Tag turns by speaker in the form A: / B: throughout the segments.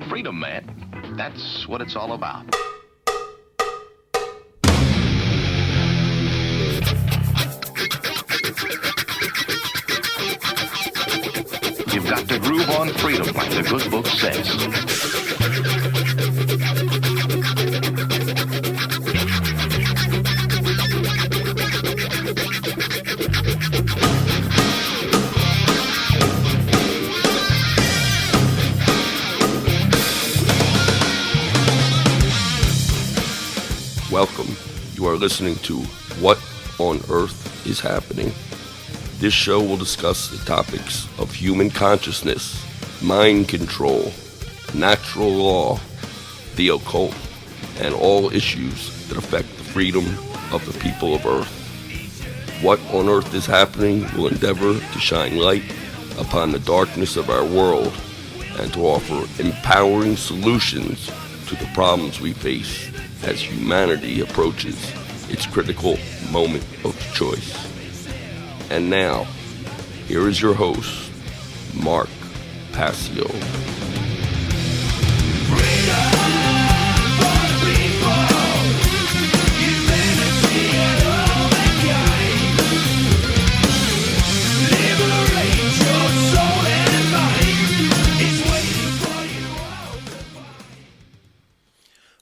A: Freedom, man. That's what it's all about. You've got to groove on freedom, like the good book says.
B: Welcome. You are listening to What on Earth is Happening. This show will discuss the topics of human consciousness, mind control, natural law, the occult, and all issues that affect the freedom of the people of Earth. What on Earth is Happening will endeavor to shine light upon the darkness of our world and to offer empowering solutions to the problems we face as humanity approaches its critical moment of choice. And now, here is your host, Mark Passio.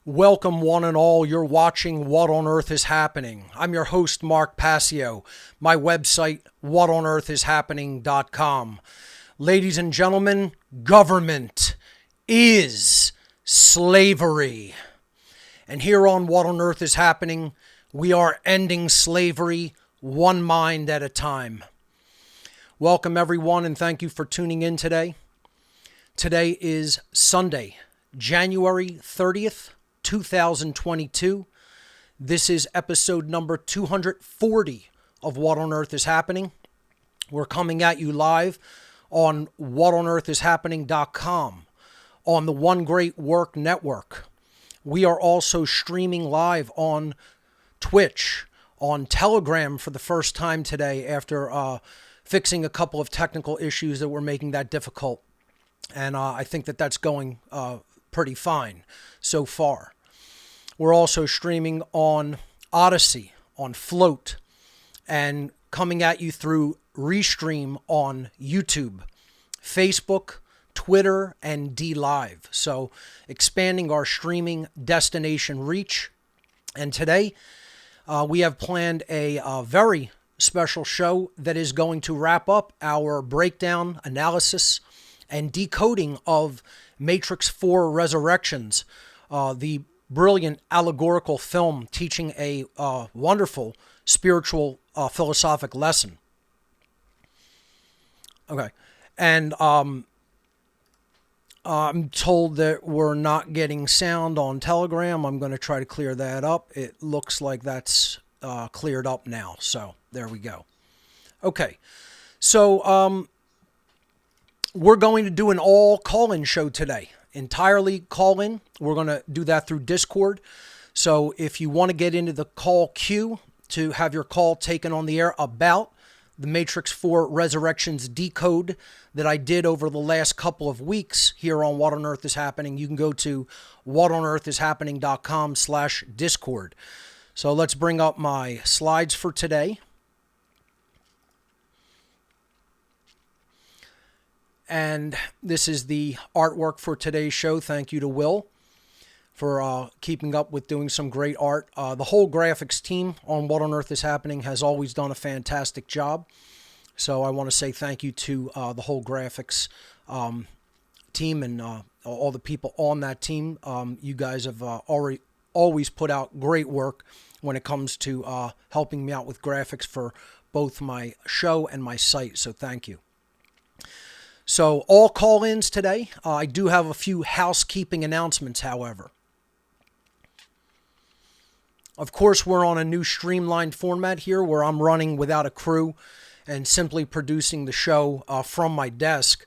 C: Welcome, one and all. You're watching What on Earth is Happening. I'm your host, Mark Passio. My website, whatonearthishappening.com. Ladies and gentlemen, government is slavery. And here on What on Earth is Happening, we are ending slavery one mind at a time. Welcome, everyone, and thank you for tuning in today. Today is Sunday, January 30th, 2022. This is episode number 240 of What on Earth is Happening. We're coming at you live on whatonearthishappening.com, on the One Great Work Network. We are also streaming live on Twitch, on Telegram for the first time today after fixing a couple of technical issues that were making that difficult. And I think that that's going pretty fine so far. We're also streaming on Odyssey, on Float, and coming at you through Restream on YouTube, Facebook, Twitter, and DLive. So expanding our streaming destination reach. And today we have planned a very special show that is going to wrap up our breakdown, analysis, and decoding of Matrix 4 Resurrections, the brilliant allegorical film teaching a wonderful spiritual philosophic lesson. Okay, and I'm told that we're not getting sound on Telegram. I'm going to try to clear that up. It looks like that's cleared up now, so there we go. Okay, so we're going to do an all call-in show today. Entirely call-in. We're going to do that through Discord. So if you want to get into the call queue to have your call taken on the air about the Matrix 4 Resurrections decode that I did over the last couple of weeks here on What on Earth is Happening, you can go to whatonearthishappening.com/Discord. So let's bring up my slides for today. And this is the artwork for today's show. Thank you to Will for keeping up with doing some great art. The whole graphics team on What on Earth is Happening has always done a fantastic job. So I want to say thank you to the whole graphics team and all the people on that team. You guys have always put out great work when it comes to helping me out with graphics for both my show and my site. So thank you. So all call-ins today. I do have a few housekeeping announcements, however. Of course, we're on a new streamlined format here where I'm running without a crew and simply producing the show from my desk.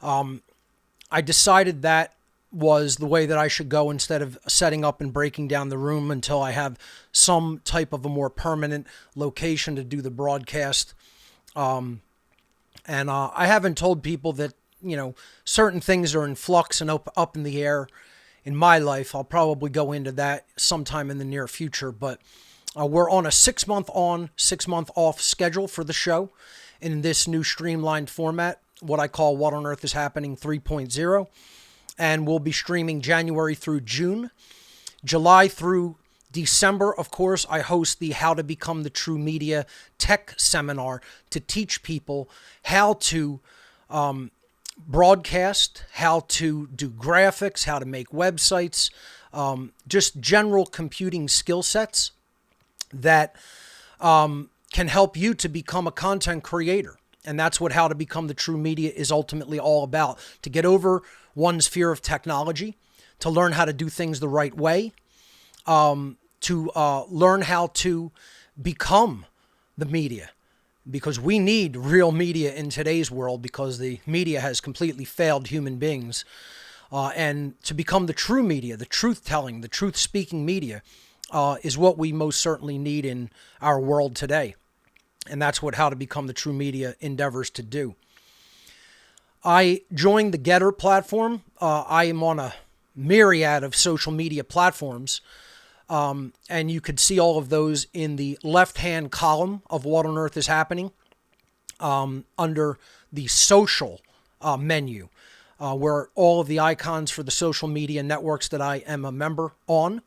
C: I decided that was the way that I should go instead of setting up and breaking down the room until I have some type of a more permanent location to do the broadcast. And I haven't told people that certain things are in flux and up in the air in my life. I'll probably go into that sometime in the near future, but we're on a 6-month on, 6-month off schedule for the show in this new streamlined format, what I call What on Earth is Happening 3.0. And we'll be streaming January through June. July through December, of course, I host the How to Become the True Media Tech Seminar to teach people how to broadcast, how to do graphics, how to make websites, just general computing skill sets that can help you to become a content creator. And that's what How to Become the True Media is ultimately all about, to get over one's fear of technology, to learn how to do things the right way, to learn how to become the media, because we need real media in today's world, because the media has completely failed human beings. And to become the true media, the truth-telling, the truth-speaking media is what we most certainly need in our world today. And that's what How to Become the True Media endeavors to do. I joined the Getter platform. I am on a myriad of social media platforms. And you could see all of those in the left-hand column of What on Earth is Happening under the social menu, where all of the icons for the social media networks that I am a member on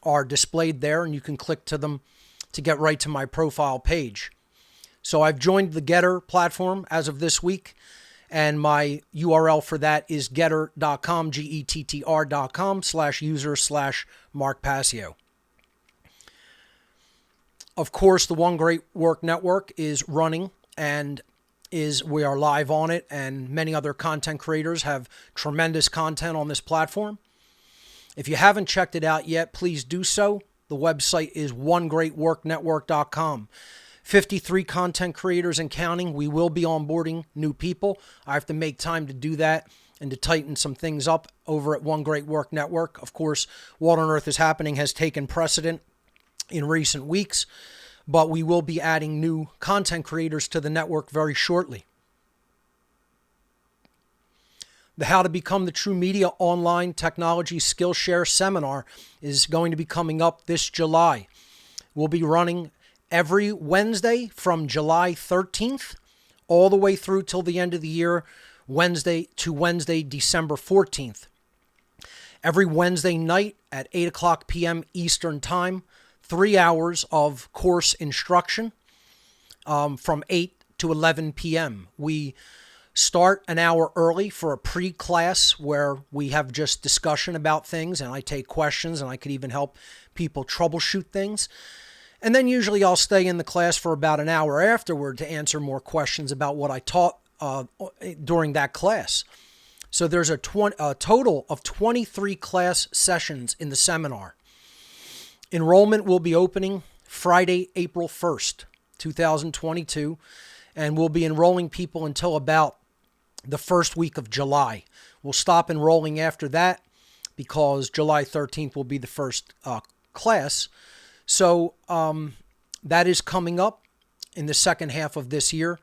C: are displayed there, and you can click to them to get right to my profile page. So I've joined the Getter platform as of this week, and my URL for that is getter.com, gettr.com/user/Mark Passio. Of course, the One Great Work Network is running, and we are live on it, and many other content creators have tremendous content on this platform. If you haven't checked it out yet, please do so. The website is onegreatworknetwork.com. 53 content creators and counting. We will be onboarding new people. I have to make time to do that and to tighten some things up over at One Great Work Network. Of course, What on Earth is Happening has taken precedent in recent weeks, but we will be adding new content creators to the network very shortly. The How to Become the True Media Online Technology Skillshare Seminar is going to be coming up this July. We'll be running every Wednesday from July 13th all the way through till the end of the year, Wednesday to Wednesday, December 14th. Every Wednesday night at 8 o'clock p.m. Eastern Time, 3 hours of course instruction from 8 to 11 p.m. We start an hour early for a pre-class where we have just discussion about things, and I take questions, and I could even help people troubleshoot things. And then usually I'll stay in the class for about an hour afterward to answer more questions about what I taught during that class. So there's a total of 23 class sessions in the seminar. Enrollment will be opening Friday, April 1st, 2022, and we'll be enrolling people until about the first week of July. We'll stop enrolling after that because July 13th will be the first class. So that is coming up in the second half of this year.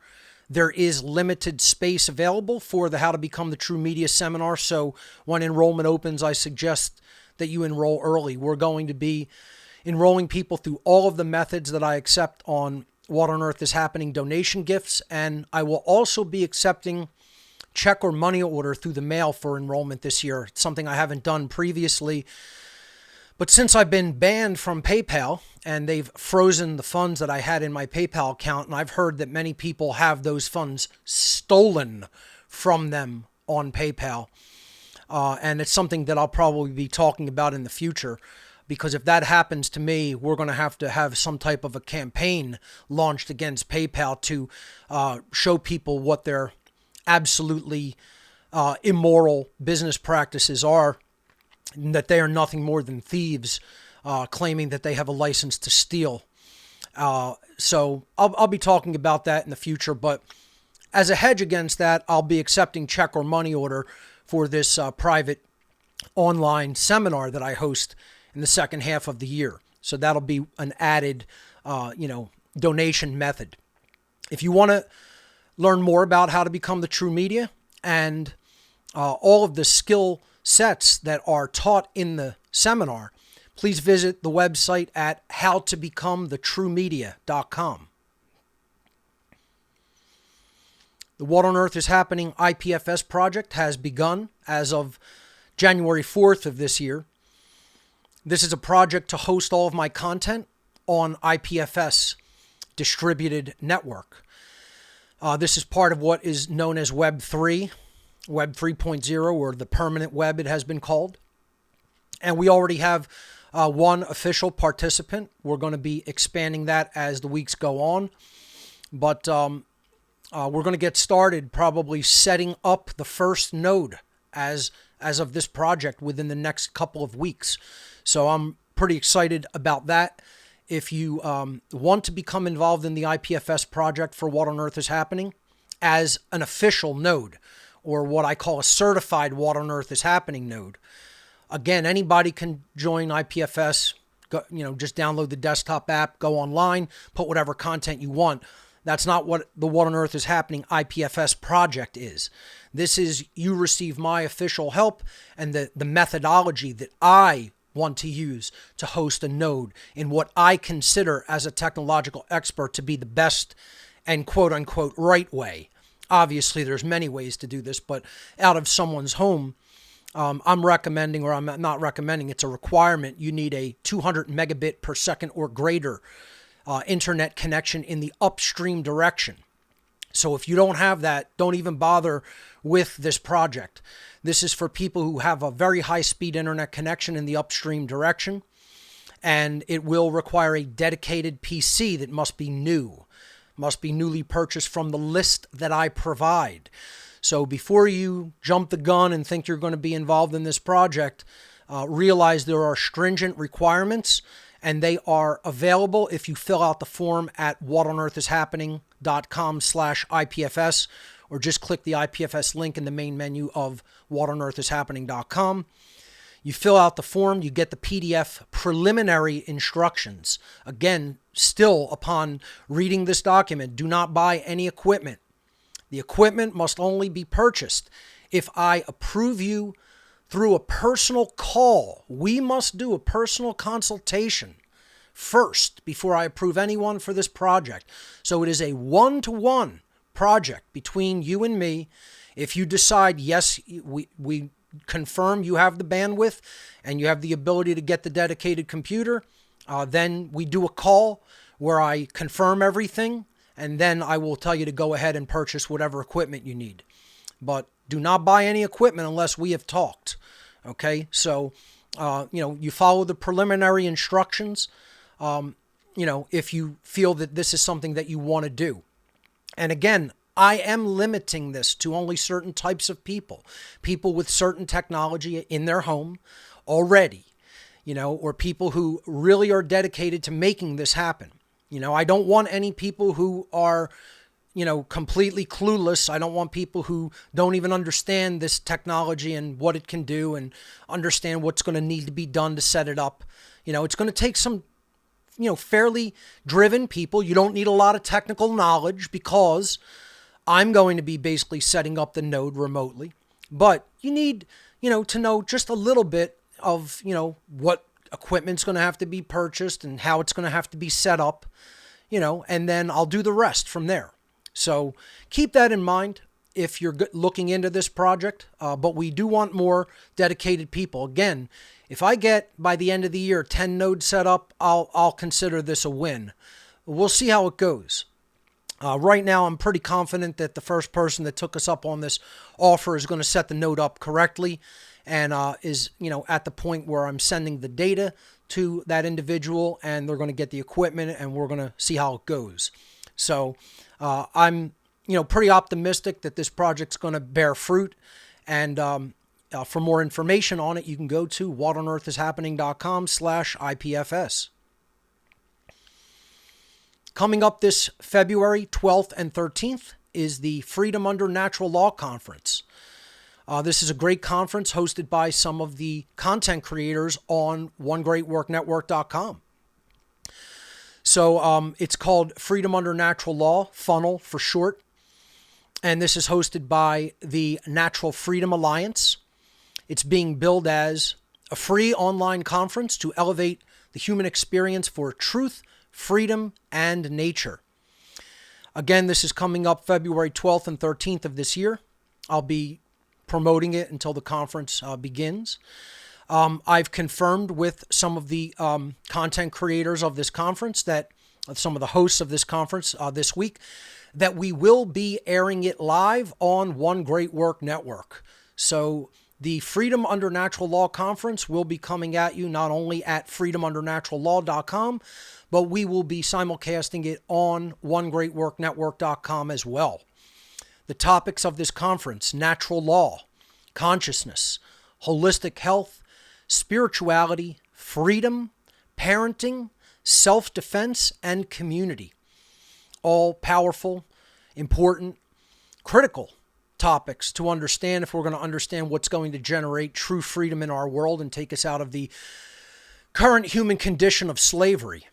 C: There is limited space available for the How to Become the True Media Seminar. So when enrollment opens, I suggest that you enroll early. We're going to be enrolling people through all of the methods that I accept on What on Earth is Happening donation gifts. And I will also be accepting check or money order through the mail for enrollment this year. It's something I haven't done previously. But since I've been banned from PayPal and they've frozen the funds that I had in my PayPal account, and I've heard that many people have those funds stolen from them on PayPal, and it's something that I'll probably be talking about in the future, because if that happens to me, we're going to have some type of a campaign launched against PayPal to show people what their absolutely immoral business practices are, and that they are nothing more than thieves, claiming that they have a license to steal. So I'll be talking about that in the future, but as a hedge against that, I'll be accepting check or money order for this private online seminar that I host in the second half of the year. So that'll be an added, donation method. If you want to learn more about How to Become the True Media and all of the skill sets that are taught in the seminar, please visit the website at howtobecomethitruemedia.com. The What on Earth is Happening IPFS project has begun as of January 4th of this year. This is a project to host all of my content on IPFS distributed network. This is part of what is known as Web 3, Web 3.0, or the permanent web it has been called. And we already have one official participant. We're going to be expanding that as the weeks go on. But we're going to get started probably setting up the first node as of this project within the next couple of weeks. So I'm pretty excited about that. If you want to become involved in the IPFS project for What on Earth is Happening as an official node, or what I call a certified What on Earth is Happening node, again, anybody can join IPFS. Go, just download the desktop app, go online, put whatever content you want. That's not what the What on Earth is Happening IPFS project is. This is you receive my official help and the methodology that I want to use to host a node in what I consider as a technological expert to be the best and quote unquote right way. Obviously, there's many ways to do this, but out of someone's home, I'm recommending, or I'm not recommending, it's a requirement. You need a 200 megabit per second or greater internet connection in the upstream direction. So if you don't have that, don't even bother with this project. This is for people who have a very high-speed internet connection in the upstream direction, and it will require a dedicated PC that must be newly purchased from the list that I provide. So before you jump the gun and think you're going to be involved in this project, realize there are stringent requirements, and they are available if you fill out the form at whatonearthishappening.com/IPFS, or just click the IPFS link in the main menu of whatonearthishappening.com. You fill out the form, you get the PDF preliminary instructions. Again, still upon reading this document, do not buy any equipment. The equipment must only be purchased if I approve you through a personal call. We must do a personal consultation first before I approve anyone for this project. So it is a one-to-one project between you and me. If you decide, yes, we confirm you have the bandwidth and you have the ability to get the dedicated computer, then we do a call where I confirm everything, and then I will tell you to go ahead and purchase whatever equipment you need. But do not buy any equipment unless we have talked. Okay, so you follow the preliminary instructions. If you feel that this is something that you want to do. And again, I am limiting this to only certain types of people with certain technology in their home already, or people who really are dedicated to making this happen. I don't want any people who are, completely clueless. I don't want people who don't even understand this technology and what it can do and understand what's going to need to be done to set it up. It's going to take some, fairly driven people. You don't need a lot of technical knowledge because I'm going to be basically setting up the node remotely. But you need, to know just a little bit of, what equipment's going to have to be purchased and how it's going to have to be set up, and then I'll do the rest from there. So keep that in mind if you're looking into this project, but we do want more dedicated people. Again, if I get, by the end of the year, 10 nodes set up, I'll consider this a win. We'll see how it goes. Right now, I'm pretty confident that the first person that took us up on this offer is going to set the node up correctly and is, at the point where I'm sending the data to that individual and they're going to get the equipment and we're going to see how it goes. So I'm, pretty optimistic that this project's going to bear fruit. And for more information on it, you can go to whatonearthishappening.com/IPFS. Coming up this February 12th and 13th is the Freedom Under Natural Law Conference. This is a great conference hosted by some of the content creators on OneGreatWorkNetwork.com. So it's called Freedom Under Natural Law, Funnel for short. and this is hosted by the Natural Freedom Alliance. It's being billed as a free online conference to elevate the human experience for truth, freedom, and nature. Again, this is coming up February 12th and 13th of this year. I'll be promoting it until the conference begins. I've confirmed with some of the content creators of this conference, that some of the hosts of this conference this week, that we will be airing it live on One Great Work Network. So the Freedom Under Natural Law Conference will be coming at you not only at freedomundernaturallaw.com, but we will be simulcasting it on onegreatworknetwork.com as well. The topics of this conference: natural law, consciousness, holistic health, spirituality, freedom, parenting, self-defense, and community. All powerful, important, critical topics to understand if we're going to understand what's going to generate true freedom in our world and take us out of the current human condition of slavery.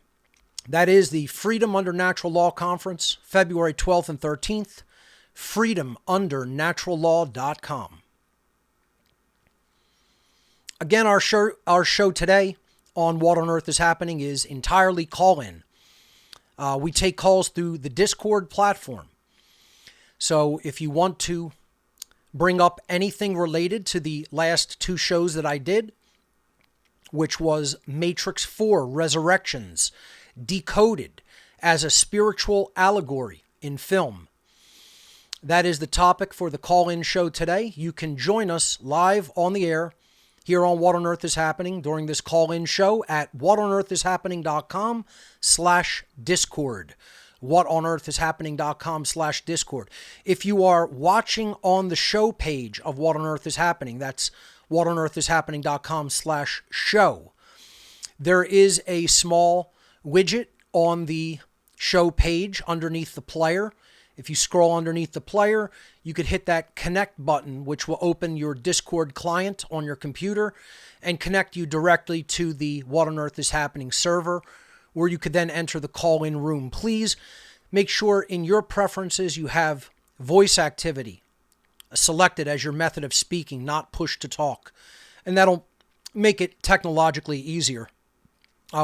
C: That is the Freedom Under Natural Law Conference, February 12th and 13th, freedomundernaturallaw.com. Again, our show today on What on Earth is Happening is entirely call-in. We take calls through the Discord platform. So if you want to bring up anything related to the last two shows that I did, which was Matrix 4 Resurrections, decoded as a spiritual allegory in film, that is the topic for the call-in show today. You can join us live on the air here on What on Earth is Happening during this call-in show at whatonearthishappening.com/Discord. whatonearthishappening.com/Discord. If you are watching on the show page of What on Earth is Happening, that's whatonearthishappening.com/show. There is a small widget on the show page underneath the player. If you scroll underneath the player, you could hit that connect button, which will open your Discord client on your computer and connect you directly to the What on Earth is Happening server, where you could then enter the call-in room. Please make sure in your preferences you have voice activity selected as your method of speaking, not push to talk. And that'll make it technologically easier.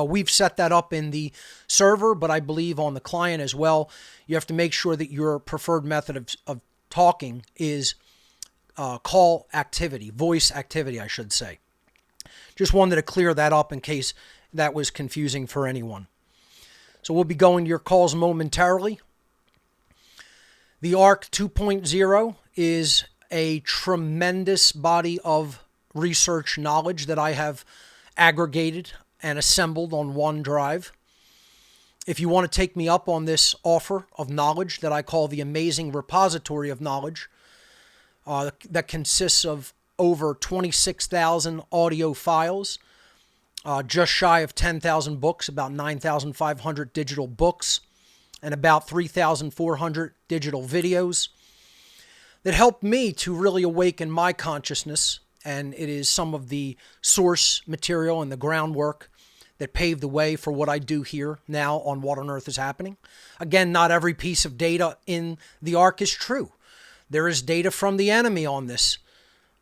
C: We've set that up in the server, but I believe on the client as well, you have to make sure that your preferred method of talking is call activity, voice activity, I should say. Just wanted to clear that up in case that was confusing for anyone. So we'll be going to your calls momentarily. The ARC 2.0 is a tremendous body of research knowledge that I have aggregated and assembled on OneDrive. If you want to take me up on this offer of knowledge that I call the Amazing Repository of Knowledge, that consists of over 26,000 audio files, just shy of 10,000 books, about 9,500 digital books, and about 3,400 digital videos that helped me to really awaken my consciousness. And it is some of the source material and the groundwork that paved the way for what I do here now on What on Earth is Happening. Again, not every piece of data in the ARC is true. There is data from the enemy on this,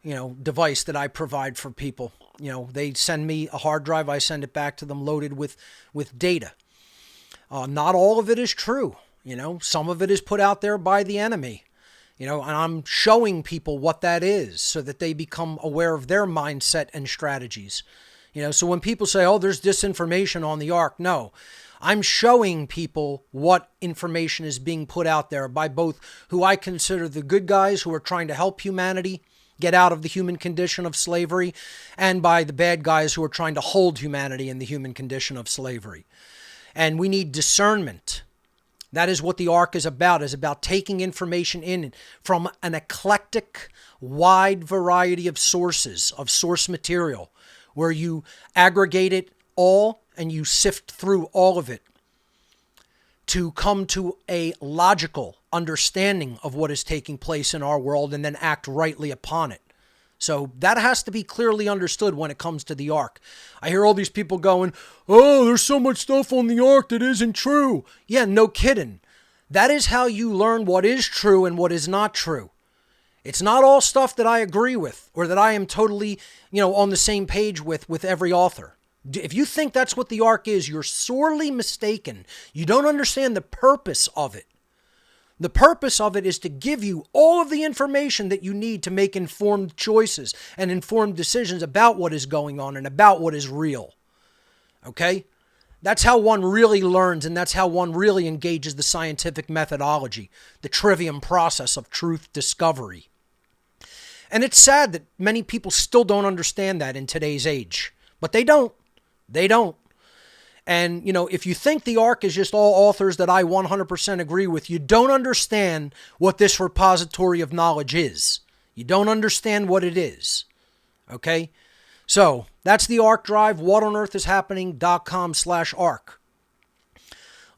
C: device that I provide for people. They send me a hard drive, I send it back to them loaded with data. Not all of it is true. Some of it is put out there by the enemy. And I'm showing people what that is so that they become aware of their mindset and strategies. So when people say, oh, there's disinformation on the ARC, no. I'm showing people what information is being put out there by both who I consider the good guys who are trying to help humanity get out of the human condition of slavery, and by the bad guys who are trying to hold humanity in the human condition of slavery. And we need discernment. That is what the ARC is about taking information in from an eclectic, wide variety of sources, of source material, where you aggregate it all and you sift through all of it to come to a logical understanding of what is taking place in our world and then act rightly upon it. So that has to be clearly understood when it comes to the ARC. I hear all these people going, oh, there's so much stuff on the ARC that isn't true. Yeah, no kidding. That is how you learn what is true and what is not true. It's not all stuff that I agree with or that I am totally, on the same page with every author. If you think that's what the Ark is, you're sorely mistaken. You don't understand the purpose of it. The purpose of it is to give you all of the information that you need to make informed choices and informed decisions about what is going on and about what is real. Okay? That's how one really learns, and that's how one really engages the scientific methodology, the trivium process of truth discovery. And it's sad that many people still don't understand that in today's age. But they don't. They don't. And, if you think the Ark is just all authors that I 100% agree with, you don't understand what this repository of knowledge is. You don't understand what it is. Okay? So, that's the Ark Drive, whatonearthishappening.com/Ark.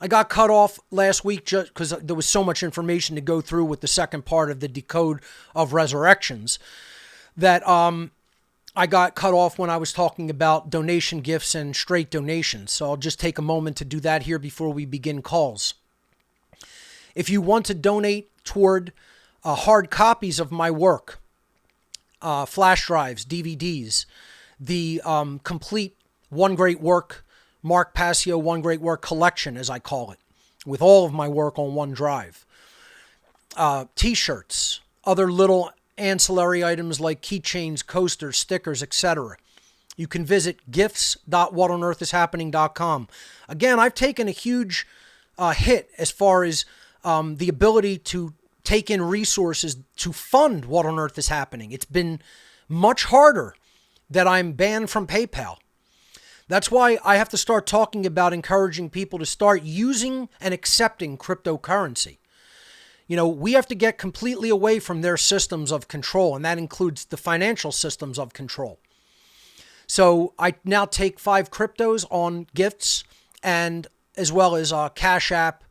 C: I got cut off last week just because there was so much information to go through with the second part of the Decode of Resurrections that I got cut off when I was talking about donation gifts and straight donations. So I'll just take a moment to do that here before we begin calls. If you want to donate toward hard copies of my work, flash drives, DVDs, the complete One Great Work, Mark Passio One Great Work collection, as I call it, with all of my work on one drive, T-shirts, other little ancillary items like keychains, coasters, stickers, etc. You can visit gifts.whatonearthishappening.com. Again, I've taken a huge hit as far as the ability to take in resources to fund What on Earth is Happening. It's been much harder that I'm banned from PayPal. That's why I have to start talking about encouraging people to start using and accepting cryptocurrency. We have to get completely away from their systems of control, and that includes the financial systems of control. So I now take 5 cryptos on gifts, and as well as Cash App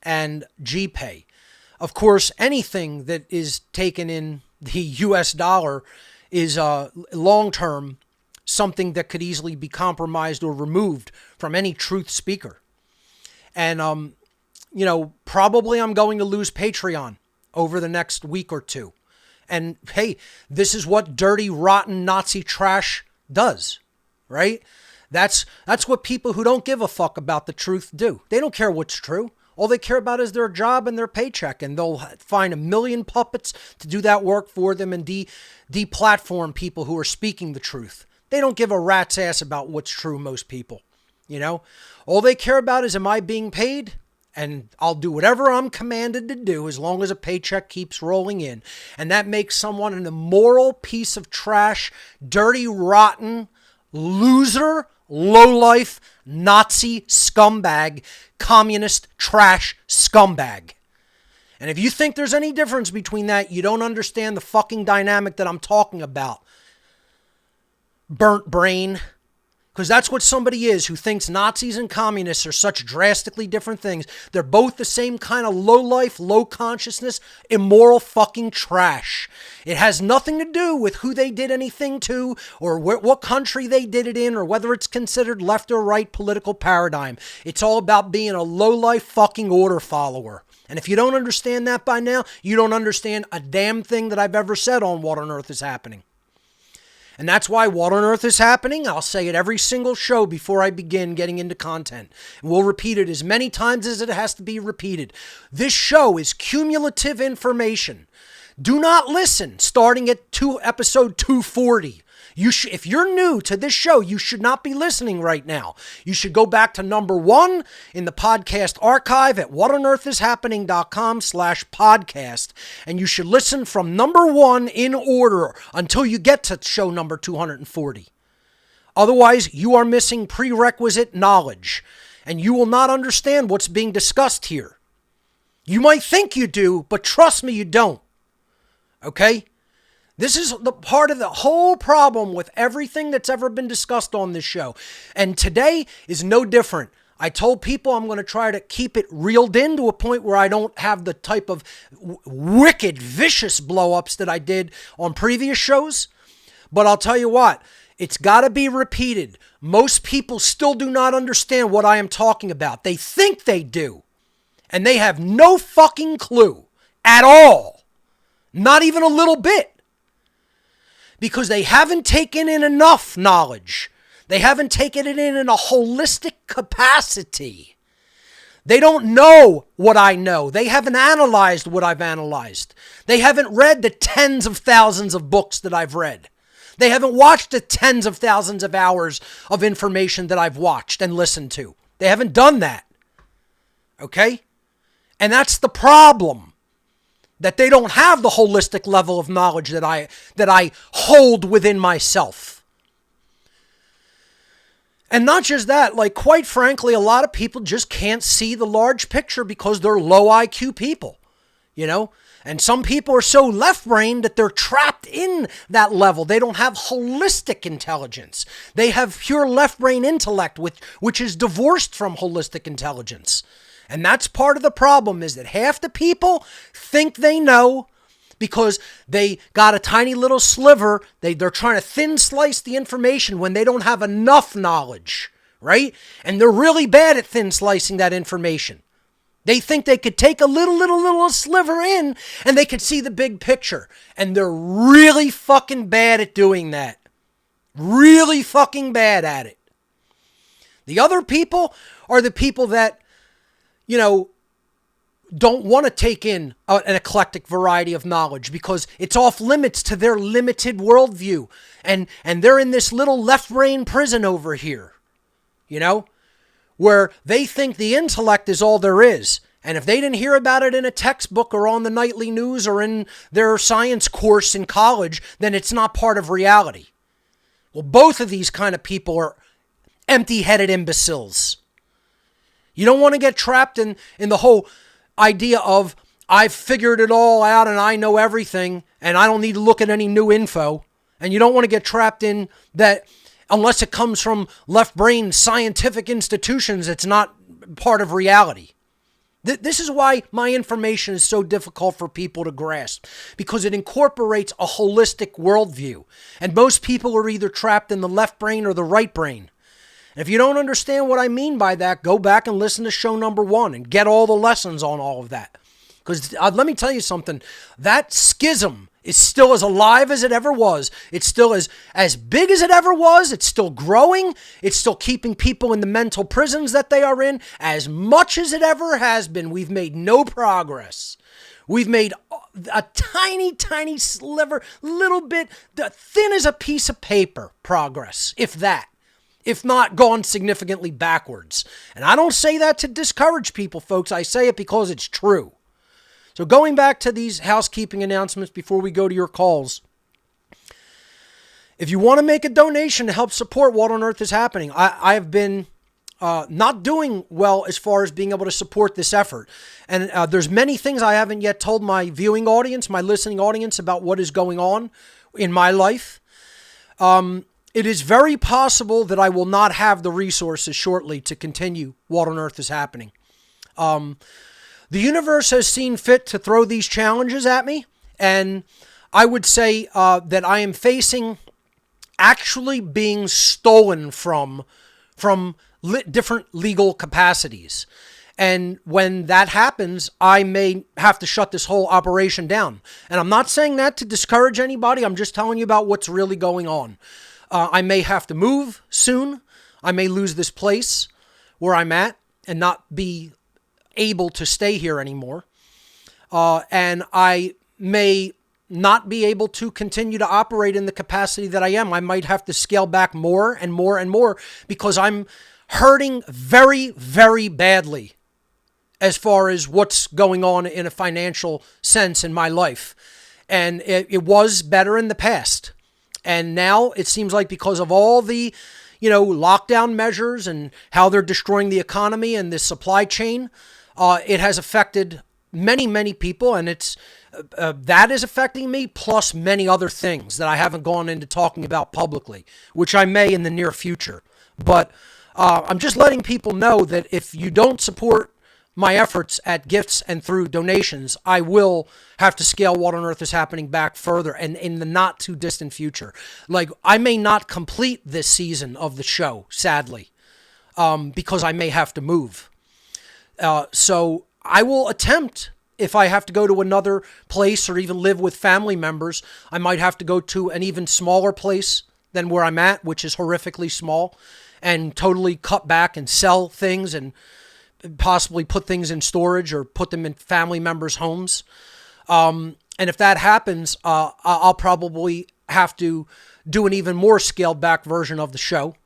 C: and GPay. Of course, anything that is taken in the US dollar is long-term something that could easily be compromised or removed from any truth speaker. And probably I'm going to lose Patreon over the next week or two. And hey, this is what dirty, rotten Nazi trash does, right? That's what people who don't give a fuck about the truth do. They don't care what's true. All they care about is their job and their paycheck, and they'll find a million puppets to do that work for them and deplatform people who are speaking the truth. They don't give a rat's ass about what's true, most people. All they care about is, am I being paid? And I'll do whatever I'm commanded to do as long as a paycheck keeps rolling in. And that makes someone an immoral piece of trash, dirty, rotten, loser, lowlife, Nazi scumbag, communist trash scumbag. And if you think there's any difference between that, you don't understand the fucking dynamic that I'm talking about. Burnt brain. Because that's what somebody is who thinks Nazis and communists are such drastically different things. They're both the same kind of low life, low consciousness, immoral fucking trash. It has nothing to do with who they did anything to or what country they did it in or whether it's considered left or right political paradigm. It's all about being a low life fucking order follower. And if you don't understand that by now, you don't understand a damn thing that I've ever said on What on Earth is Happening. And that's why What on Earth is Happening, I'll say it every single show before I begin getting into content. And we'll repeat it as many times as it has to be repeated. This show is cumulative information. Do not listen starting at episode 240. If you're new to this show, you should not be listening right now. You should go back to number 1 in the podcast archive at whatonearthishappening.com/podcast. And you should listen from number 1 in order until you get to show number 240. Otherwise, you are missing prerequisite knowledge, and you will not understand what's being discussed here. You might think you do, but trust me, you don't. Okay? This is the part of the whole problem with everything that's ever been discussed on this show. And today is no different. I told people I'm going to try to keep it reeled in to a point where I don't have the type of wicked, vicious blow-ups that I did on previous shows. But I'll tell you what, it's got to be repeated. Most people still do not understand what I am talking about. They think they do. And they have no fucking clue at all. Not even a little bit. Because they haven't taken in enough knowledge. They haven't taken it in a holistic capacity. They don't know what I know. They haven't analyzed what I've analyzed. They haven't read the tens of thousands of books that I've read. They haven't watched the tens of thousands of hours of information that I've watched and listened to. They haven't done that. Okay? And that's the problem. That they don't have the holistic level of knowledge that I hold within myself. And not just that, like quite frankly, a lot of people just can't see the large picture because they're low IQ people, you know? And some people are so left-brained that they're trapped in that level. They don't have holistic intelligence. They have pure left-brain intellect, which is divorced from holistic intelligence. And that's part of the problem, is that half the people think they know because they got a tiny little sliver. They're trying to thin slice the information when they don't have enough knowledge, right? And they're really bad at thin slicing that information. They think they could take a little sliver in and they could see the big picture. And they're really fucking bad at doing that. Really fucking bad at it. The other people are the people that, you know, don't want to take in an eclectic variety of knowledge because it's off limits to their limited worldview. And they're in this little left brain prison over here, you know, where they think the intellect is all there is. And if they didn't hear about it in a textbook or on the nightly news or in their science course in college, then it's not part of reality. Well, both of these kind of people are empty-headed imbeciles. You don't want to get trapped in the whole idea of, I've figured it all out and I know everything and I don't need to look at any new info. And you don't want to get trapped in that unless it comes from left-brain scientific institutions, it's not part of reality. This is why my information is so difficult for people to grasp, because it incorporates a holistic worldview. And most people are either trapped in the left brain or the right brain. And if you don't understand what I mean by that, go back and listen to show number 1 and get all the lessons on all of that. Because let me tell you something, that schism is still as alive as it ever was. It's still as big as it ever was. It's still growing. It's still keeping people in the mental prisons that they are in. As much as it ever has been, we've made no progress. We've made a tiny sliver, little bit, thin as a piece of paper progress, if that. If not gone significantly backwards. And I don't say that to discourage people, folks. I say it because it's true. So going back to these housekeeping announcements before we go to your calls. If you want to make a donation to help support What on Earth is Happening, I have been not doing well as far as being able to support this effort. And there's many things I haven't yet told my viewing audience, my listening audience, about what is going on in my life. It is very possible that I will not have the resources shortly to continue What on Earth is Happening. The universe has seen fit to throw these challenges at me, and I would say that I am facing actually being stolen from different legal capacities. And when that happens, I may have to shut this whole operation down. And I'm not saying that to discourage anybody. I'm just telling you about what's really going on. I may have to move soon. I may lose this place where I'm at and not be able to stay here anymore. And I may not be able to continue to operate in the capacity that I am. I might have to scale back more and more and more because I'm hurting very, very badly as far as what's going on in a financial sense in my life. And it was better in the past. And now it seems like because of all the, lockdown measures and how they're destroying the economy and the supply chain, it has affected many, many people. And it's that is affecting me, plus many other things that I haven't gone into talking about publicly, which I may in the near future. But I'm just letting people know that if you don't support my efforts at gifts and through donations, I will have to scale What on Earth is Happening back further and in the not too distant future. Like, I may not complete this season of the show, sadly, because I may have to move. So I will attempt, if I have to go to another place or even live with family members, I might have to go to an even smaller place than where I'm at, which is horrifically small, and totally cut back and sell things and possibly put things in storage or put them in family members' homes. And if that happens, I'll probably have to do an even more scaled back version of the show.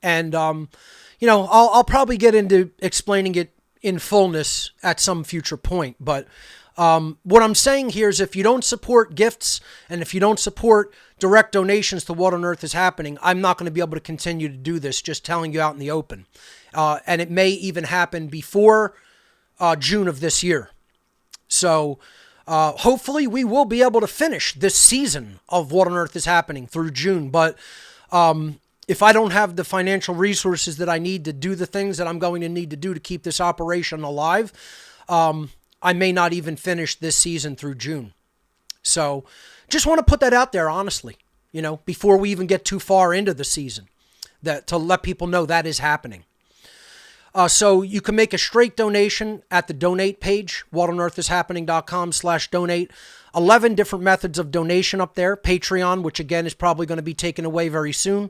C: And, I'll probably get into explaining it in fullness at some future point. But what I'm saying here is if you don't support gifts and if you don't support direct donations to What on Earth is Happening, I'm not going to be able to continue to do this, just telling you out in the open. And it may even happen before June of this year. So hopefully we will be able to finish this season of What on Earth is Happening through June. But if I don't have the financial resources that I need to do the things that I'm going to need to do to keep this operation alive, I may not even finish this season through June. So just want to put that out there, honestly, before we even get too far into the season, that to let people know that is happening. So you can make a straight donation at the donate page, whatonearthishappening.com/donate. 11 different methods of donation up there. Patreon, which again is probably going to be taken away very soon.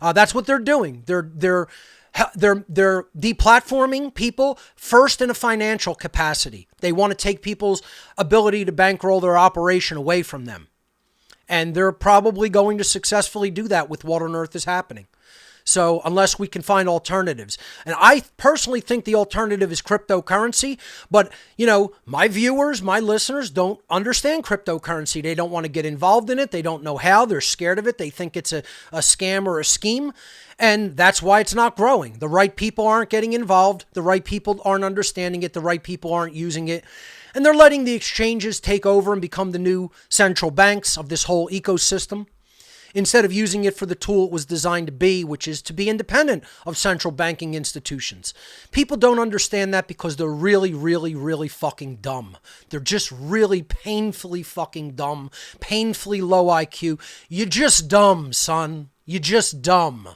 C: That's what they're doing. They're deplatforming people first in a financial capacity. They want to take people's ability to bankroll their operation away from them. And they're probably going to successfully do that with What on Earth is Happening. So unless we can find alternatives. And I personally think the alternative is cryptocurrency. But, my viewers, my listeners don't understand cryptocurrency. They don't want to get involved in it. They don't know how. They're scared of it. They think it's a scam or a scheme. And that's why it's not growing. The right people aren't getting involved. The right people aren't understanding it. The right people aren't using it. And they're letting the exchanges take over and become the new central banks of this whole ecosystem, instead of using it for the tool it was designed to be, which is to be independent of central banking institutions. People don't understand that because they're really, really, really fucking dumb. They're just really painfully fucking dumb, painfully low IQ. You're just dumb, son. You're just dumb,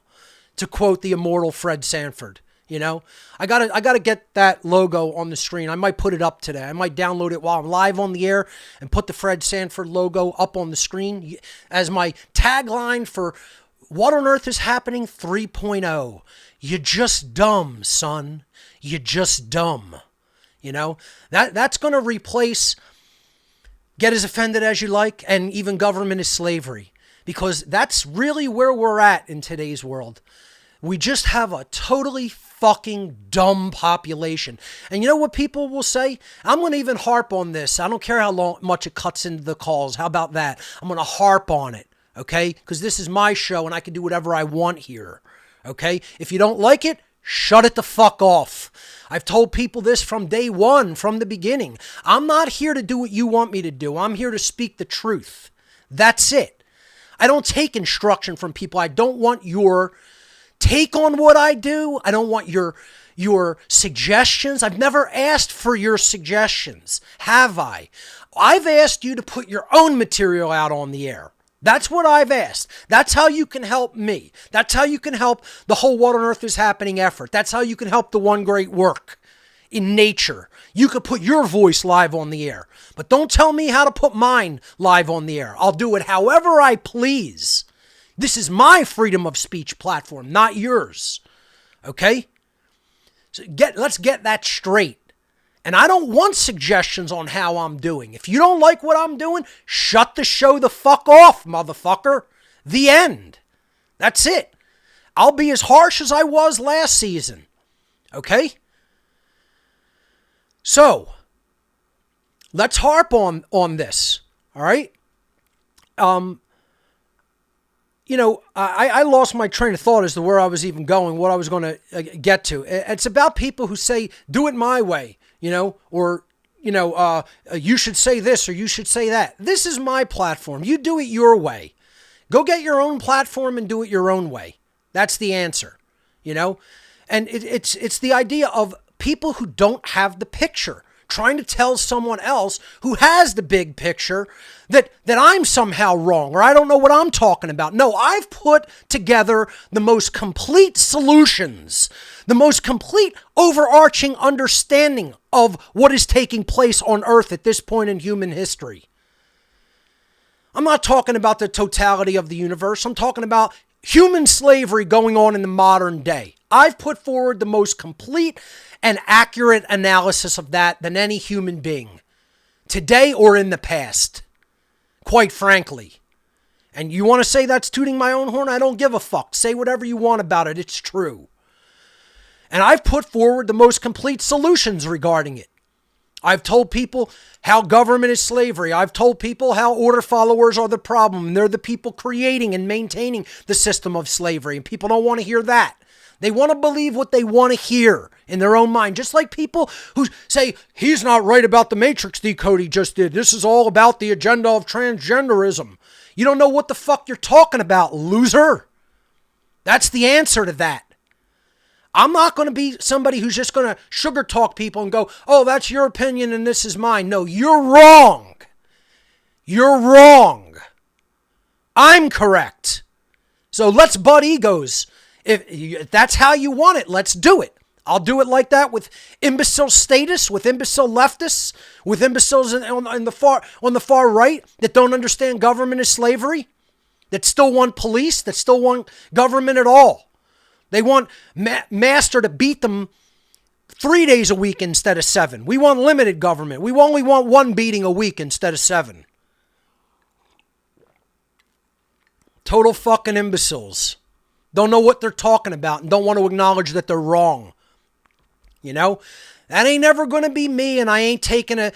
C: to quote the immortal Fred Sanford. I gotta get that logo on the screen. I might put it up today. I might download it while I'm live on the air and put the Fred Sanford logo up on the screen as my tagline for What on Earth is Happening 3.0. You're just dumb, son. You're just dumb. That's going to replace Get as Offended as You Like and even Government is Slavery, because that's really where we're at in today's world. We just have a totally fucking dumb population. And you know what people will say? I'm going to even harp on this. I don't care how much it cuts into the calls. How about that? I'm going to harp on it, okay? Because this is my show and I can do whatever I want here, okay? If you don't like it, shut it the fuck off. I've told people this from day one, from the beginning. I'm not here to do what you want me to do. I'm here to speak the truth. That's it. I don't take instruction from people. I don't want your take on what I do. I don't want your suggestions. I've never asked for your suggestions, have I? I've asked you to put your own material out on the air. That's what I've asked. That's how you can help me. That's how you can help the whole What on Earth is Happening effort. That's how you can help the one great work in nature. You could put your voice live on the air, but don't tell me how to put mine live on the air. I'll do it however I please. This is my freedom of speech platform, not yours. Okay? So let's get that straight. And I don't want suggestions on how I'm doing. If you don't like what I'm doing, shut the show the fuck off, motherfucker. The end. That's it. I'll be as harsh as I was last season. Okay? So, let's harp on this. All right? I lost my train of thought as to where I was even going, what I was going to get to. It's about people who say, do it my way, or, you should say this or you should say that. This is my platform. You do it your way. Go get your own platform and do it your own way. That's the answer, And it's the idea of people who don't have the picture trying to tell someone else who has the big picture that I'm somehow wrong or I don't know what I'm talking about. No, I've put together the most complete solutions, the most complete overarching understanding of what is taking place on Earth at this point in human history. I'm not talking about the totality of the universe. I'm talking about human slavery going on in the modern day. I've put forward the most complete and accurate analysis of that than any human being, today or in the past, quite frankly. And you want to say that's tooting my own horn? I don't give a fuck. Say whatever you want about it. It's true. And I've put forward the most complete solutions regarding it. I've told people how government is slavery. I've told people how order followers are the problem. And they're the people creating and maintaining the system of slavery. And people don't want to hear that. They want to believe what they want to hear in their own mind. Just like people who say, he's not right about the Matrix decode he just did. This is all about the agenda of transgenderism. You don't know what the fuck you're talking about, loser. That's the answer to that. I'm not going to be somebody who's just going to sugar talk people and go, oh, that's your opinion and this is mine. No, you're wrong. You're wrong. I'm correct. So let's butt egos. If that's how you want it, let's do it. I'll do it like that with imbecile status, with imbecile leftists, with imbeciles on the far right that don't understand government is slavery, that still want police, that still want government at all. They want master to beat them 3 days a week instead of 7. We want limited government. We only want 1 beating a week instead of 7. Total fucking imbeciles. Don't know what they're talking about and don't want to acknowledge that they're wrong. You know? That ain't never going to be me, and I ain't taking a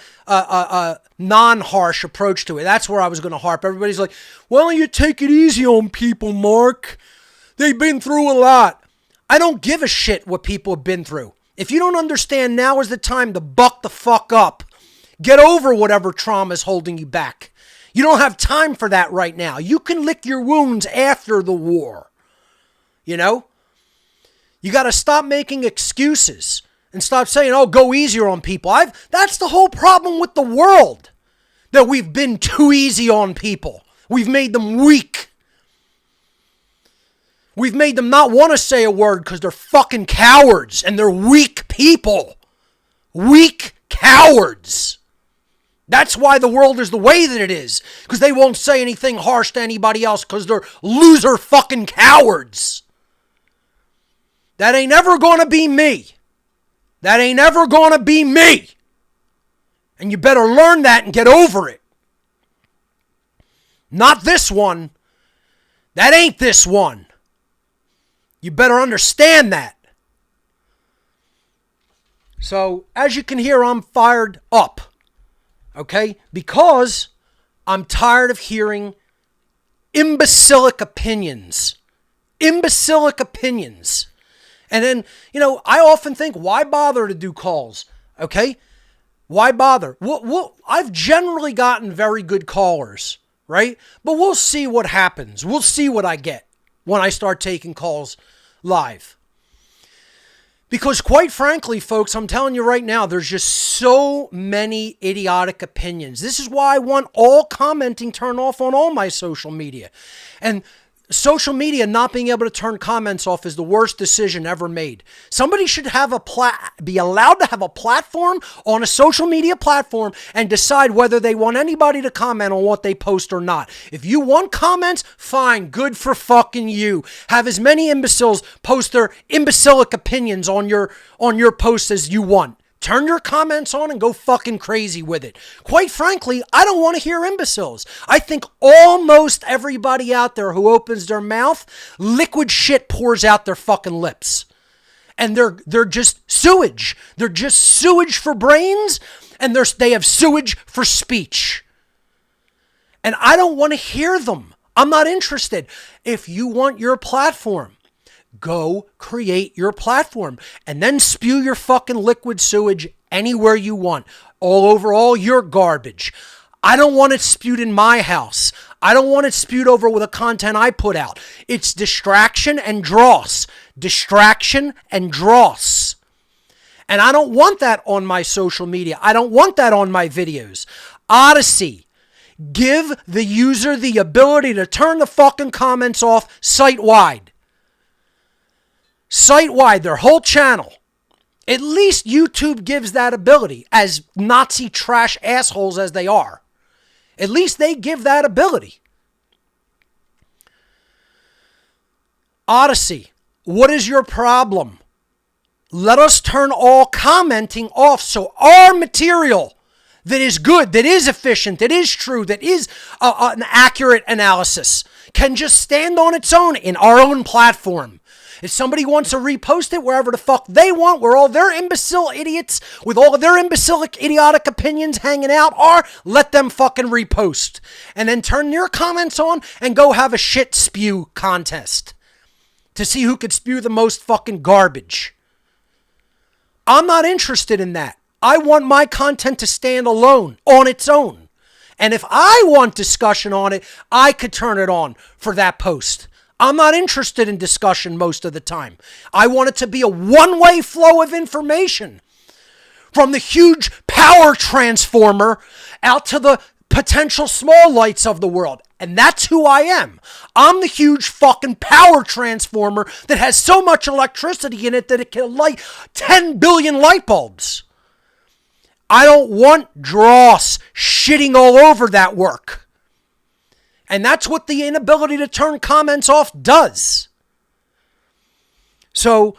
C: non-harsh approach to it. That's where I was going to harp. Everybody's like, why don't you take it easy on people, Mark? They've been through a lot. I don't give a shit what people have been through. If you don't understand, now is the time to buck the fuck up. Get over whatever trauma is holding you back. You don't have time for that right now. You can lick your wounds after the war. You know? You got to stop making excuses and stop saying, oh, go easier on people. That's the whole problem with the world, that we've been too easy on people. We've made them weak. We've made them not want to say a word because they're fucking cowards and they're weak people. Weak cowards. That's why the world is the way that it is. Because they won't say anything harsh to anybody else because they're loser fucking cowards. That ain't ever going to be me. That ain't ever going to be me. And you better learn that and get over it. Not this one. That ain't this one. You better understand that. So, as you can hear, I'm fired up. Okay? Because I'm tired of hearing imbecilic opinions. Imbecilic opinions. And then, I often think, why bother to do calls? Okay? Why bother? I've generally gotten very good callers, right? But we'll see what happens. We'll see what I get when I start taking calls live. Because quite frankly, folks, I'm telling you right now, there's just so many idiotic opinions. This is why I want all commenting turned off on all my social media. And social media not being able to turn comments off is the worst decision ever made. Somebody should have be allowed to have a platform on a social media platform and decide whether they want anybody to comment on what they post or not. If you want comments, fine, good for fucking you. Have as many imbeciles post their imbecilic opinions on your posts as you want. Turn your comments on and go fucking crazy with it. Quite frankly, I don't want to hear imbeciles. I think almost everybody out there who opens their mouth, liquid shit pours out their fucking lips. And they're just sewage. They're just sewage for brains, and they have sewage for speech. And I don't want to hear them. I'm not interested. If you want your platform, go create your platform and then spew your fucking liquid sewage anywhere you want, all over all your garbage. I don't want it spewed in my house. I don't want it spewed over with the content I put out. It's distraction and dross. Distraction and dross. And I don't want that on my social media. I don't want that on my videos. Odyssey, give the user the ability to turn the fucking comments off site-wide. Site-wide, their whole channel. At least YouTube gives that ability, as Nazi trash assholes as they are. At least they give that ability. Odyssey, what is your problem? Let us turn all commenting off so our material that is good, that is efficient, that is true, that is an accurate analysis can just stand on its own in our own platform. If somebody wants to repost it wherever the fuck they want, where all their imbecile idiots with all of their imbecilic, idiotic opinions hanging out are, let them fucking repost. And then turn your comments on and go have a shit spew contest to see who could spew the most fucking garbage. I'm not interested in that. I want my content to stand alone, on its own. And if I want discussion on it, I could turn it on for that post. I'm not interested in discussion most of the time. I want it to be a one-way flow of information from the huge power transformer out to the potential small lights of the world. And that's who I am. I'm the huge fucking power transformer that has so much electricity in it that it can light 10 billion light bulbs. I don't want dross shitting all over that work. And that's what the inability to turn comments off does. So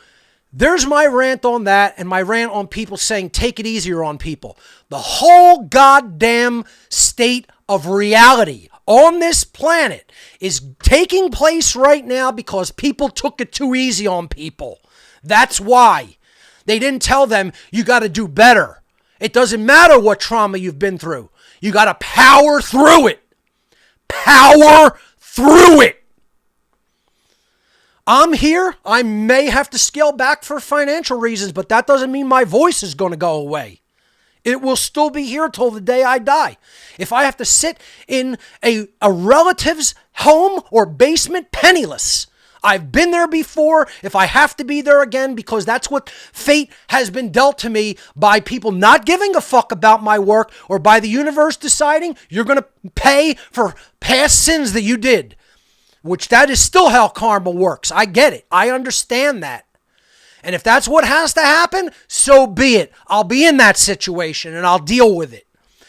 C: there's my rant on that, and my rant on people saying take it easier on people. The whole goddamn state of reality on this planet is taking place right now because people took it too easy on people. That's why. They didn't tell them you got to do better. It doesn't matter what trauma you've been through. You got to power through it. Power through it. I'm here. I may have to scale back for financial reasons, but that doesn't mean my voice is going to go away. It will still be here till the day I die. If I have to sit in a relative's home or basement penniless, I've been there before. If I have to be there again, because that's what fate has been dealt to me by people not giving a fuck about my work, or by the universe deciding you're going to pay for past sins that you did, which that is still how karma works. I get it. I understand that. And if that's what has to happen, so be it. I'll be in that situation and I'll deal with it.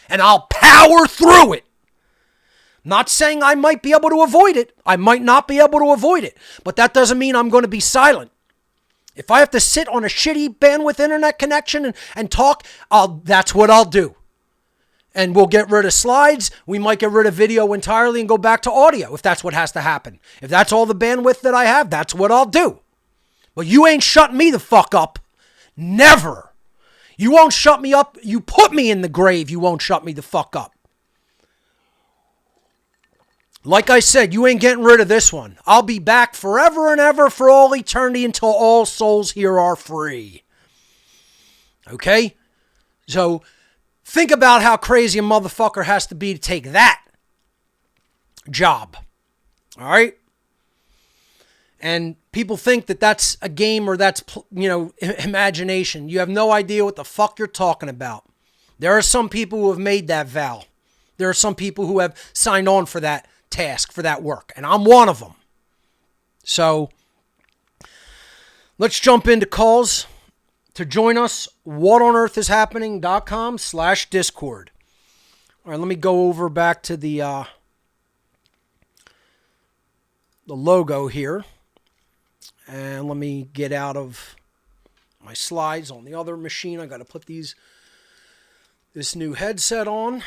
C: And I'll power through it. Not saying I might be able to avoid it. I might not be able to avoid it. But that doesn't mean I'm going to be silent. If I have to sit on a shitty bandwidth internet connection and talk, that's what I'll do. And we'll get rid of slides. We might get rid of video entirely and go back to audio if that's what has to happen. If that's all the bandwidth that I have, that's what I'll do. But you ain't shutting me the fuck up. Never. You won't shut me up. You put me in the grave. You won't shut me the fuck up. Like I said, you ain't getting rid of this one. I'll be back forever and ever for all eternity until all souls here are free. Okay? So think about how crazy a motherfucker has to be to take that job. All right? And people think that that's a game or that's, imagination. You have no idea what the fuck you're talking about. There are some people who have made that vow. There are some people who have signed on for that task, for that work. And I'm one of them. So let's jump into calls. To join us, whatonearthishappening.com/Discord. All right, let me go over back to the logo here. And let me get out of my slides on the other machine. I got to put this new headset on,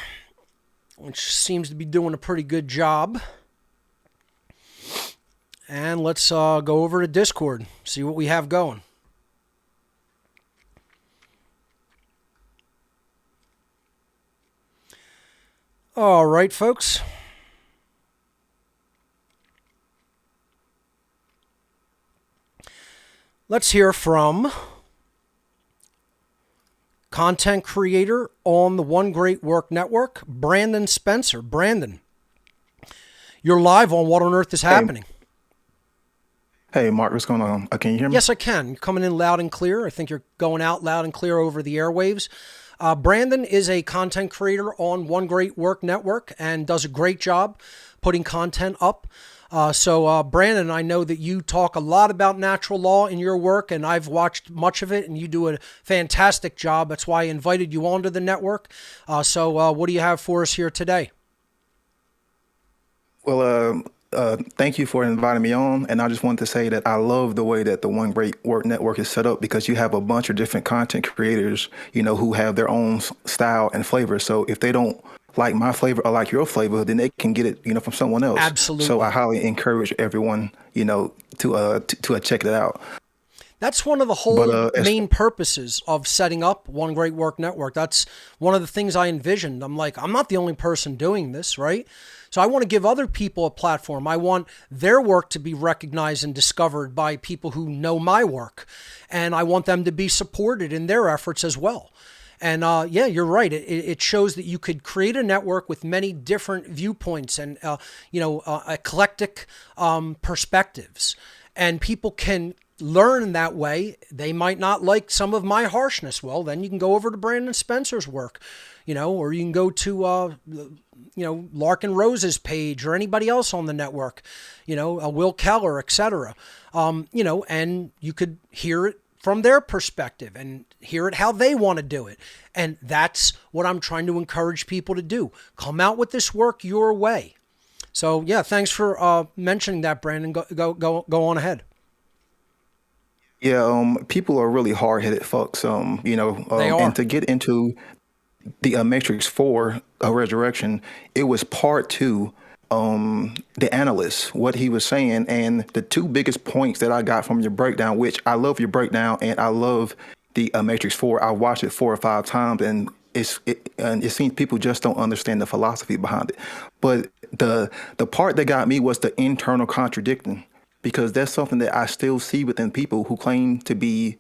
C: which seems to be doing a pretty good job. And let's go over to Discord, see what we have going. All right, folks. Let's hear from content creator on the One Great Work Network, Brandon Spencer. Brandon, you're live on What on Earth is Happening.
D: Hey, Mark, what's going on? Can you hear me?
C: Yes, I can. You're coming in loud and clear. I think you're going out loud and clear over the airwaves. Brandon is a content creator on One Great Work Network and does a great job putting content up. Brandon, I know that you talk a lot about natural law in your work, and I've watched much of it, and you do a fantastic job. That's why I invited you onto the network. What do you have for us here today?
D: Well, thank you for inviting me on. And I just wanted to say that I love the way that the One Great Work Network is set up because you have a bunch of different content creators, who have their own style and flavor. So if they don't like my flavor or like your flavor, then they can get it, from someone else.
C: Absolutely.
D: So I highly encourage everyone, to check it out.
C: That's one of the whole main purposes of setting up One Great Work Network. That's one of the things I envisioned. I'm like, I'm not the only person doing this, right? So I want to give other people a platform. I want their work to be recognized and discovered by people who know my work. And I want them to be supported in their efforts as well. And yeah, you're right. It shows that you could create a network with many different viewpoints and, eclectic perspectives. And people can learn that way. They might not like some of my harshness. Well, then you can go over to Brandon Spencer's work, or you can go to, Larkin Rose's page or anybody else on the network, Will Keller, etc. And you could hear it from their perspective and hear it how they want to do it. And that's what I'm trying to encourage people to do. Come out with this work your way. So yeah, thanks for mentioning that, Brandon. Go on ahead.
D: Yeah, people are really hard-headed folks,
C: They are.
D: and to get into the Matrix 4 Resurrection, it was part two, the analyst, what he was saying, and the two biggest points that I got from your breakdown, which I love your breakdown, and I love the Matrix 4. I watched it 4 or 5 times, and it seems people just don't understand the philosophy behind it. But the part that got me was the internal contradicting, because that's something that I still see within people who claim to be,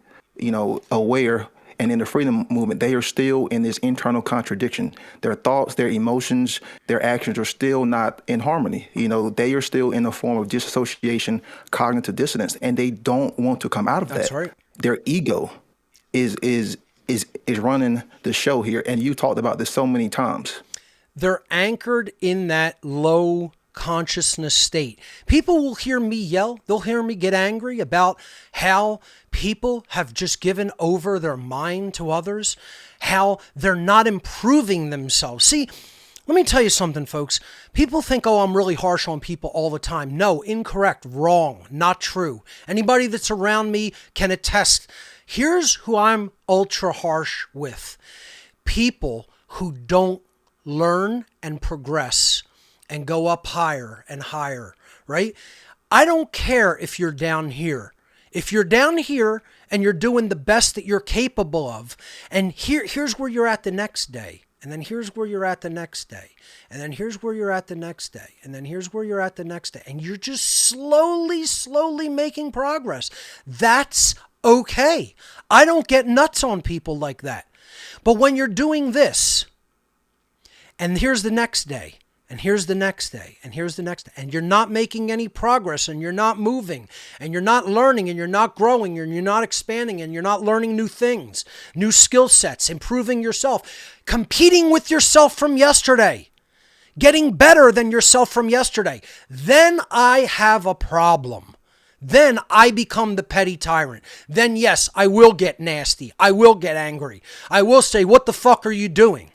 D: aware. And in the freedom movement, they are still in this internal contradiction. Their thoughts, their emotions, their actions are still not in harmony. They are still in a form of disassociation, cognitive dissonance, and they don't want to come out of that.
C: That's right.
D: Their ego is running the show here, and you talked about this so many times.
C: They're anchored in that low consciousness state. People will hear me yell. They'll hear me get angry about how people have just given over their mind to others, how they're not improving themselves. See, let me tell you something, folks. People think, oh, I'm really harsh on people all the time. No, incorrect, wrong, not true. Anybody that's around me can attest. Here's who I'm ultra harsh with. People who don't learn and progress and go up higher and higher, right? I don't care if you're down here. If you're down here and you're doing the best that you're capable of, and here's where you're at the next day, and then here's where you're at the next day, and then here's where you're at the next day, and then here's where you're at the next day, and you're just slowly making progress. That's okay. I don't get nuts on people like that. But when you're doing this, and here's the next day, and here's the next day, and here's the next day, and you're not making any progress, and you're not moving, and you're not learning, and you're not growing, and you're not expanding, and you're not learning new things, new skill sets, improving yourself, competing with yourself from yesterday, getting better than yourself from yesterday, then I have a problem. Then I become the petty tyrant. Then yes, I will get nasty. I will get angry. I will say, what the fuck are you doing?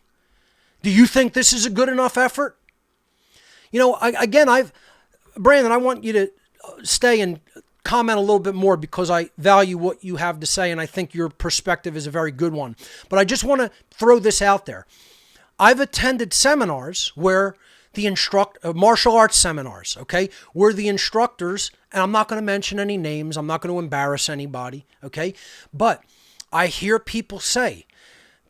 C: Do you think this is a good enough effort? Brandon, I want you to stay and comment a little bit more because I value what you have to say, and I think your perspective is a very good one. But I just want to throw this out there. I've attended seminars where the martial arts seminars, okay, where the instructors, and I'm not going to mention any names, I'm not going to embarrass anybody, okay, but I hear people say,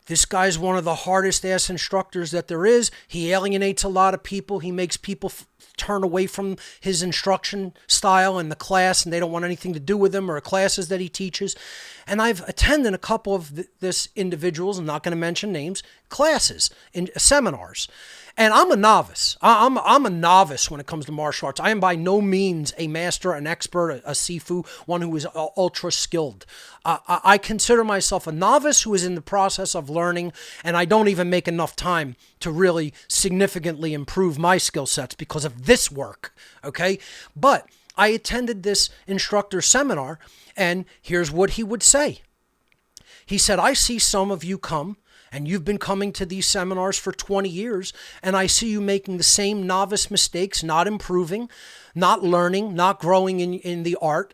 C: this guy's one of the hardest ass instructors that there is. He alienates a lot of people. He makes people turn away from his instruction style and the class, and they don't want anything to do with him or classes that he teaches. And I've attended a couple of this individuals, I'm not going to mention names, classes, in seminars. And I'm a novice. I'm a novice when it comes to martial arts. I am by no means a master, an expert, a sifu, one who is ultra skilled. I consider myself a novice who is in the process of learning, and I don't even make enough time to really significantly improve my skill sets because of this work, okay? But I attended this instructor seminar, and here's what he would say. He said, I see some of you come, and you've been coming to these seminars for 20 years, and I see you making the same novice mistakes, not improving, not learning, not growing in the art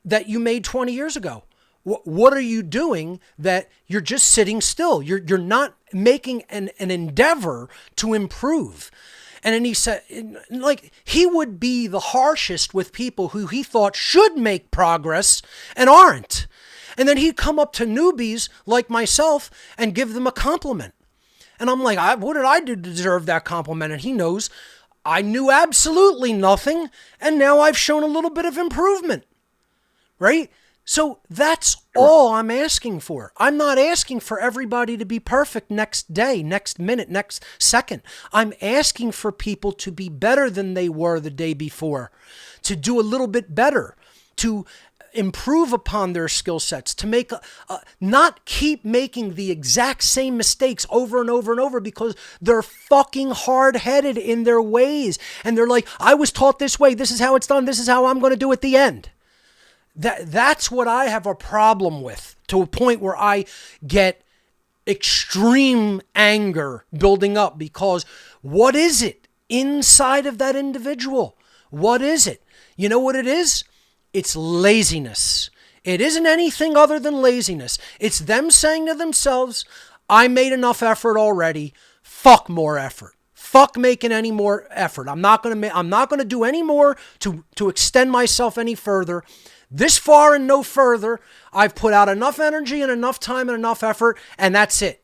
C: that you made 20 years ago. What are you doing that you're just sitting still? You're not making an endeavor to improve. And then he said, like, he would be the harshest with people who he thought should make progress and aren't. And then he'd come up to newbies like myself and give them a compliment. And I'm like, what did I do to deserve that compliment? And he knows I knew absolutely nothing, and now I've shown a little bit of improvement, right? So that's all I'm asking for. I'm not asking for everybody to be perfect next day, next minute, next second. I'm asking for people to be better than they were the day before, to do a little bit better, to improve upon their skill sets, to make not keep making the exact same mistakes over and over and over because they're fucking hard-headed in their ways. And they're like, I was taught this way. This is how it's done. This is how I'm going to do at the end. That's what I have a problem with, to a point where I get extreme anger building up, because what is it inside of that individual? What is it? You know what it is? It's laziness. It isn't anything other than laziness. It's them saying to themselves, I made enough effort already. Fuck more effort. Fuck making any more effort. I'm not going to do any more to extend myself any further. This far and no further. I've put out enough energy and enough time and enough effort, and that's it.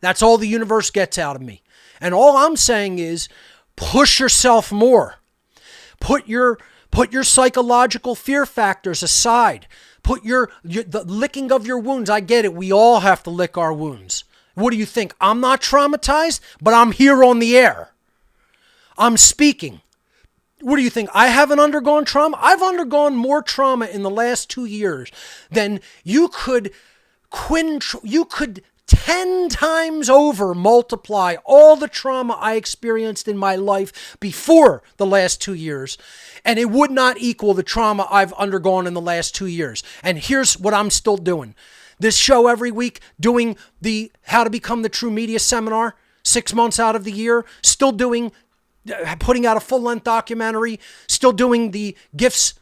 C: That's all the universe gets out of me. And all I'm saying is push yourself more. Put your psychological fear factors aside. Put the licking of your wounds. I get it. We all have to lick our wounds. What do you think? I'm not traumatized, but I'm here on the air. I'm speaking. What do you think? I haven't undergone trauma? I've undergone more trauma in the last 2 years than you could 10 times over multiply all the trauma I experienced in my life before the last 2 years. And it would not equal the trauma I've undergone in the last 2 years. And here's what I'm still doing. This show every week, doing the How to Become the True Media seminar, 6 months out of the year, still putting out a full-length documentary, still doing the gifts,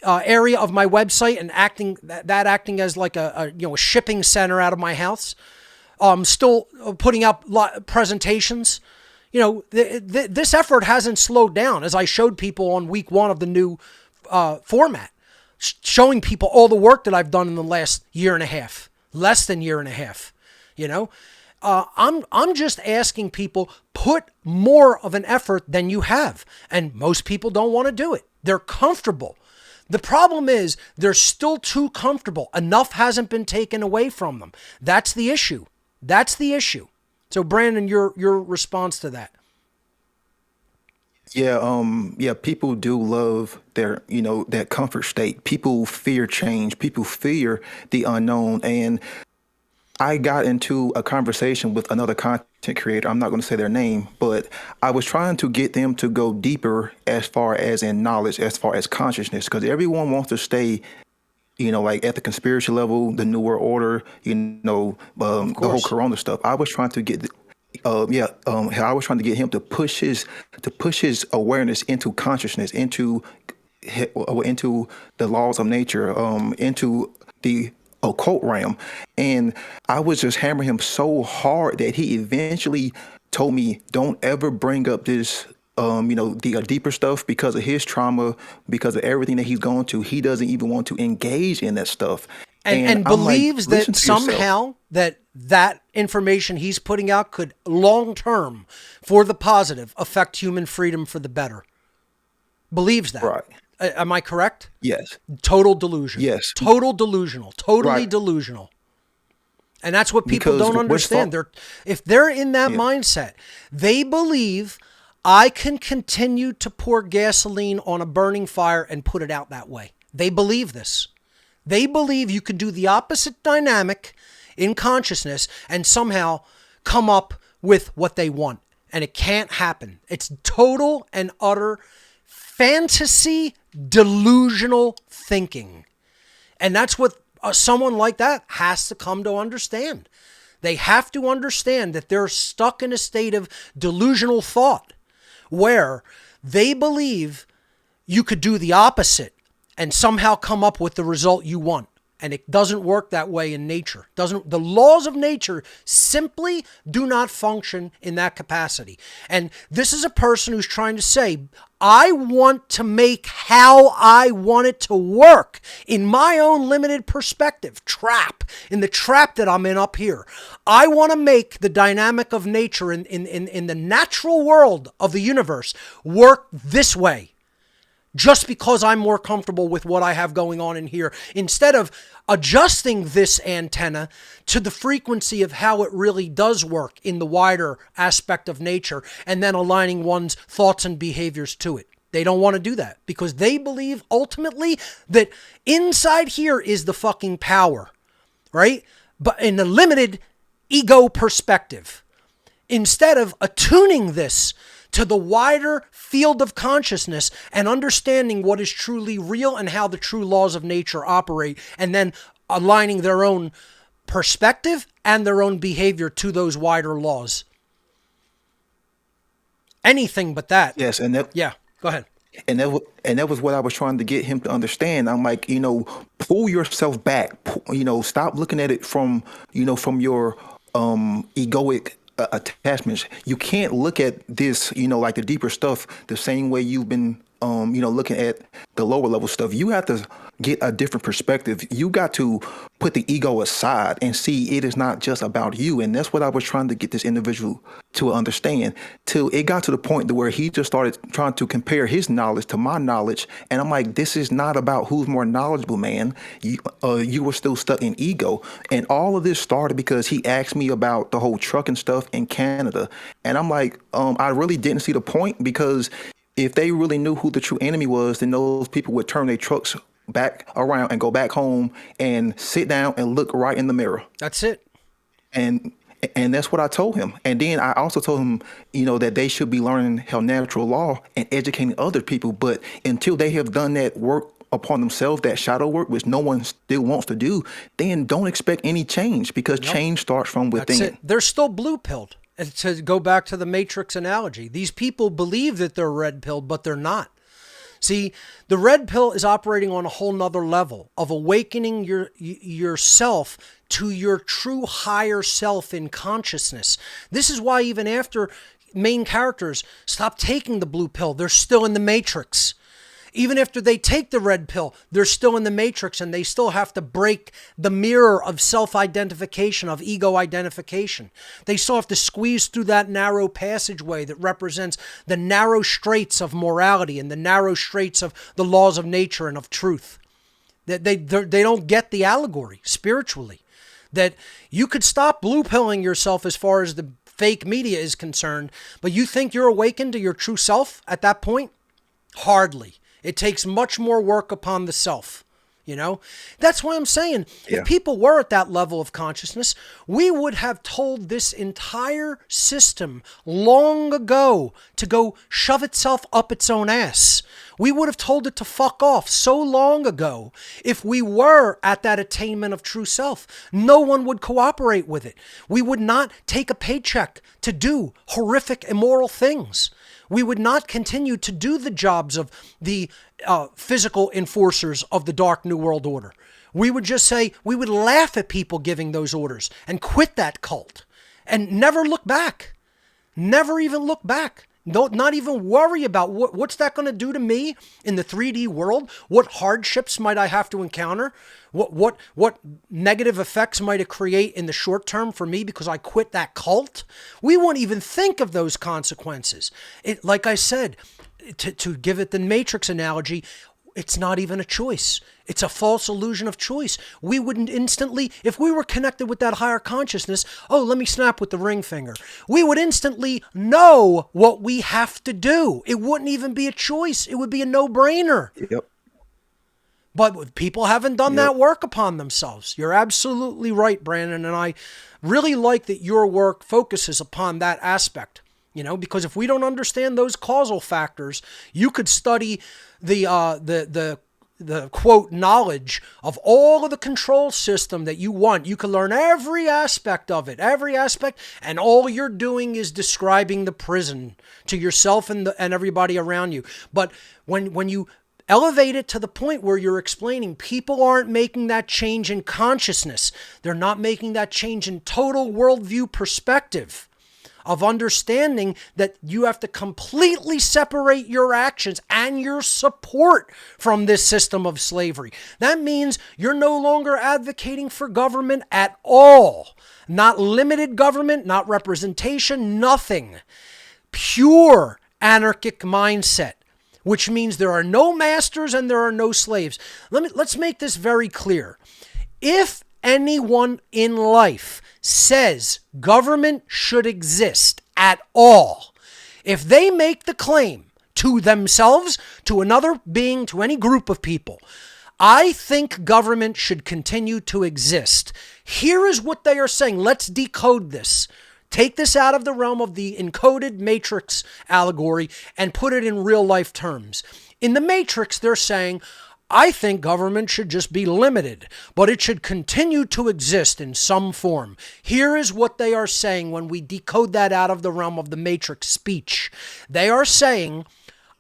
C: area of my website and acting as like a shipping center out of my house. Still putting out presentations. This effort hasn't slowed down, as I showed people on week 1 of the new format, showing people all the work that I've done in the last year and a half, less than year and a half. I'm just asking people, put more of an effort than you have. And most people don't want to do it. They're comfortable. The problem is they're still too comfortable. Enough hasn't been taken away from them. That's the issue. So Brandon, your response to that.
D: Yeah, people do love their, that comfort state. People fear change. People fear the unknown. And I got into a conversation with another content creator. I'm not going to say their name, but I was trying to get them to go deeper as far as in knowledge, as far as consciousness, because everyone wants to stay, like at the conspiracy level, the New World Order, the whole Corona stuff. I was trying to get, I was trying to get him to push his awareness into consciousness, into the laws of nature, into the occult realm. And I was just hammering him so hard that he eventually told me, don't ever bring up this, the deeper stuff, because of his trauma, because of everything that he's gone to. He doesn't even want to engage in that stuff.
C: And believes that somehow that information he's putting out could long-term, for the positive, affect human freedom for the better. Believes that.
D: Right.
C: Am I correct?
D: Yes.
C: Total delusion.
D: Yes.
C: Total delusional. Totally
D: Right.
C: delusional. And that's what people
D: Because
C: don't understand. If they're in that mindset, they believe I can continue to pour gasoline on a burning fire and put it out that way. They believe this. They believe you can do the opposite dynamic in consciousness and somehow come up with what they want. And it can't happen. It's total and utter fantasy, delusional thinking. And that's what someone like that has to come to understand. They have to understand that they're stuck in a state of delusional thought where they believe you could do the opposite and somehow come up with the result you want. And it doesn't work that way in nature. The laws of nature simply do not function in that capacity. And this is a person who's trying to say, I want to make how I want it to work in my own limited perspective, in the trap that I'm in up here. I want to make the dynamic of nature in the natural world of the universe work this way. Just because I'm more comfortable with what I have going on in here, instead of adjusting this antenna to the frequency of how it really does work in the wider aspect of nature, and then aligning one's thoughts and behaviors to it. They don't want to do that because they believe ultimately that inside here is the fucking power, right? But in a limited ego perspective, instead of attuning this to the wider field of consciousness and understanding what is truly real and how the true laws of nature operate, and then aligning their own perspective and their own behavior to those wider laws. Anything but that.
D: Yes, and that.
C: Yeah, go ahead.
D: And that was what I was trying to get him to understand. I'm like, pull yourself back. Stop looking at it from your egoic attachments. You can't look at this, like the deeper stuff, the same way you've been, looking at the lower level stuff. You have to get a different perspective. You got to put the ego aside and see it is not just about you. And that's what I was trying to get this individual to understand, till it got to the point to where he just started trying to compare his knowledge to my knowledge. And I'm like, this is not about who's more knowledgeable, man. You were still stuck in ego. And all of this started because he asked me about the whole trucking stuff in Canada. And I'm like, I really didn't see the point, because if they really knew who the true enemy was, then those people would turn their trucks back around and go back home and sit down and look right in the mirror.
C: That's it.
D: And that's what I told him. And then I also told him, that they should be learning how natural law and educating other people. But until they have done that work upon themselves, that shadow work, which no one still wants to do, then don't expect any change, because change starts from within.
C: That's it. They're still blue-pilled. To go back to the Matrix analogy, these people believe that they're red-pilled, but they're not. See, the red pill is operating on a whole nother level of awakening yourself to your true higher self in consciousness. This is why even after main characters stop taking the blue pill, they're still in the Matrix. Even after they take the red pill, they're still in the Matrix, and they still have to break the mirror of self-identification, of ego identification. They still have to squeeze through that narrow passageway that represents the narrow straits of morality and the narrow straits of the laws of nature and of truth. They don't get the allegory spiritually. That you could stop blue-pilling yourself as far as the fake media is concerned, but you think you're awakened to your true self at that point? Hardly. It takes much more work upon the self, That's why I'm saying, if people were at that level of consciousness, we would have told this entire system long ago to go shove itself up its own ass. We would have told it to fuck off so long ago. If we were at that attainment of true self, no one would cooperate with it. We would not take a paycheck to do horrific, immoral things. We would not continue to do the jobs of the physical enforcers of the Dark New World Order. We would just say, we would laugh at people giving those orders and quit that cult and never look back. Never even look back. Not even worry about what's that going to do to me in the 3D world? What hardships might I have to encounter? What negative effects might it create in the short term for me because I quit that cult? We won't even think of those consequences. Like I said, to give it the Matrix analogy, it's not even a choice. It's a false illusion of choice. We wouldn't instantly, if we were connected with that higher consciousness, oh, let me snap with the ring finger. We would instantly know what we have to do. It wouldn't even be a choice. It would be a no-brainer.
D: Yep.
C: But people haven't done that work upon themselves. You're absolutely right, Brandon. And I really like that your work focuses upon that aspect. You know, because if we don't understand those causal factors, you could study the quote knowledge of all of the control system that you want. You can learn every aspect of it, and all you're doing is describing the prison to yourself and everybody around you. But when you elevate it to the point where you're explaining people aren't making that change in consciousness, they're not making that change in total worldview perspective of understanding that you have to completely separate your actions and your support from this system of slavery. That means you're no longer advocating for government at all. Not limited government, not representation, nothing. Pure anarchic mindset, which means there are no masters and there are no slaves. Let's make this very clear. If anyone in life says government should exist at all, if they make the claim to themselves, to another being, to any group of people, I think government should continue to exist. Here is what they are saying. Let's decode this. Take this out of the realm of the encoded Matrix allegory and put it in real life terms. In the Matrix, they're saying, I think government should just be limited, but it should continue to exist in some form. Here is what they are saying when we decode that out of the realm of the Matrix speech. They are saying,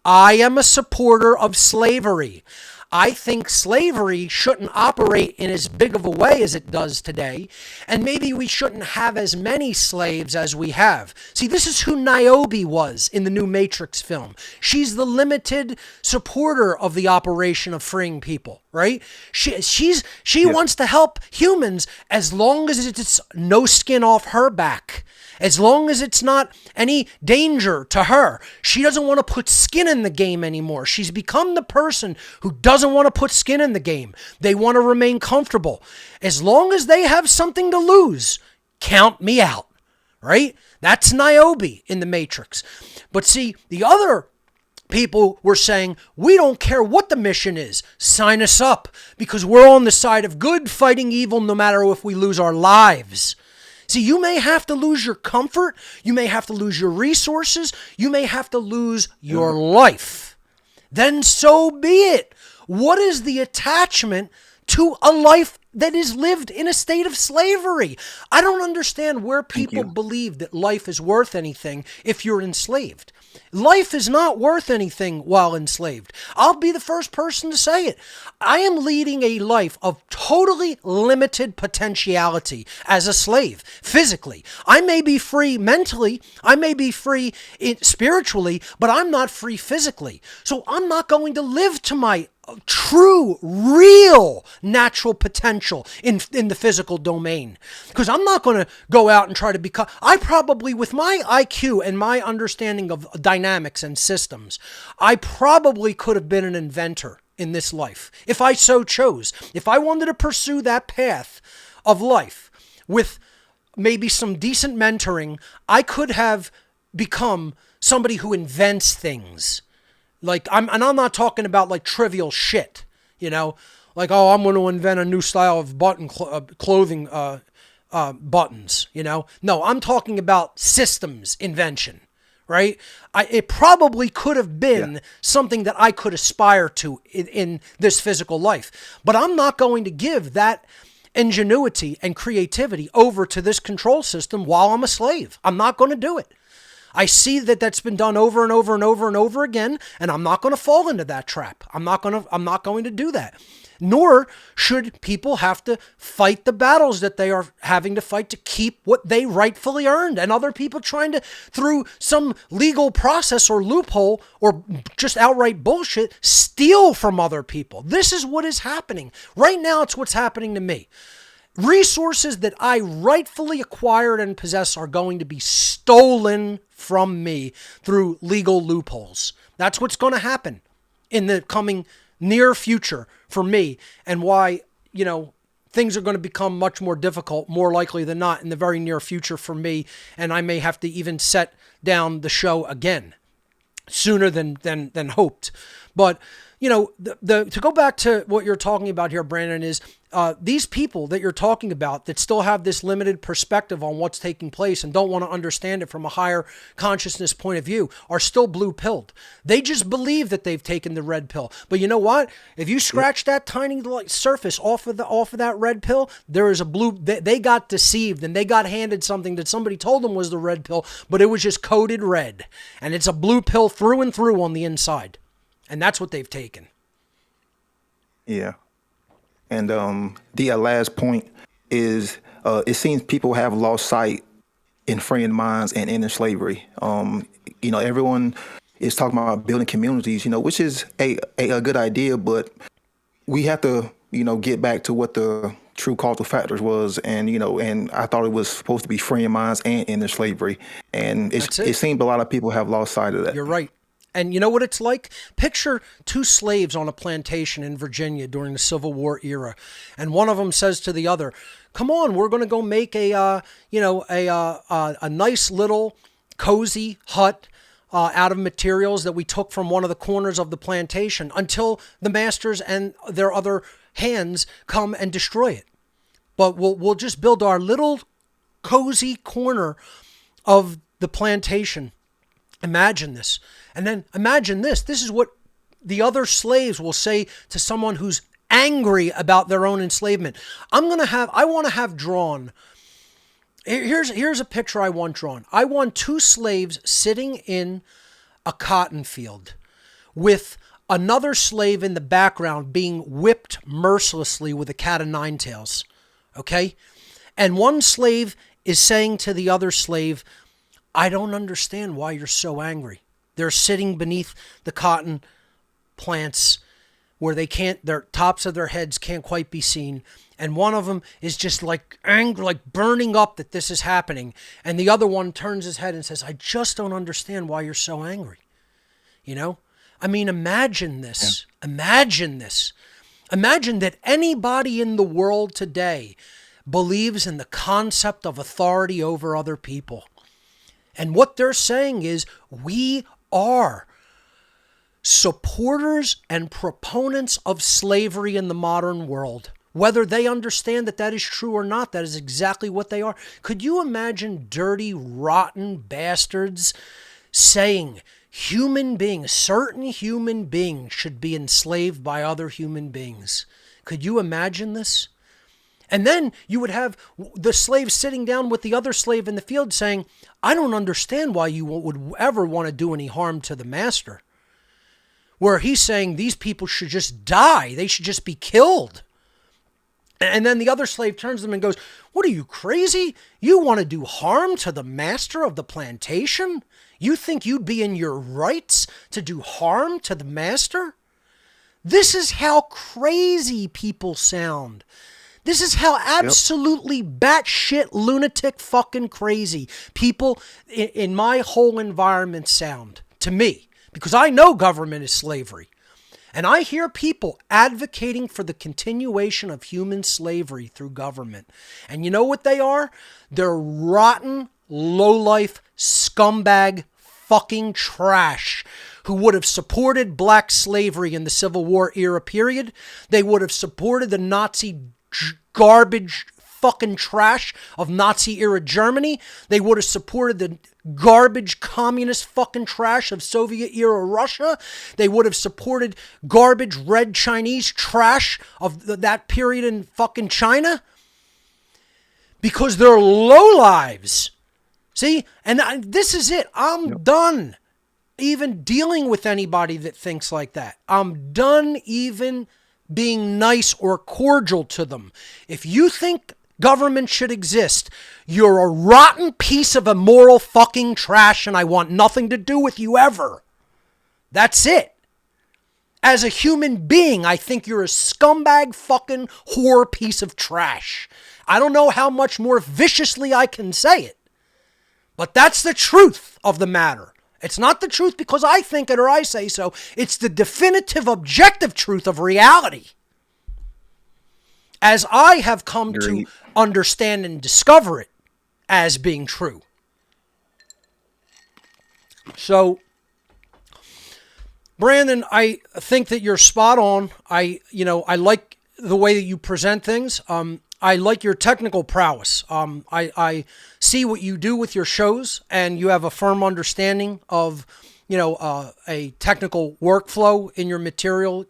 C: I am a supporter of slavery. I think slavery shouldn't operate in as big of a way as it does today, and maybe we shouldn't have as many slaves as we have. See, this is who Niobe was in the new Matrix film. She's the limited supporter of the operation of freeing people, right? She wants to help humans as long as it's no skin off her back. As long as it's not any danger to her. She doesn't want to put skin in the game anymore. She's become the person who doesn't want to put skin in the game. They want to remain comfortable. As long as they have something to lose, count me out, right? That's Niobe in the Matrix. But see, the other people were saying, we don't care what the mission is. Sign us up because we're on the side of good, fighting evil, no matter if we lose our lives. See, you may have to lose your comfort. You may have to lose your resources. You may have to lose your life. Then so be it. What is the attachment to a life that is lived in a state of slavery? I don't understand where people believe that life is worth anything if you're enslaved. Life is not worth anything while enslaved. I'll be the first person to say it. I am leading a life of totally limited potentiality as a slave, physically. I may be free mentally, I may be free spiritually, but I'm not free physically. So I'm not going to live to my true, real natural potential in the physical domain. Because I'm not going to go out and try to become, I probably, with my IQ and my understanding of dynamics and systems, I probably could have been an inventor in this life, if I so chose. If I wanted to pursue that path of life with maybe some decent mentoring, I could have become somebody who invents things. Like, I'm not talking about like trivial shit, you know, like, oh, I'm going to invent a new style of clothing buttons, you know. No, I'm talking about systems invention, right? It probably could have been something that I could aspire to in this physical life, but I'm not going to give that ingenuity and creativity over to this control system while I'm a slave. I'm not going to do it. I see that that's been done over and over and over and over again, and I'm not going to fall into that trap. I'm not going to do that. Nor should people have to fight the battles that they are having to fight to keep what they rightfully earned, and other people trying to, through some legal process or loophole or just outright bullshit, steal from other people. This is what is happening. Right now, it's what's happening to me. Resources that I rightfully acquired and possess are going to be stolen from me through legal loopholes. That's what's going to happen in the coming near future for me, and why, things are going to become much more difficult, more likely than not, in the very near future for me, and I may have to even set down the show again sooner than hoped. But to go back to what you're talking about here, Brandon, is these people that you're talking about that still have this limited perspective on what's taking place and don't want to understand it from a higher consciousness point of view are still blue-pilled. They just believe that they've taken the red pill. But you know what? If you scratch that tiny surface off of that red pill, there is a blue. They got deceived and they got handed something that somebody told them was the red pill, but it was just coded red, and it's a blue pill through and through on the inside. And that's what they've taken.
D: Yeah. And the last point is it seems people have lost sight in freeing minds and ending slavery. Everyone is talking about building communities, which is a good idea, but we have to, get back to what the true causal factors was. And, and I thought it was supposed to be freeing minds and ending slavery. And it seems a lot of people have lost sight of that.
C: You're right. And you know what it's like? Picture two slaves on a plantation in Virginia during the Civil War era. And one of them says to the other, come on, we're going to go make a nice little cozy hut out of materials that we took from one of the corners of the plantation until the masters and their other hands come and destroy it. But we'll just build our little cozy corner of the plantation. Imagine this. And then imagine this. This is what the other slaves will say to someone who's angry about their own enslavement. I want to have drawn. Here's a picture I want drawn. I want two slaves sitting in a cotton field with another slave in the background being whipped mercilessly with a cat of nine tails. Okay? And one slave is saying to the other slave, I don't understand why you're so angry. They're sitting beneath the cotton plants where their tops of their heads can't quite be seen. And one of them is just like angry, like burning up that this is happening. And the other one turns his head and says, I just don't understand why you're so angry. Imagine this. Yeah. Imagine this. Imagine that anybody in the world today believes in the concept of authority over other people. And what they're saying is we are supporters and proponents of slavery in the modern world. Whether they understand that is true or not, that is exactly what they are. Could you imagine dirty, rotten bastards saying certain human beings should be enslaved by other human beings? Could you imagine this? And then you would have the slave sitting down with the other slave in the field saying, I don't understand why you would ever want to do any harm to the master. Where he's saying these people should just die. They should just be killed. And then the other slave turns to them and goes, what are you, crazy? You want to do harm to the master of the plantation? You think you'd be in your rights to do harm to the master? This is how crazy people sound. This is how absolutely batshit lunatic fucking crazy people in my whole environment sound to me, because I know government is slavery. And I hear people advocating for the continuation of human slavery through government. And you know what they are? They're rotten, lowlife, scumbag fucking trash who would have supported black slavery in the Civil War era period. They would have supported the Nazi garbage fucking trash of Nazi era Germany. They would have supported the garbage communist fucking trash of Soviet era Russia. They would have supported garbage red Chinese trash of that period in fucking China. Because they're lowlives. See? And this is it. I'm done even dealing with anybody that thinks like that. I'm done even being nice or cordial to them. If you think government should exist, you're a rotten piece of immoral fucking trash, and I want nothing to do with you ever. That's it. As a human being, I think you're a scumbag fucking whore piece of trash. I don't know how much more viciously I can say it, but that's the truth of the matter. It's not the truth because I think it or I say so. It's the definitive, objective truth of reality. As I have come to understand and discover it as being true. So, Brandon, I think that you're spot on. I like the way that you present things. I like your technical prowess. I see what you do with your shows, and you have a firm understanding of, a technical workflow in your material.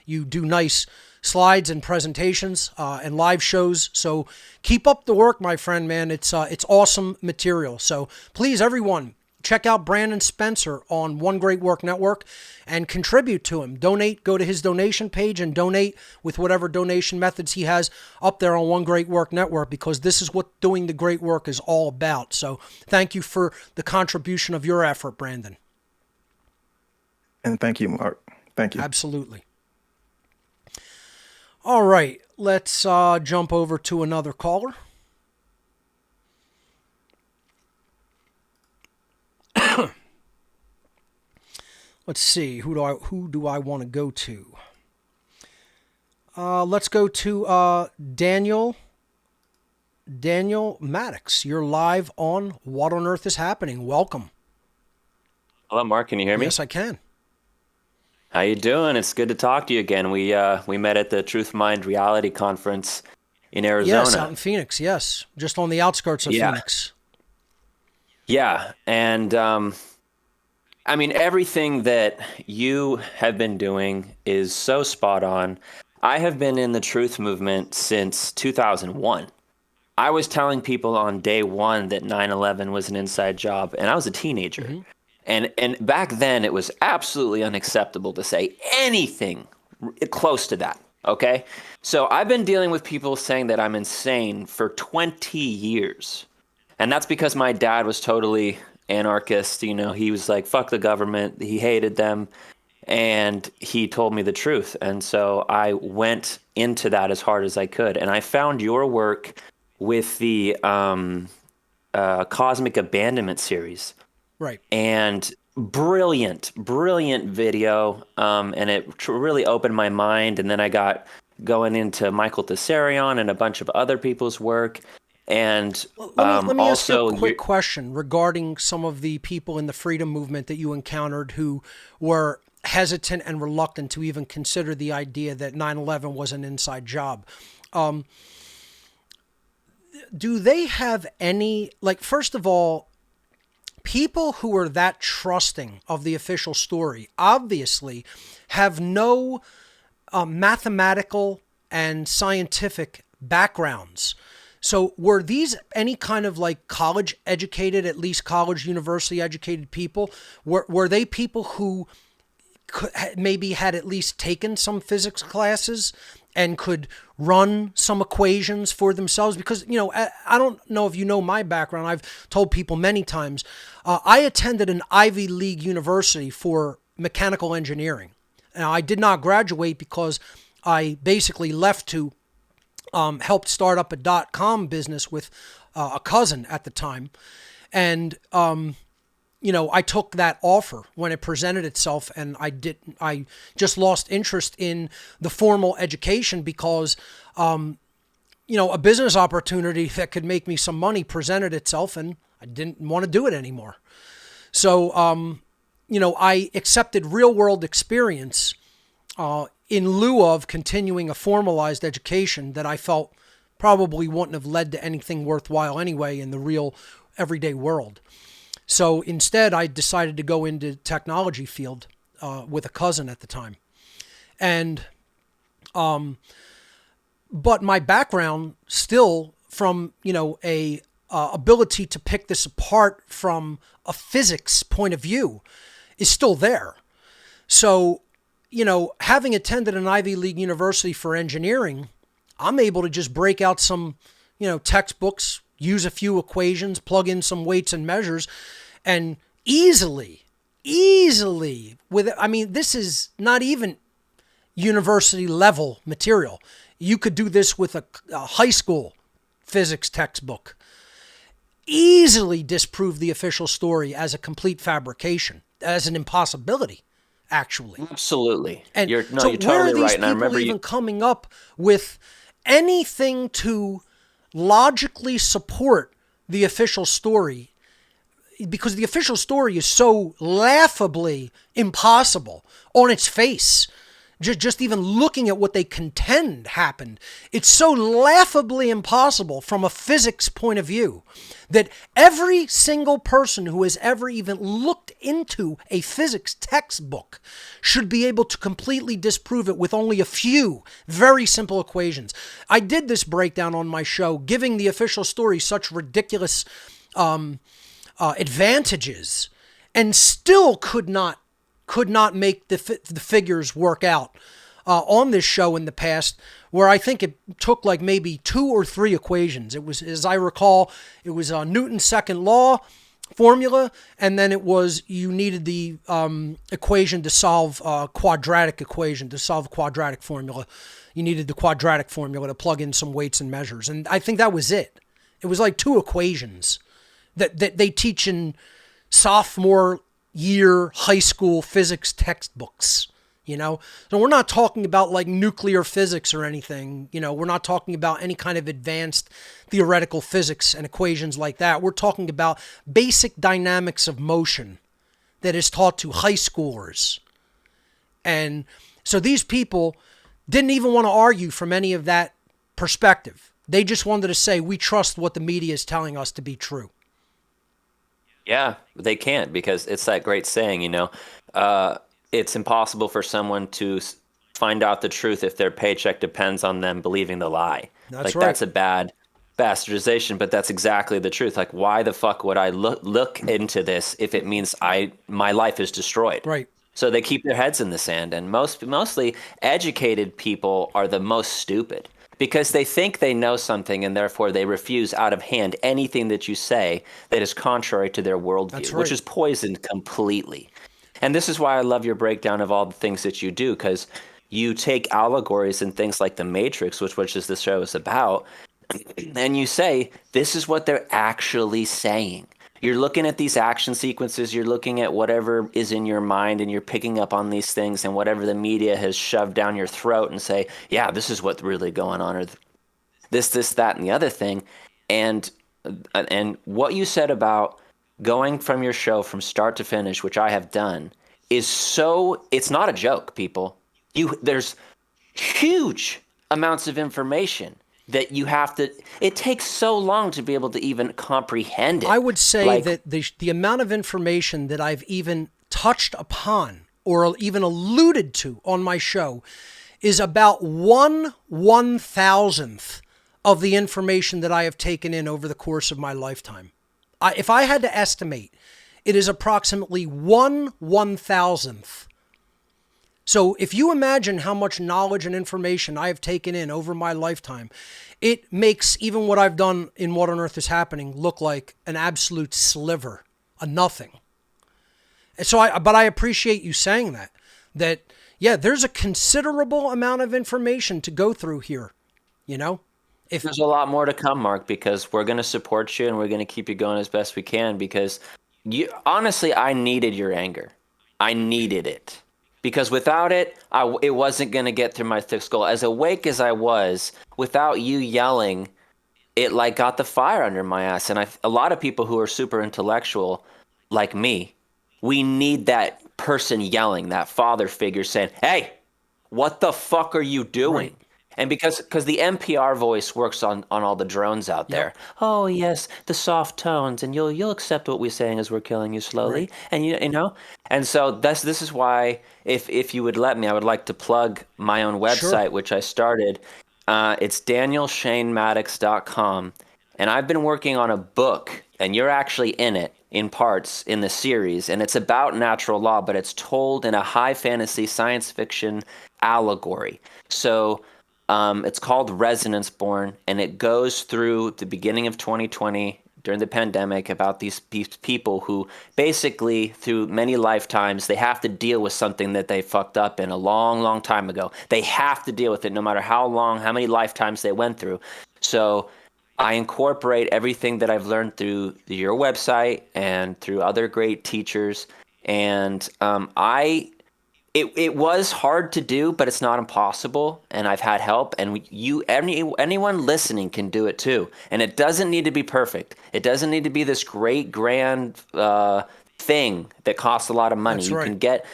C: You do nice slides and presentations and live shows. So keep up the work, my friend, man. It's awesome material. So please, everyone, check out Brandon Spencer on One Great Work Network and contribute to him. Donate, go to his donation page and donate with whatever donation methods he has up there on One Great Work Network, because this is what doing the great work is all about. So thank you for the contribution of your effort, Brandon.
D: And thank you, Mark. Thank you.
C: Absolutely. All right, let's jump over to another caller. Let's see, who do I want to go to? Let's go to Daniel Maddox. You're live on What on Earth is Happening. Welcome.
E: Hello, Mark. Can you hear me?
C: Yes, I can.
E: How you doing? It's good to talk to you again. We met at the Truth Mind Reality Conference in Arizona.
C: Yes, out in Phoenix. Yes, just on the outskirts of Phoenix.
E: Yeah, and I mean, everything that you have been doing is so spot on. I have been in the truth movement since 2001. I was telling people on day one that 9/11 was an inside job, and I was a teenager. Mm-hmm. And back then, it was absolutely unacceptable to say anything close to that, okay? So I've been dealing with people saying that I'm insane for 20 years. And that's because my dad was totally anarchist. He was like, fuck the government. He hated them. And he told me the truth. And so I went into that as hard as I could. And I found your work with the Cosmic Abandonment series.
C: Right.
E: And brilliant video. And it really opened my mind. And then I got going into Michael Tessarion and a bunch of other people's work. And
C: let me ask you a quick question regarding some of the people in the freedom movement that you encountered who were hesitant and reluctant to even consider the idea that 9/11 was an inside job. Do they have any, first of all, people who are that trusting of the official story obviously have no mathematical and scientific backgrounds. So were these any kind of college educated, at least college, university educated people? Were they people who maybe had at least taken some physics classes and could run some equations for themselves? Because, I don't know if you know my background. I've told people many times, I attended an Ivy League university for mechanical engineering. Now, I did not graduate because I basically left to helped start up a .com business with a cousin at the time. And, I took that offer when it presented itself, and I just lost interest in the formal education because, a business opportunity that could make me some money presented itself, and I didn't want to do it anymore. So, I accepted real world experience, in lieu of continuing a formalized education that I felt probably wouldn't have led to anything worthwhile anyway in the real everyday world. So instead, I decided to go into technology field with a cousin at the time. And, but my background still from, a ability to pick this apart from a physics point of view is still there. So, having attended an Ivy League university for engineering, I'm able to just break out some, textbooks, use a few equations, plug in some weights and measures, and easily, this is not even university level material. You could do this with a high school physics textbook. easily disprove the official story as a complete fabrication, as an impossibility, actually.
E: Absolutely.
C: And
E: You're
C: where are
E: totally
C: these
E: right. And I
C: people
E: remember
C: even coming up with anything to logically support the official story? Because the official story is so laughably impossible on its face. Just even looking at what they contend happened, it's so laughably impossible from a physics point of view that every single person who has ever even looked into a physics textbook should be able to completely disprove it with only a few very simple equations. I did this breakdown on my show, giving the official story such ridiculous advantages, and still could not make the figures work out on this show in the past, where I think it took like maybe 2 or 3 equations. It was, as I recall, it was Newton's second law formula, and then it was you needed the equation to solve quadratic equation, to solve quadratic formula. You needed the quadratic formula to plug in some weights and measures, and I think that was it. It was like 2 equations that they teach in sophomore year high school physics textbooks, So we're not talking about like nuclear physics or anything, we're not talking about any kind of advanced theoretical physics and equations like that. We're talking about basic dynamics of motion that is taught to high schoolers. And so these people didn't even want to argue from any of that perspective. They just wanted to say, we trust what the media is telling us to be true.
E: Yeah, they can't, because it's that great saying, it's impossible for someone to find out the truth if their paycheck depends on them believing the lie.
C: That's
E: right. That's a bad bastardization, but that's exactly the truth. Like, why the fuck would I look into this if it means my life is destroyed?
C: Right.
E: So they keep their heads in the sand, and mostly educated people are the most stupid, because they think they know something, and therefore they refuse out of hand anything that you say that is contrary to their worldview, which is poisoned completely. And this is why I love your breakdown of all the things that you do, because you take allegories and things like the Matrix, which is this show is about, and you say, this is what they're actually saying. You're looking at these action sequences, you're looking at whatever is in your mind, and you're picking up on these things and whatever the media has shoved down your throat and say, yeah, this is what's really going on, or this, that, and the other thing. And what you said about going from your show from start to finish, which I have done, it's not a joke, people. There's huge amounts of information that you have to, it takes so long to be able to even comprehend it.
C: I would say that the amount of information that I've even touched upon or even alluded to on my show is about 1/1000th of the information that I have taken in over the course of my lifetime. If I had to estimate, it is approximately 1/1000th. So if you imagine how much knowledge and information I have taken in over my lifetime, it makes even what I've done in What on Earth is Happening look like an absolute sliver, a nothing. And so but I appreciate you saying that, yeah, there's a considerable amount of information to go through here, There's
E: a lot more to come, Mark, because we're going to support you and we're going to keep you going as best we can, because honestly, I needed your anger. I needed it. Because without it, it wasn't going to get through my thick skull. As awake as I was, without you yelling, it like got the fire under my ass. And a lot of people who are super intellectual, like me, we need that person yelling, that father figure saying, hey, what the fuck are you doing? Right. And because the NPR voice works on all the drones out there. Yep. Oh yes, the soft tones, and you'll accept what we're saying as we're killing you slowly, right. And you know. And so this is why, if you would let me, I would like to plug my own website, sure. Which I started. It's danielshanemaddox.com, and I've been working on a book, and you're actually in it in parts in the series, and it's about natural law, but it's told in a high fantasy science fiction allegory. So. It's called Resonance Born, and it goes through the beginning of 2020 during the pandemic about these people who basically, through many lifetimes, they have to deal with something that they fucked up in a long, long time ago. They have to deal with it no matter how long, how many lifetimes they went through. So I incorporate everything that I've learned through your website and through other great teachers. And it was hard to do, but it's not impossible. And I've had help. And anyone listening can do it too. And it doesn't need to be perfect. It doesn't need to be this great grand thing that costs a lot of money.
C: That's
E: You
C: right.
E: can get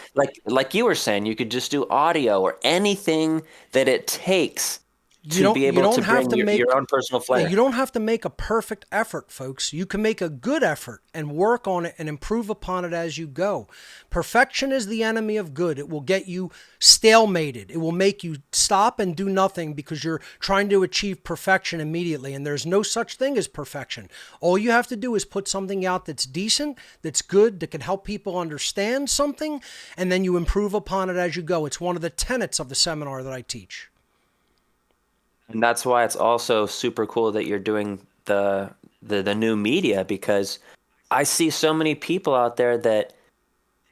E: like you were saying, you could just do audio or anything that it takes to be able to bring your own personal flair.
C: You don't have to make a perfect effort, folks. You can make a good effort and work on it and improve upon it as you go. Perfection is the enemy of good. It will get you stalemated. It will make you stop and do nothing because you're trying to achieve perfection immediately. And there's no such thing as perfection. All you have to do is put something out that's decent, that's good, that can help people understand something, and then you improve upon it as you go. It's one of the tenets of the seminar that I teach.
E: And that's why it's also super cool that you're doing the new media, because I see so many people out there that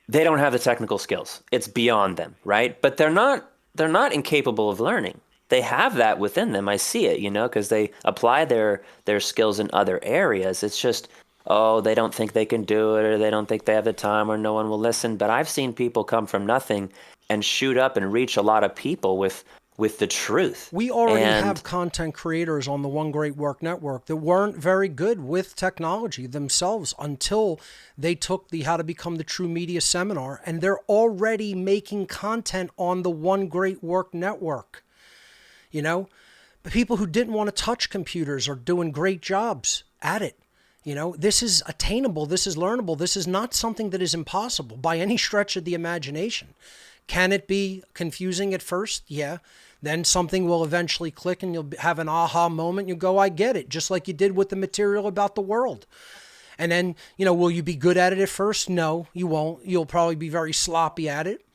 E: they don't have the technical skills. It's beyond them, right? But they're not incapable of learning. They have that within them. I see it, because they apply their skills in other areas. It's just, they don't think they can do it, or they don't think they have the time, or no one will listen. But I've seen people come from nothing and shoot up and reach a lot of people with the truth.
C: We already have content creators on the One Great Work Network that weren't very good with technology themselves until they took the How to Become the True Media seminar, and they're already making content on the One Great Work Network. The people who didn't want to touch computers are doing great jobs at it. This is attainable. This is learnable. This is not something that is impossible by any stretch of the imagination. Can it be confusing at first? Yeah. Then something will eventually click and you'll have an aha moment. You go, I get it, just like you did with the material about the world. And then, will you be good at it at first? No, you won't. You'll probably be very sloppy at it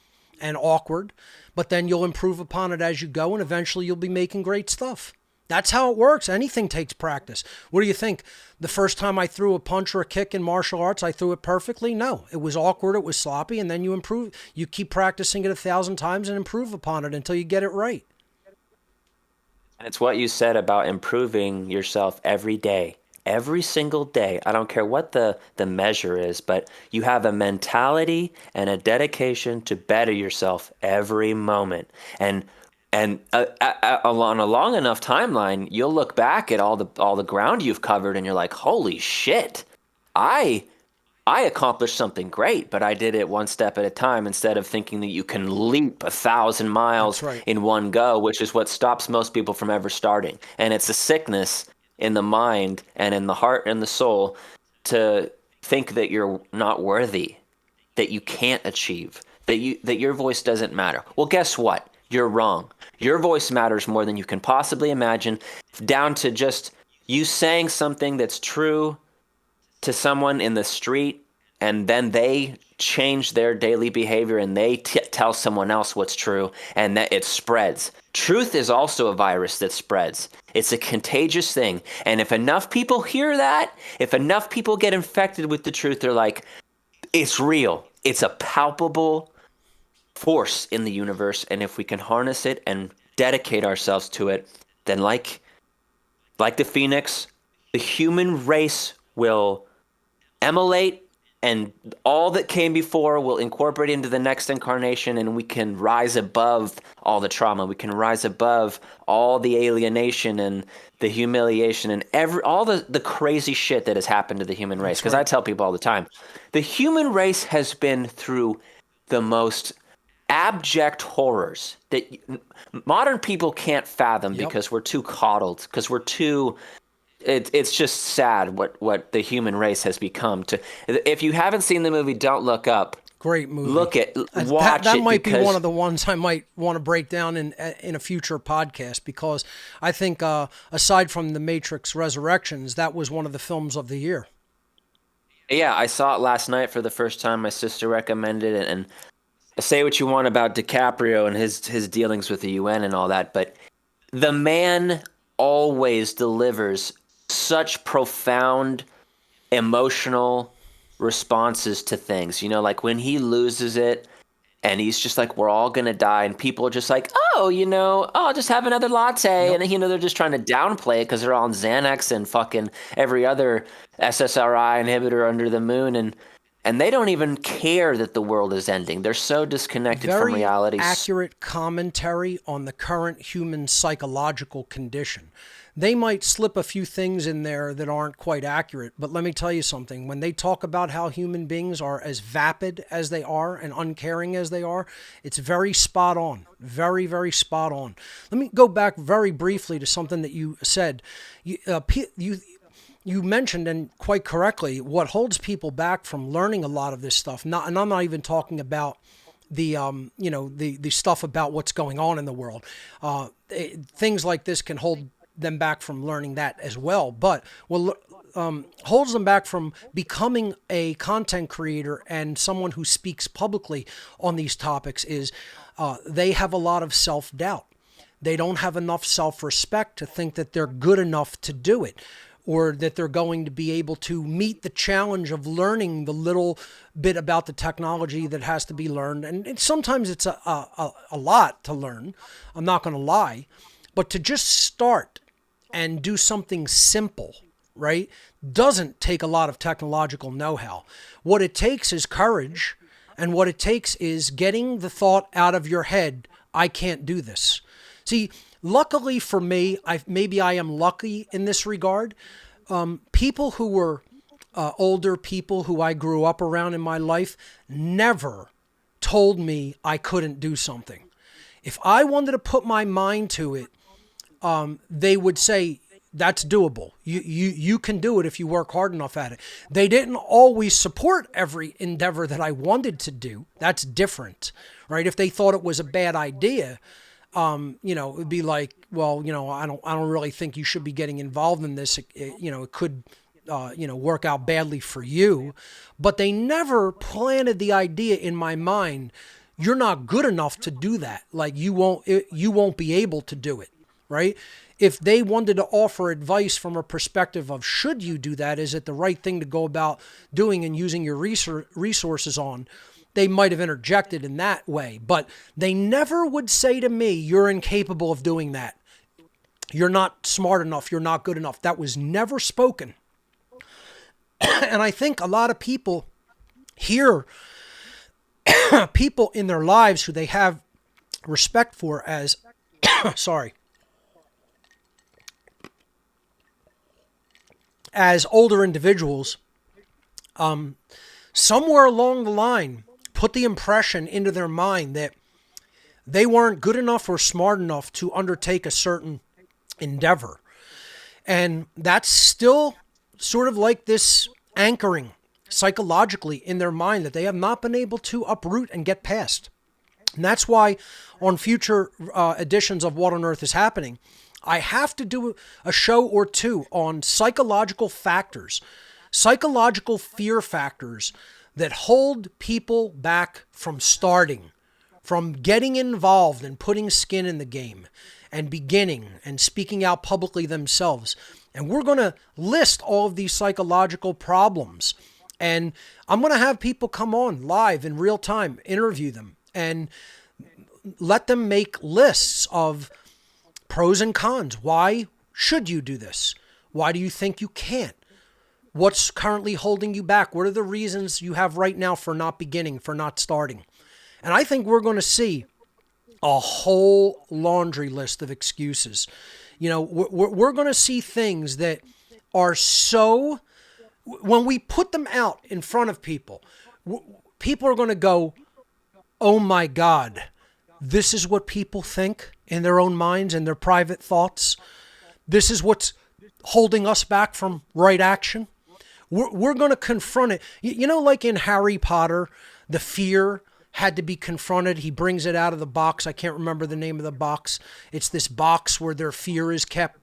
C: and awkward, but then you'll improve upon it as you go, and eventually you'll be making great stuff. That's how it works. Anything takes practice. What do you think? The first time I threw a punch or a kick in martial arts, I threw it perfectly? No. It was awkward, it was sloppy, and then you improve. You keep practicing it 1,000 times and improve upon it until you get it right.
E: And it's what you said about improving yourself every day. Every single day. I don't care what the measure is, but you have a mentality and a dedication to better yourself every moment. And on a long enough timeline, you'll look back at all the ground you've covered, and you're like, "Holy shit! I accomplished something great, but I did it one step at a time instead of thinking that you can leap 1,000 miles in one go," which is what stops most people from ever starting. And it's a sickness in the mind and in the heart and the soul to think that you're not worthy, that you can't achieve, that your voice doesn't matter. Well, guess what? You're wrong. Your voice matters more than you can possibly imagine, down to just you saying something that's true to someone in the street, and then they change their daily behavior and they tell someone else what's true, and that it spreads. Truth is also a virus that spreads. It's a contagious thing. And if enough people hear that, if enough people get infected with the truth, they're like, it's real. It's a palpable force in the universe, and if we can harness it and dedicate ourselves to it, then like the phoenix, the human race will emulate, and all that came before will incorporate into the next incarnation, and we can rise above all the trauma. We can rise above all the alienation and the humiliation and all the crazy shit that has happened to the human race. Because I tell people all the time, the human race has been through the most abject horrors that modern people can't fathom because we're too coddled, because we're too... It's just sad what the human race has become. If you haven't seen the movie, don't look up.
C: Great movie.
E: Watch it.
C: That might be one of the ones I might want to break down in a future podcast, because I think aside from The Matrix Resurrections, that was one of the films of the year.
E: Yeah, I saw it last night for the first time. My sister recommended it, and say what you want about DiCaprio and his dealings with the UN and all that, but the man always delivers such profound emotional responses to things. Like when he loses it and he's just like, we're all gonna die, and people are just like, I'll just have another latte. Yep. And, they're just trying to downplay it because they're on Xanax and fucking every other SSRI inhibitor under the moon. And they don't even care that the world is ending. They're so disconnected from reality.
C: Very accurate commentary on the current human psychological condition. They might slip a few things in there that aren't quite accurate, but let me tell you something. When they talk about how human beings are as vapid as they are and uncaring as they are, it's very spot on. Very, very spot on. Let me go back very briefly to something that you said. You mentioned, and quite correctly, what holds people back from learning a lot of this stuff. And I'm not even talking about the stuff about what's going on in the world. Things like this can hold them back from learning that as well. But what holds them back from becoming a content creator and someone who speaks publicly on these topics is they have a lot of self-doubt. They don't have enough self-respect to think that they're good enough to do it, or that they're going to be able to meet the challenge of learning the little bit about the technology that has to be learned. And sometimes it's a lot to learn, I'm not going to lie, but to just start and do something simple, right, doesn't take a lot of technological know-how. What it takes is courage, and what it takes is getting the thought out of your head, I can't do this. See, luckily for me, maybe I am lucky in this regard. People who were older people who I grew up around in my life never told me I couldn't do something. If I wanted to put my mind to it, they would say, that's doable. You can do it if you work hard enough at it. They didn't always support every endeavor that I wanted to do. That's different, right? If they thought it was a bad idea, it would be like, well, I don't really think you should be getting involved in this. It could, work out badly for you. But they never planted the idea in my mind, you're not good enough to do that. Like you won't be able to do it, right? If they wanted to offer advice from a perspective of should you do that, is it the right thing to go about doing and using your resources on, they might have interjected in that way. But they never would say to me, you're incapable of doing that. You're not smart enough. You're not good enough. That was never spoken. And I think a lot of people hear people in their lives who they have respect for as, as older individuals, somewhere along the line, put the impression into their mind that they weren't good enough or smart enough to undertake a certain endeavor. And that's still sort of like this anchoring psychologically in their mind that they have not been able to uproot and get past. And that's why on future editions of What on Earth is Happening, I have to do a show or two on psychological factors, psychological fear factors that hold people back from starting, from getting involved and putting skin in the game and beginning and speaking out publicly themselves. And we're going to list all of these psychological problems. And I'm going to have people come on live in real time, interview them, and let them make lists of pros and cons. Why should you do this? Why do you think you can't? What's currently holding you back? What are the reasons you have right now for not beginning, for not starting? And I think we're going to see a whole laundry list of excuses. We're going to see things that are so, when we put them out in front of people, people are going to go, oh my God, this is what people think in their own minds and their private thoughts. This is what's holding us back from right action. We're going to confront it. Like in Harry Potter, the fear had to be confronted. He brings it out of the box. I can't remember the name of the box. It's this box where their fear is kept.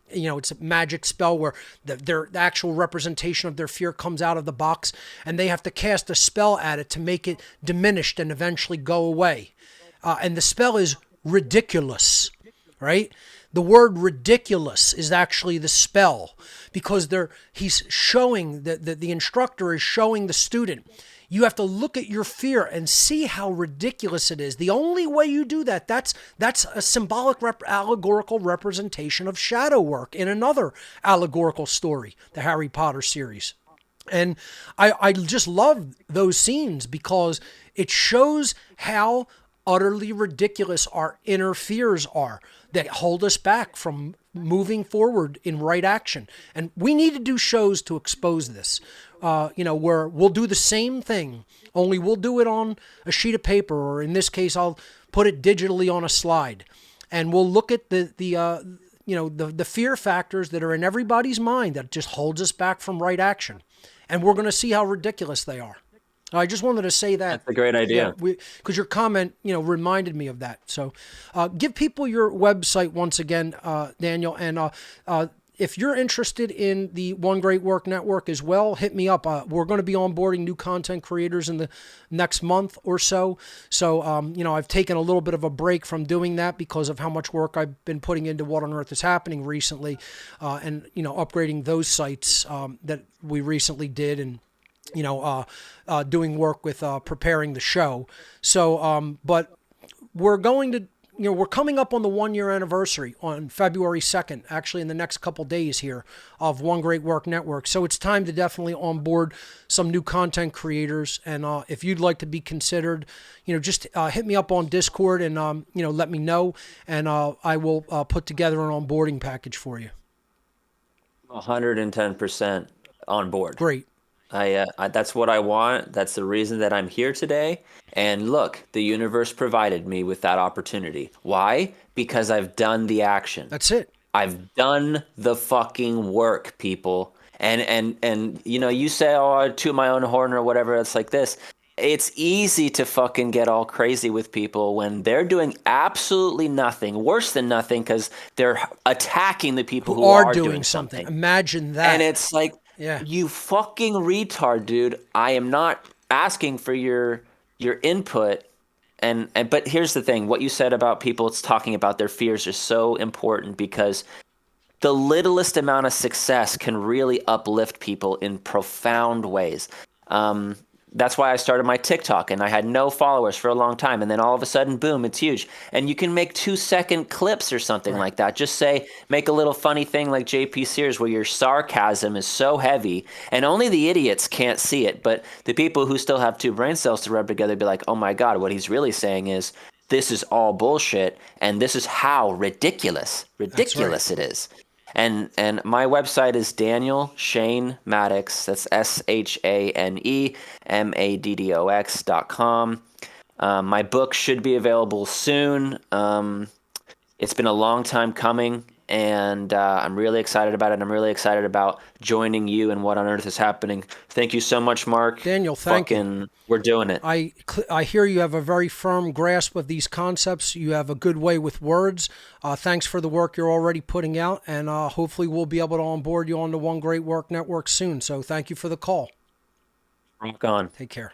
C: It's a magic spell where the actual representation of their fear comes out of the box, and they have to cast a spell at it to make it diminished and eventually go away. And the spell is ridiculous, right? The word ridiculous is actually the spell, because he's showing, the instructor is showing the student, You have to look at your fear and see how ridiculous it is. The only way you do that, that's a symbolic allegorical representation of shadow work in another allegorical story, the Harry Potter series. And I just love those scenes because it shows how utterly ridiculous our inner fears are that hold us back from moving forward in right action. And we need to do shows to expose this, where we'll do the same thing, only we'll do it on a sheet of paper, or in this case, I'll put it digitally on a slide. And we'll look at the fear factors that are in everybody's mind that just holds us back from right action. And we're going to see how ridiculous they are. I just wanted to say that.
E: That's a great idea.
C: Because your comment, reminded me of that. So give people your website once again, Daniel. And if you're interested in the One Great Work Network as well, hit me up. We're going to be onboarding new content creators in the next month or so. So, I've taken a little bit of a break from doing that because of how much work I've been putting into What on Earth is Happening recently, and, upgrading those sites that we recently did, and doing work with preparing the show. So, but we're going to, we're coming up on the 1 year anniversary on February 2nd, actually in the next couple days here, of One Great Work Network. So it's time to definitely onboard some new content creators. And if you'd like to be considered, just hit me up on Discord and, let me know. And I will put together an onboarding package for you.
E: 110% on board.
C: Great.
E: I that's what I want. That's the reason that I'm here today. And look, the universe provided me with that opportunity. Why? Because I've done the action.
C: That's it.
E: I've done the fucking work, people. And you say, oh, I toot my own horn or whatever. It's like this. It's easy to fucking get all crazy with people when they're doing absolutely nothing, worse than nothing, because they're attacking the people who are doing something.
C: Imagine that.
E: And it's like,
C: yeah.
E: You fucking retard, dude. I am not asking for your input. But here's the thing. What you said about people talking about their fears is so important, because the littlest amount of success can really uplift people in profound ways. That's why I started my TikTok, and I had no followers for a long time. And then all of a sudden, boom, it's huge. And you can make 2-second clips or something like that. Just make a little funny thing like JP Sears, where your sarcasm is so heavy and only the idiots can't see it. But the people who still have two brain cells to rub together be like, oh my God, what he's really saying is this is all bullshit. And this is how ridiculous it is. And my website is Daniel Shane Maddox. That's ShaneMaddox.com. My book should be available soon. It's been a long time coming, and I'm really excited about it. I'm really excited about joining you in What on Earth is Happening. Thank you so much, Mark.
C: Daniel, thank you.
E: We're doing it.
C: I hear you have a very firm grasp of these concepts. You have a good way with words. Thanks for the work you're already putting out, and hopefully we'll be able to onboard you on the One Great Work Network soon. So thank you for the call.
E: Rock on.
C: Take care.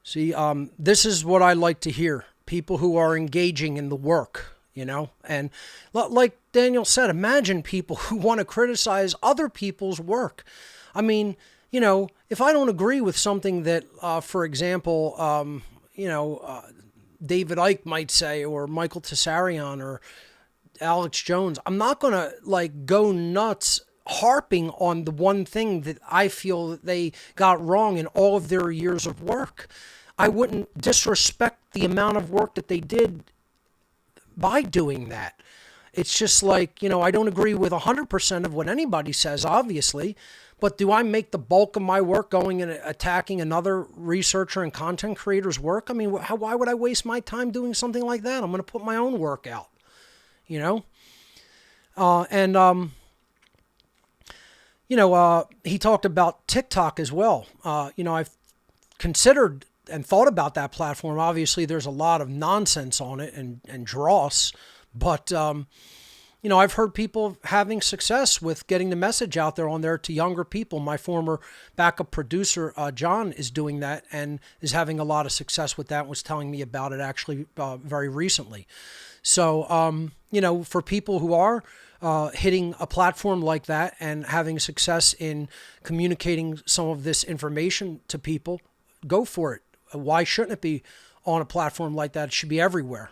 C: See, this is what I like to hear. People who are engaging in the work. And like Daniel said, imagine people who want to criticize other people's work. I mean, if I don't agree with something that, for example, David Icke might say, or Michael Tessarion or Alex Jones, I'm not going to go nuts harping on the one thing that I feel that they got wrong in all of their years of work. I wouldn't disrespect the amount of work that they did by doing that. It's just I don't agree with 100% of what anybody says, obviously, but do I make the bulk of my work going and attacking another researcher and content creator's work? I mean, why would I waste my time doing something like that? I'm going to put my own work out, he talked about TikTok as well. I've considered and thought about that platform. Obviously, there's a lot of nonsense on it and dross, but I've heard people having success with getting the message out there on there to younger people. My former backup producer, John, is doing that and is having a lot of success with that and was telling me about it actually very recently. So, for people who are hitting a platform like that and having success in communicating some of this information to people, go for it. Why shouldn't it be on a platform like that? It should be everywhere,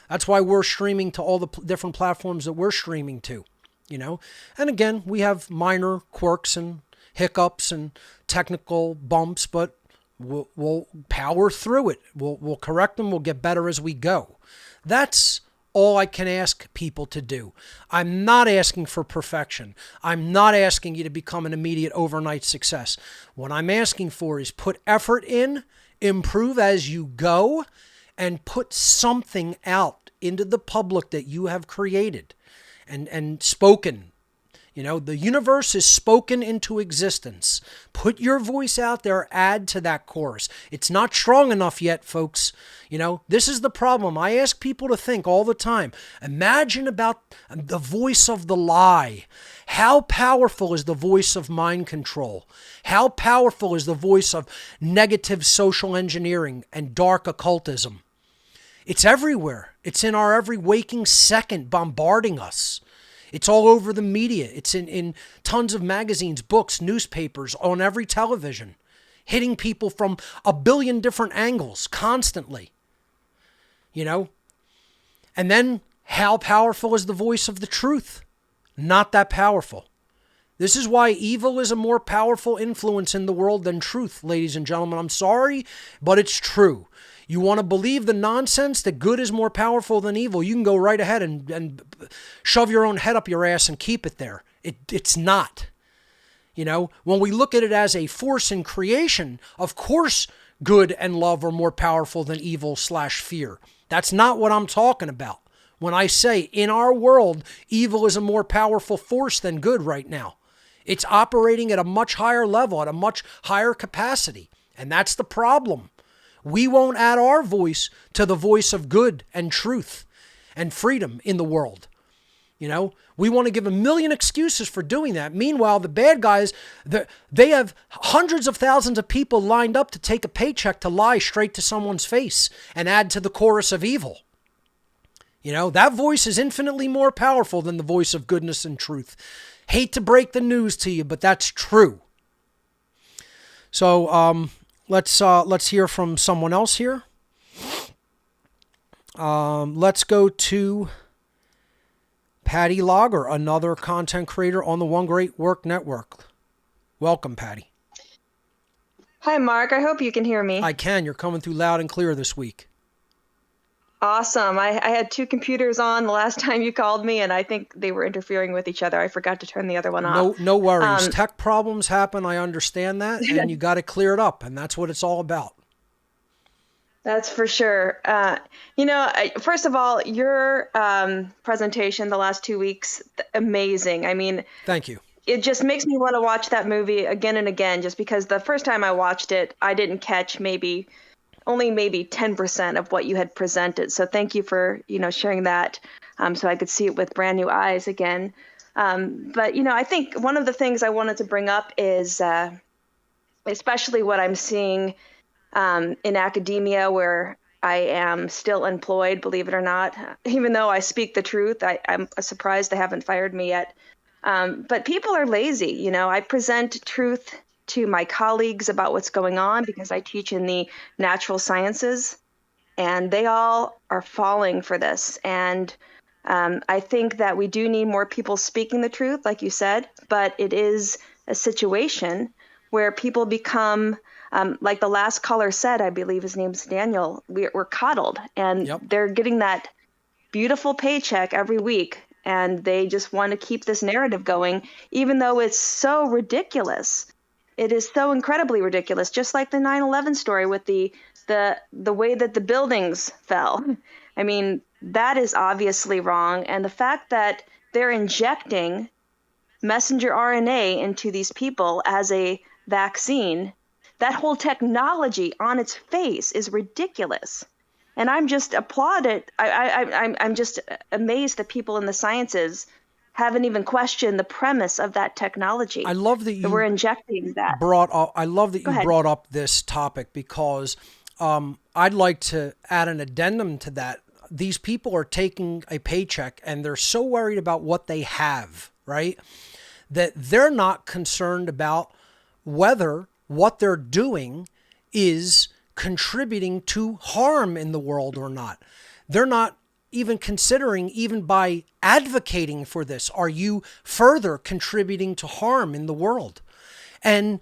C: That's why we're streaming to all the different platforms that we're streaming to, And again, we have minor quirks and hiccups and technical bumps, but we'll power through it. We'll correct them. We'll get better as we go. That's all I can ask people to do. I'm not asking for perfection. I'm not asking you to become an immediate overnight success. What I'm asking for is put effort in, improve as you go, and put something out into the public that you have created and spoken. The universe is spoken into existence. Put your voice out there, add to that chorus. It's not strong enough yet, folks. This is the problem. I ask people to think all the time. Imagine about the voice of the lie. How powerful is the voice of mind control? How powerful is the voice of negative social engineering and dark occultism? It's everywhere. It's in our every waking second, bombarding us. It's all over the media. It's in tons of magazines, books, newspapers, on every television, hitting people from a billion different angles constantly. And then how powerful is the voice of the truth? Not that powerful. This is why evil is a more powerful influence in the world than truth, ladies and gentlemen. I'm sorry, but it's true. You want to believe the nonsense that good is more powerful than evil, you can go right ahead and shove your own head up your ass and keep it there. It's not. When we look at it as a force in creation, of course good and love are more powerful than evil/fear. That's not what I'm talking about. When I say in our world, evil is a more powerful force than good right now. It's operating at a much higher level, at a much higher capacity. And that's the problem. We won't add our voice to the voice of good and truth and freedom in the world. We want to give a million excuses for doing that. Meanwhile, the bad guys, they have hundreds of thousands of people lined up to take a paycheck to lie straight to someone's face and add to the chorus of evil. That voice is infinitely more powerful than the voice of goodness and truth. Hate to break the news to you, but that's true. So, let's hear from someone else here. Let's go to Patty Logger, another content creator on the One Great Work Network. Welcome, Patty.
F: Hi, Mark. I hope you can hear me.
C: I can. You're coming through loud and clear this week.
F: Awesome. I had two computers on the last time you called me, and I think they were interfering with each other. I forgot to turn the other one off.
C: No worries. Tech problems happen. I understand that, and you got to clear it up, and that's what it's all about.
F: That's for sure. First of all, your presentation the last 2 weeks, amazing. I mean,
C: thank you.
F: It just makes me want to watch that movie again and again, just because the first time I watched it, I didn't catch only maybe 10% of what you had presented. So thank you for, sharing that so I could see it with brand new eyes again. But I think one of the things I wanted to bring up is especially what I'm seeing in academia, where I am still employed, believe it or not, even though I speak the truth. I'm surprised they haven't fired me yet. But people are lazy. I present truth to my colleagues about what's going on because I teach in the natural sciences, and they all are falling for this. And I think that we do need more people speaking the truth, like you said, but it is a situation where people become, like the last caller said, I believe his name's Daniel, we're coddled, and They're getting that beautiful paycheck every week, and they just want to keep this narrative going, even though it's so ridiculous. It is so incredibly ridiculous, just like the 9/11 story with the way that the buildings fell. I mean, that is obviously wrong. And the fact that they're injecting messenger RNA into these people as a vaccine, that whole technology on its face is ridiculous. And I'm just applauded. I'm just amazed that people in the sciences haven't even questioned the premise of that technology.
C: I love that you
F: we're injecting that.
C: I love that
F: Go
C: you
F: ahead.
C: brought up this topic, because I'd like to add an addendum to that. These people are taking a paycheck and they're so worried about what they have, right? That they're not concerned about whether what they're doing is contributing to harm in the world or not. They're not even considering, even by advocating for this, are you further contributing to harm in the world? And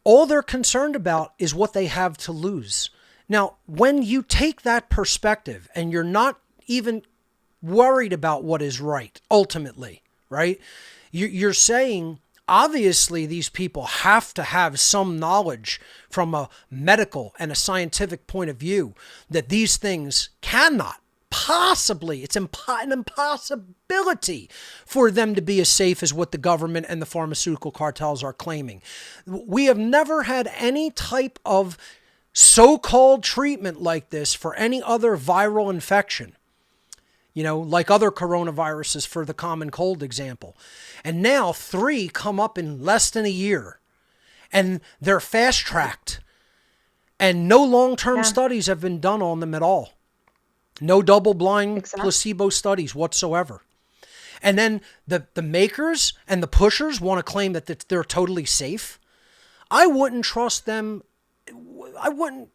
C: all they're concerned about is what they have to lose. Now, when you take that perspective and you're not even worried about what is right, ultimately, right? You're saying, obviously, these people have to have some knowledge from a medical and a scientific point of view that these things cannot possibly, it's an impossibility for them to be as safe as what the government and the pharmaceutical cartels are claiming. We have never had any type of so-called treatment like this for any other viral infection, like other coronaviruses for the common cold example. And now 3 come up in less than a year, and they're fast-tracked, and no long-term studies have been done on them at all. No double-blind placebo studies whatsoever. And then the makers and the pushers want to claim that they're totally safe. I wouldn't trust them.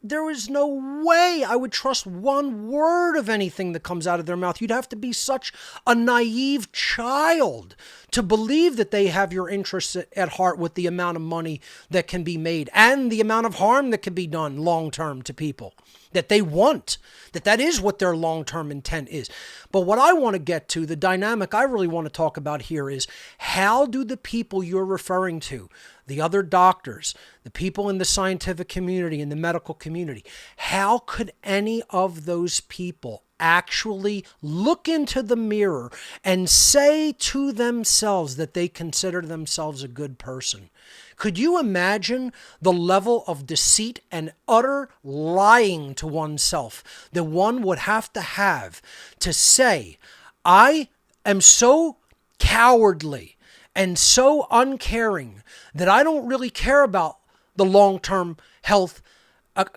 C: There is no way I would trust one word of anything that comes out of their mouth. You'd have to be such a naive child to believe that they have your interests at heart with the amount of money that can be made and the amount of harm that can be done long-term to people that they want, that is what their long-term intent is. But what I want to get to, the dynamic I really want to talk about here is, how do the people you're referring to, the other doctors, the people in the scientific community, in the medical community, how could any of those people actually look into the mirror and say to themselves that they consider themselves a good person? Could you imagine the level of deceit and utter lying to oneself that one would have to say, I am so cowardly and so uncaring that I don't really care about the long-term health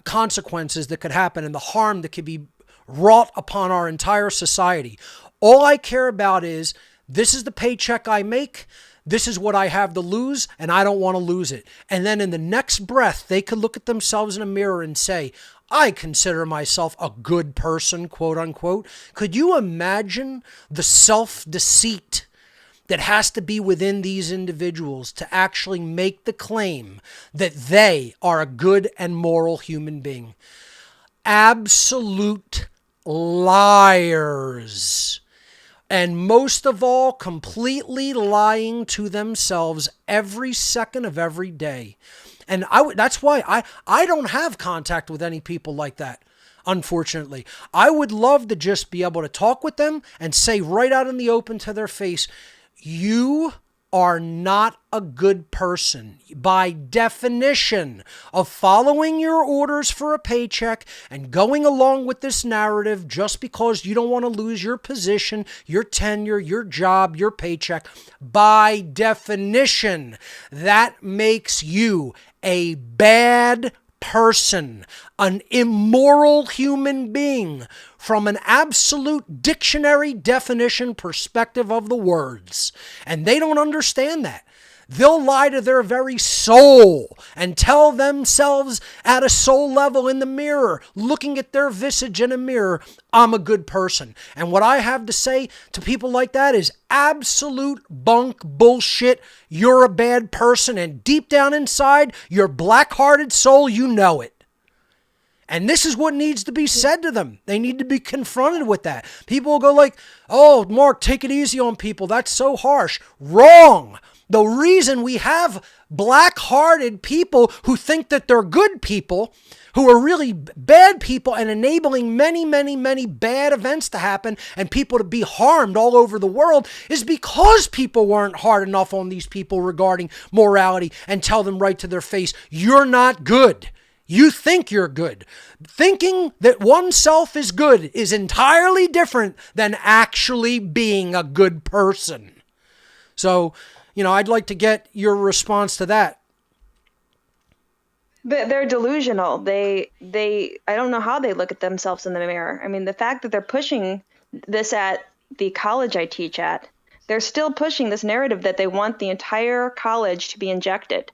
C: consequences that could happen and the harm that could be wrought upon our entire society. All I care about is, this is the paycheck I make, this is what I have to lose, and I don't want to lose it. And then in the next breath, they could look at themselves in a mirror and say, I consider myself a good person, quote unquote. Could you imagine the self-deceit that has to be within these individuals to actually make the claim that they are a good and moral human being? Absolute liars. And most of all, completely lying to themselves every second of every day. And that's why I don't have contact with any people like that, unfortunately. I would love to just be able to talk with them and say right out in the open to their face, you are not a good person by definition of following your orders for a paycheck and going along with this narrative just because you don't want to lose your position, your tenure, your job, your paycheck. By definition, that makes you a bad person, an immoral human being from an absolute dictionary definition perspective of the words. And they don't understand that. They'll lie to their very soul and tell themselves at a soul level in the mirror, looking at their visage in a mirror, I'm a good person. And what I have to say to people like that is absolute bunk bullshit. You're a bad person, and deep down inside your black-hearted soul, you know it. And this is what needs to be said to them. They need to be confronted with that. People will go like, oh, Mark, take it easy on people. That's so harsh. Wrong. The reason we have black-hearted people who think that they're good people, who are really bad people and enabling many, many, many bad events to happen and people to be harmed all over the world, is because people weren't hard enough on these people regarding morality and tell them right to their face, you're not good. You think you're good. Thinking that oneself is good is entirely different than actually being a good person. So, I'd like to get your response to that.
F: They're delusional. I don't know how they look at themselves in the mirror. I mean, the fact that they're pushing this at the college I teach at, they're still pushing this narrative that they want the entire college to be injected.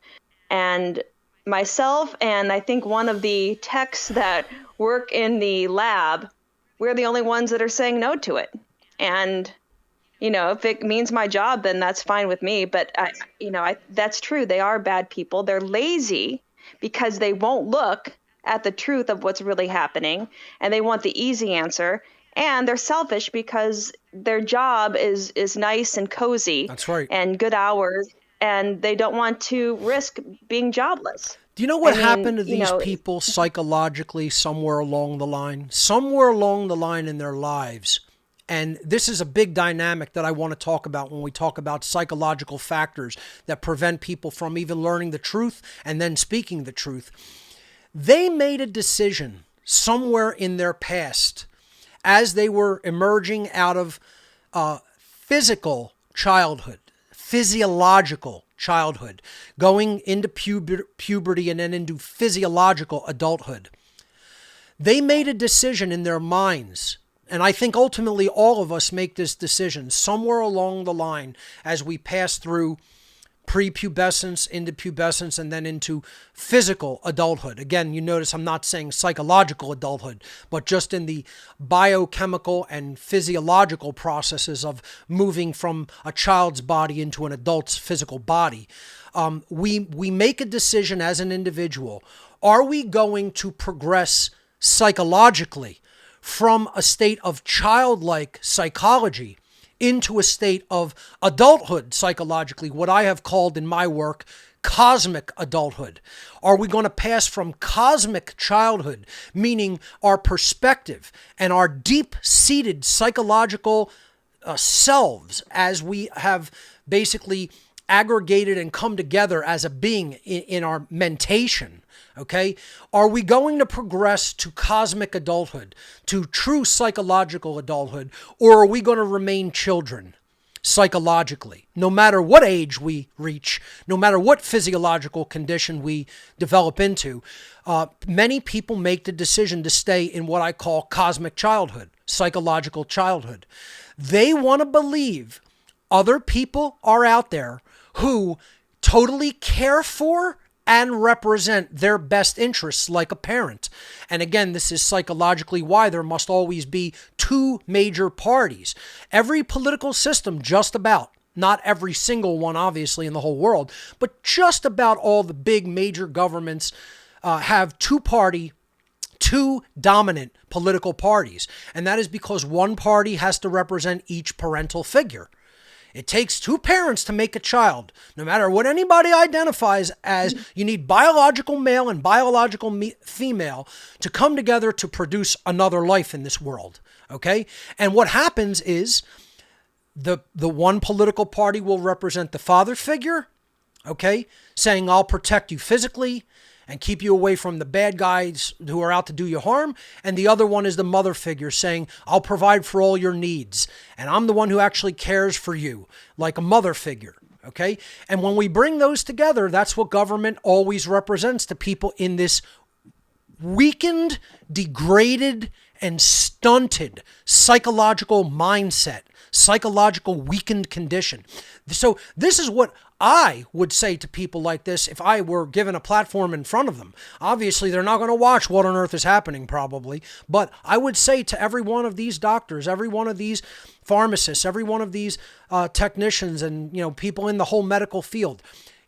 F: And myself and I think one of the techs that work in the lab, we're the only ones that are saying no to it. And, if it means my job, then that's fine with me. But, that's true. They are bad people. They're lazy because they won't look at the truth of what's really happening. And they want the easy answer. And they're selfish because their job is nice and cozy.
C: That's right.
F: And good hours. And they don't want to risk being jobless.
C: Do you know what happened to these people psychologically somewhere along the line? Somewhere along the line in their lives. And this is a big dynamic that I want to talk about when we talk about psychological factors that prevent people from even learning the truth and then speaking the truth. They made a decision somewhere in their past as they were emerging out of physical childhood, physiological childhood, going into puberty and then into physiological adulthood. They made a decision in their minds, and I think ultimately all of us make this decision somewhere along the line as we pass through prepubescence, into pubescence, and then into physical adulthood. Again, you notice I'm not saying psychological adulthood, but just in the biochemical and physiological processes of moving from a child's body into an adult's physical body. We make a decision as an individual. Are we going to progress psychologically from a state of childlike psychology into a state of adulthood psychologically, what I have called in my work cosmic adulthood? Are we going to pass from cosmic childhood, meaning our perspective and our deep-seated psychological selves as we have basically aggregated and come together as a being in our mentation? Okay, are we going to progress to cosmic adulthood, to true psychological adulthood, or are we going to remain children psychologically? No matter what age we reach, no matter what physiological condition we develop into, many people make the decision to stay in what I call cosmic childhood, psychological childhood. They want to believe other people are out there who totally care for and represent their best interests like a parent. And again, this is psychologically why there must always be two major parties. Every political system, just about, not every single one obviously in the whole world, but just about all the big major governments have two dominant political parties. And that is because one party has to represent each parental figure. It takes two parents to make a child. No matter what anybody identifies as, you need biological male and biological female to come together to produce another life in this world. Okay? And what happens is the one political party will represent the father figure, okay, saying, I'll protect you physically and keep you away from the bad guys who are out to do you harm. And the other one is the mother figure saying, I'll provide for all your needs. And I'm the one who actually cares for you, like a mother figure. Okay? And when we bring those together, that's what government always represents to people in this weakened, degraded, and stunted psychological mindset, psychological weakened condition. So this is what I would say to people like this if I were given a platform in front of them. Obviously, they're not going to watch What on Earth is Happening, probably. But I would say to every one of these doctors, every one of these pharmacists, every one of these technicians and people in the whole medical field,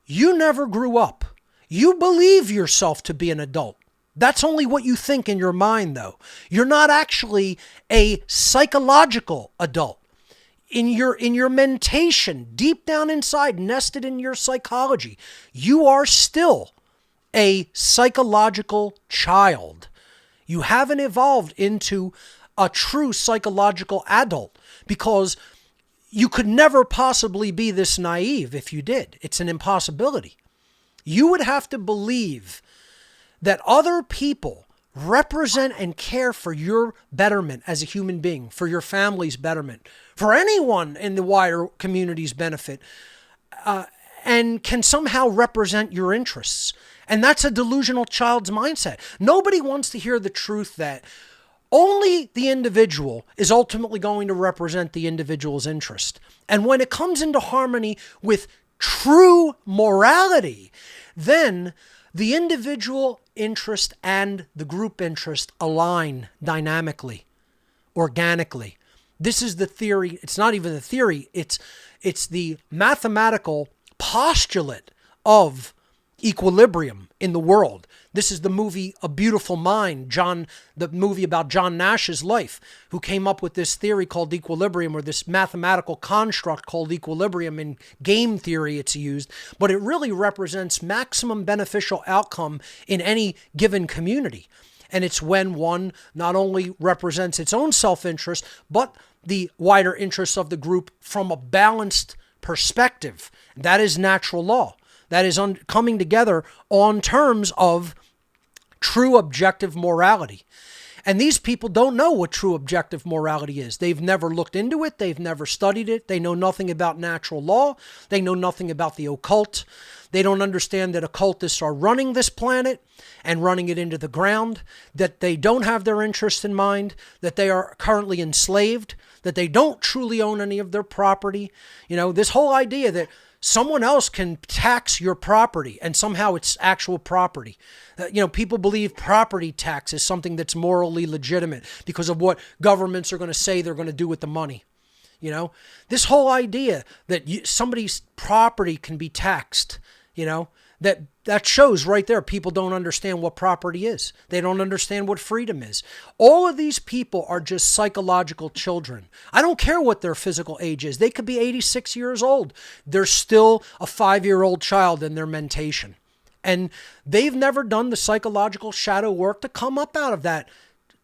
C: you never grew up. You believe yourself to be an adult. That's only what you think in your mind, though. You're not actually a psychological adult. In your mentation, deep down inside, nested in your psychology, you are still a psychological child. You haven't evolved into a true psychological adult because you could never possibly be this naive if you did. It's an impossibility. You would have to believe that other people represent and care for your betterment as a human being, for your family's betterment, for anyone in the wider community's benefit, and can somehow represent your interests. And that's a delusional child's mindset. Nobody wants to hear the truth that only the individual is ultimately going to represent the individual's interest. And when it comes into harmony with true morality, then the individual interest and the group interest align dynamically, organically. This is the theory. It's not even the theory. It's the mathematical postulate of equilibrium in the world. This is the movie A Beautiful Mind, the movie about John Nash's life, who came up with this theory called equilibrium, or this mathematical construct called equilibrium. In game theory it's used, but it really represents maximum beneficial outcome in any given community. And it's when one not only represents its own self-interest, but the wider interests of the group from a balanced perspective. That is natural law. That is coming together on terms of true objective morality. And these people don't know what true objective morality is. They've never looked into it. They've never studied it. They know nothing about natural law. They know nothing about the occult. They don't understand that occultists are running this planet and running it into the ground, that they don't have their interests in mind, that they are currently enslaved, that they don't truly own any of their property. This whole idea that someone else can tax your property and somehow it's actual property. People believe property tax is something that's morally legitimate because of what governments are going to say they're going to do with the money. This whole idea that somebody's property can be taxed, that shows right there people don't understand what property is. They don't understand what freedom is. All of these people are just psychological children. I don't care what their physical age is. They could be 86 years old. They're still a 5-year-old child in their mentation. And they've never done the psychological shadow work to come up out of that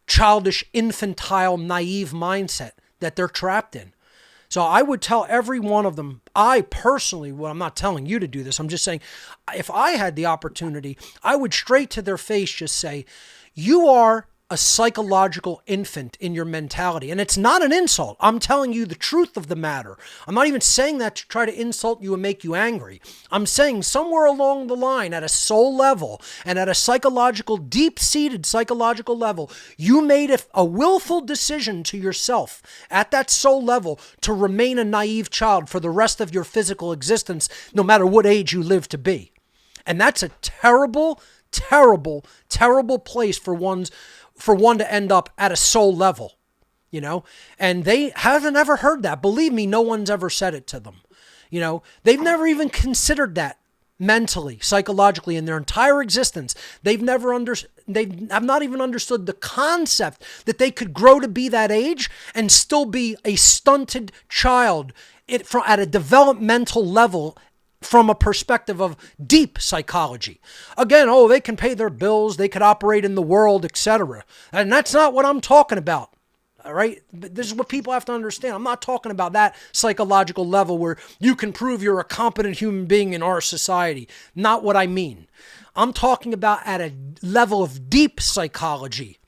C: childish, infantile, naive mindset that they're trapped in. So I would tell every one of them, I personally, well, I'm not telling you to do this, I'm just saying, if I had the opportunity, I would straight to their face just say, you are a psychological infant in your mentality. And it's not an insult. I'm telling you the truth of the matter. I'm not even saying that to try to insult you and make you angry. I'm saying somewhere along the line at a soul level and at a psychological, deep-seated psychological level, you made a willful decision to yourself at that soul level to remain a naive child for the rest of your physical existence, no matter what age you live to be. And that's a terrible, terrible, terrible place for one to end up at a soul level, and they haven't ever heard that. Believe me, no one's ever said it to them. They've never even considered that mentally, psychologically in their entire existence. They have not even understood the concept that they could grow to be that age and still be a stunted child at a developmental level from a perspective of deep psychology. Again, they can pay their bills, they could operate in the world, etc. And that's not what I'm talking about. All right? This is what people have to understand. I'm not talking about that psychological level where you can prove you're a competent human being in our society. Not what I mean. I'm talking about at a level of deep psychology.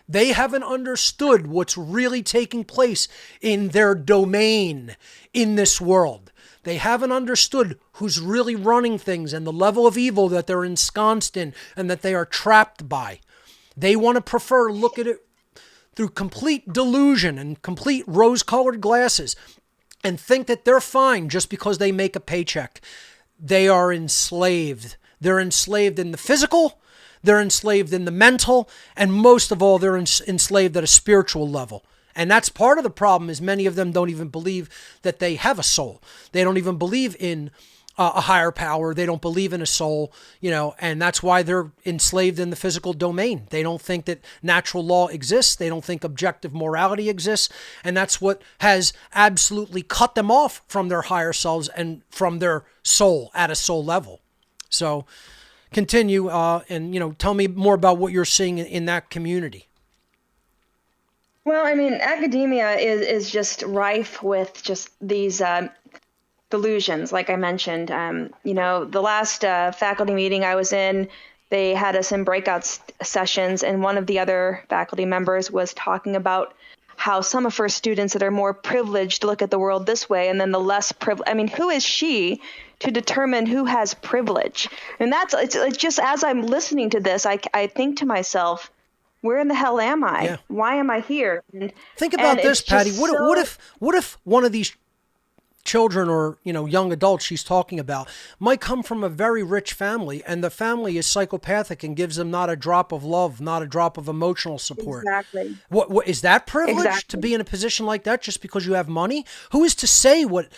C: They haven't understood what's really taking place in their domain in this world. They haven't understood who's really running things and the level of evil that they're ensconced in and that they are trapped by. They want to prefer to look at it through complete delusion and complete rose-colored glasses and think that they're fine just because they make a paycheck. They are enslaved. They're enslaved in the physical, they're enslaved in the mental, and most of all, they're enslaved at a spiritual level. And that's part of the problem is many of them don't even believe that they have a soul. They don't even believe in a higher power. They don't believe in a soul, and that's why they're enslaved in the physical domain. They don't think that natural law exists. They don't think objective morality exists. And that's what has absolutely cut them off from their higher selves and from their soul at a soul level. So continue and, tell me more about what you're seeing in that community.
F: Well, I mean, academia is just rife with just these delusions, like I mentioned. The last faculty meeting I was in, they had us in breakout sessions, and one of the other faculty members was talking about how some of her students that are more privileged look at the world this way, and then the less privileged. I mean, who is she to determine who has privilege? And it's just, as I'm listening to this, I think to myself, where in the hell am I?
C: Yeah.
F: Why am I here?
C: Think about this, Patty. What if one of these children or young adults she's talking about might come from a very rich family, and the family is psychopathic and gives them not a drop of love, not a drop of emotional support?
F: Exactly.
C: What is that privilege to
F: Exactly.
C: be in a position like that just because you have money? Who is to say what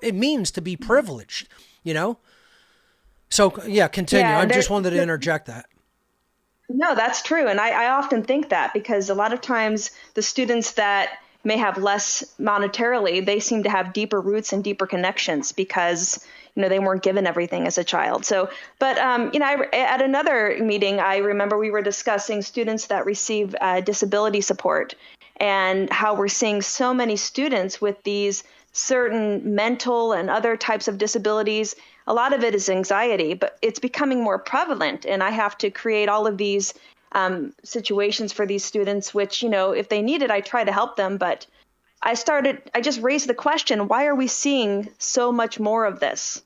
C: it means to be privileged? So yeah, continue.
F: Yeah,
C: I just wanted to interject that.
F: No, that's true. And I often think that, because a lot of times the students that may have less monetarily, they seem to have deeper roots and deeper connections because, they weren't given everything as a child. So, but, at another meeting, I remember we were discussing students that receive disability support and how we're seeing so many students with these certain mental and other types of disabilities. A lot of it is anxiety, but it's becoming more prevalent. And I have to create all of these situations for these students, which, if they need it, I try to help them. But I just raised the question, why are we seeing so much more of this?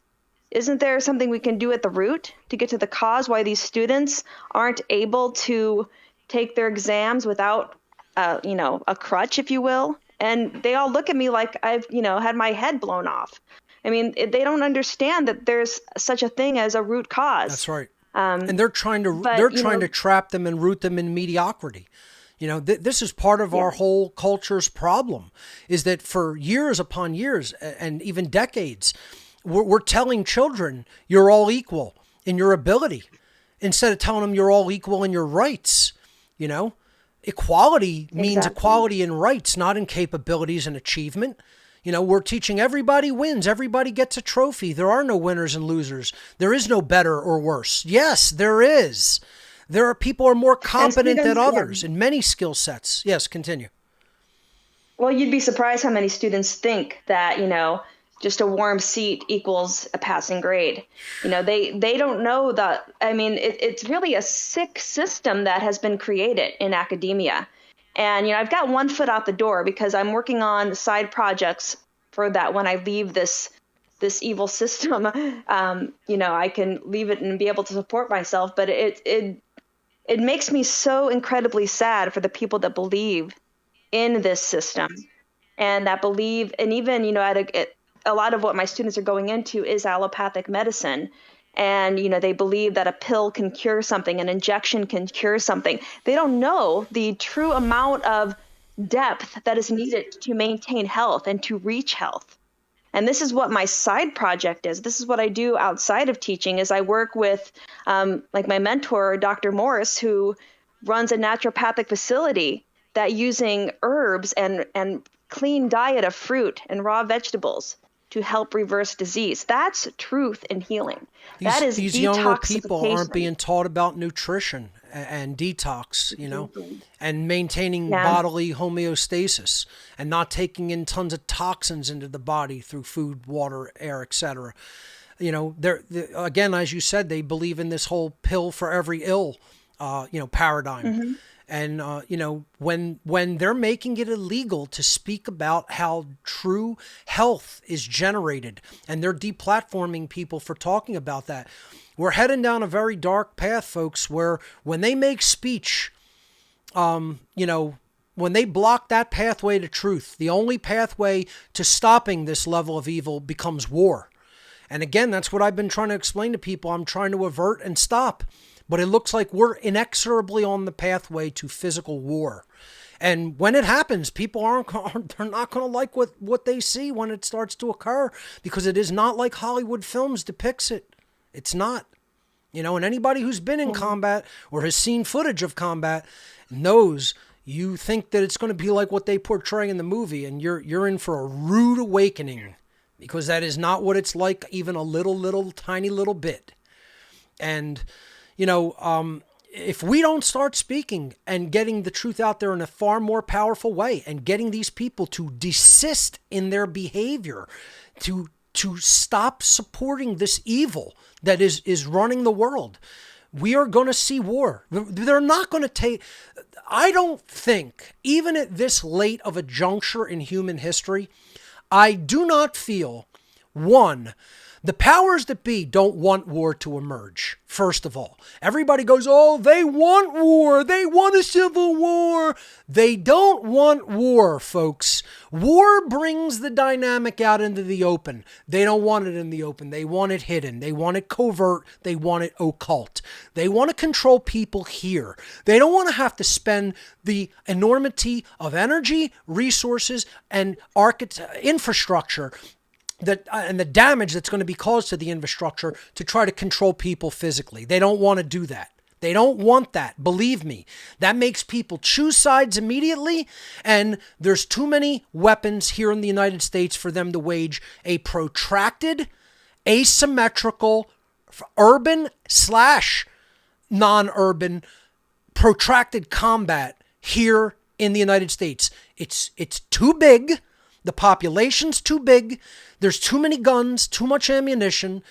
F: Isn't there something we can do at the root to get to the cause why these students aren't able to take their exams without, a crutch, if you will? And they all look at me like I've, had my head blown off. I mean, they don't understand that there's such a thing as a root cause.
C: That's right. And they're trying to trap them and root them in mediocrity. This is part of our whole culture's problem, is that for years upon years and even decades, we're telling children you're all equal in your ability instead of telling them you're all equal in your rights. Equality means equality in rights, not in capabilities and achievement. We're teaching everybody wins. Everybody gets a trophy. There are no winners and losers. There is no better or worse. Yes, there is. There are people who are more competent than others in many skill sets. Yes, continue.
F: Well, you'd be surprised how many students think that, just a warm seat equals a passing grade. They don't know that. I mean, it's really a sick system that has been created in academia. And, I've got one foot out the door because I'm working on side projects for that when I leave this evil system. I can leave it and be able to support myself. But it makes me so incredibly sad for the people that believe in this system and that believe, and even, a lot of what my students are going into is allopathic medicine. And, they believe that a pill can cure something, an injection can cure something. They don't know the true amount of depth that is needed to maintain health and to reach health. And this is what my side project is. This is what I do outside of teaching, is I work with, like my mentor, Dr. Morris, who runs a naturopathic facility that using herbs and clean diet of fruit and raw vegetables to help reverse disease. That's truth and healing.
C: These younger people aren't being taught about nutrition and detox, and maintaining bodily homeostasis and not taking in tons of toxins into the body through food, water, air, etc. Again, as you said, they believe in this whole pill for every ill, paradigm. Mm-hmm. And, when they're making it illegal to speak about how true health is generated, and they're deplatforming people for talking about that, we're heading down a very dark path, folks, where when they make speech, when they block that pathway to truth, the only pathway to stopping this level of evil becomes war. And again, that's what I've been trying to explain to people. I'm trying to avert and stop. But it looks like we're inexorably on the pathway to physical war. And when it happens, people they're not going to like what they see when it starts to occur, because it is not like Hollywood films depicts it. It's not. And anybody who's been in combat or has seen footage of combat knows you think that it's going to be like what they portray in the movie, and you're in for a rude awakening, because that is not what it's like even a little tiny little bit. And if we don't start speaking and getting the truth out there in a far more powerful way, and getting these people to desist in their behavior, to stop supporting this evil that is running the world, we are going to see war. They're not going to take, I don't think, even at this late of a juncture in human history, I do not feel, one, the powers that be don't want war to emerge, first of all. Everybody goes, oh, they want war. They want a civil war. They don't want war, folks. War brings the dynamic out into the open. They don't want it in the open. They want it hidden. They want it covert. They want it occult. They want to control people here. They don't want to have to spend the enormity of energy, resources, and infrastructure and the damage that's going to be caused to the infrastructure to try to control people physically. They don't want to do that. They don't want that. Believe me, that makes people choose sides immediately. And there's too many weapons here in the United States for them to wage a protracted, asymmetrical, urban / non-urban, protracted combat here in the United States. It's too big. The population's too big. There's too many guns, too much ammunition,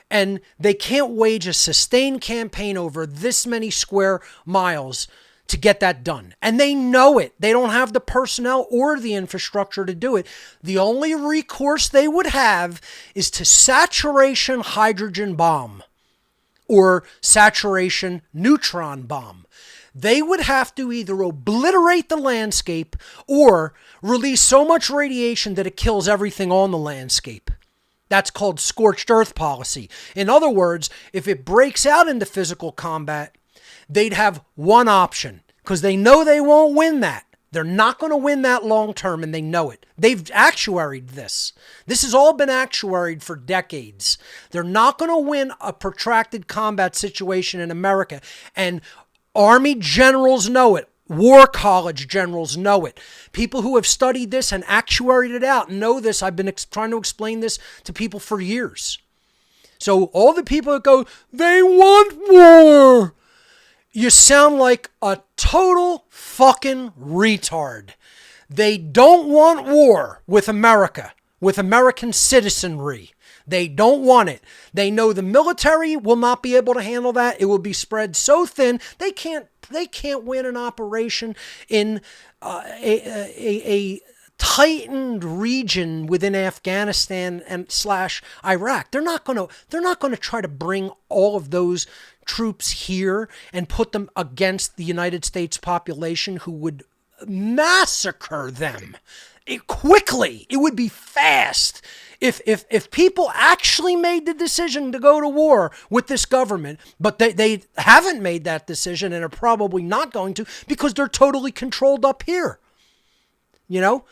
C: and they can't wage a sustained campaign over this many square miles to get that done. And they know it. They don't have the personnel or the infrastructure to do it. The only recourse they would have is to saturation hydrogen bomb or saturation neutron bomb. They would have to either obliterate the landscape or release so much radiation that it kills everything on the landscape. That's called scorched earth policy. In other words, if it breaks out into physical combat, they'd have one option because they know they won't win that. They're not going to win that long term, and they know it. They've actuaried this. This has all been actuaried for decades. They're not going to win a protracted combat situation in America, and Army generals know it. War college generals know it. People who have studied this and actuaried it out know this. I've been trying to explain this to people for years. So all the people that go, they want war, you sound like a total fucking retard. They don't want war with America, with American citizenry. They don't want it. They know the military will not be able to handle that. It will be spread so thin they can't win an operation in a tightened region within Afghanistan and / Iraq. They're not going to try to bring all of those troops here and put them against the United States population, who would massacre them quickly. It would be fast. If people actually made the decision to go to war with this government, but they haven't made that decision and are probably not going to because they're totally controlled up here. You know,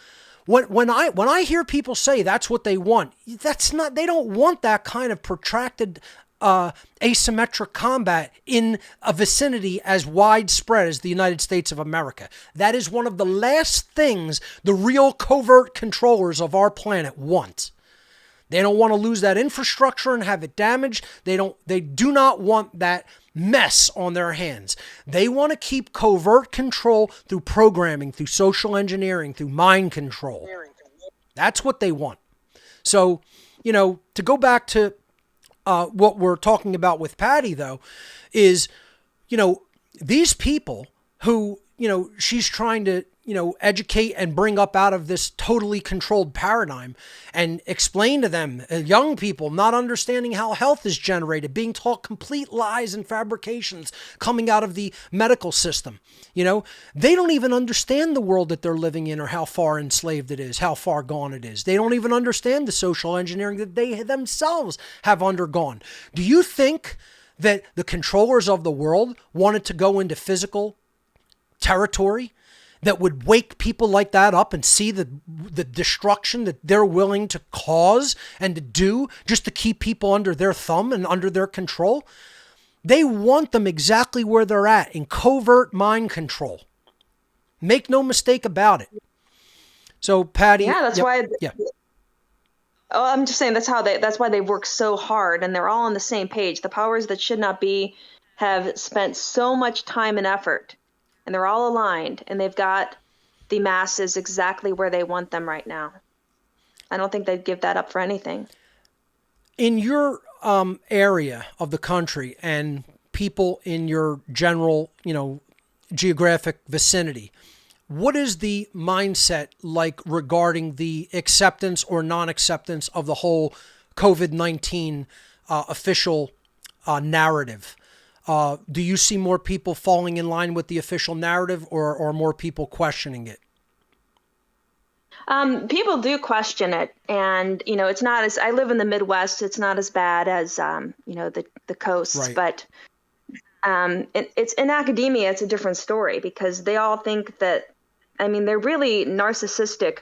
C: when I hear people say that's what they want, that's not. They don't want that kind of protracted asymmetric combat in a vicinity as widespread as the United States of America. That is one of the last things the real covert controllers of our planet want. They don't want to lose that infrastructure and have it damaged. They do not want that mess on their hands. They want to keep covert control through programming, through social engineering, through mind control. That's what they want. So, to go back to what we're talking about with Patty, though, is, these people who, she's trying to, educate and bring up out of this totally controlled paradigm and explain to them, young people not understanding how health is generated, being taught complete lies and fabrications coming out of the medical system. They don't even understand the world that they're living in or how far enslaved it is, how far gone it is. They don't even understand the social engineering that they themselves have undergone. Do you think that the controllers of the world wanted to go into physical territory that would wake people like that up and see the destruction that they're willing to cause and to do just to keep people under their thumb and under their control? They want them exactly where they're at, in covert mind control. Make no mistake about it. So, Patty...
F: Yeah, that's why...
C: Yeah.
F: Oh, I'm just saying that's why they work so hard, and they're all on the same page. The powers that should not be have spent so much time and effort, and they're all aligned, and they've got the masses exactly where they want them right now. I don't think they'd give that up for anything.
C: In your area of the country, and people in your general, geographic vicinity, what is the mindset like regarding the acceptance or non-acceptance of the whole COVID-19 official narrative? Do you see more people falling in line with the official narrative, or more people questioning it?
F: People do question it, and it's not as, I live in the Midwest. It's not as bad as the coasts,
C: Right.
F: but it's in academia. It's a different story because they all think that, they're really narcissistic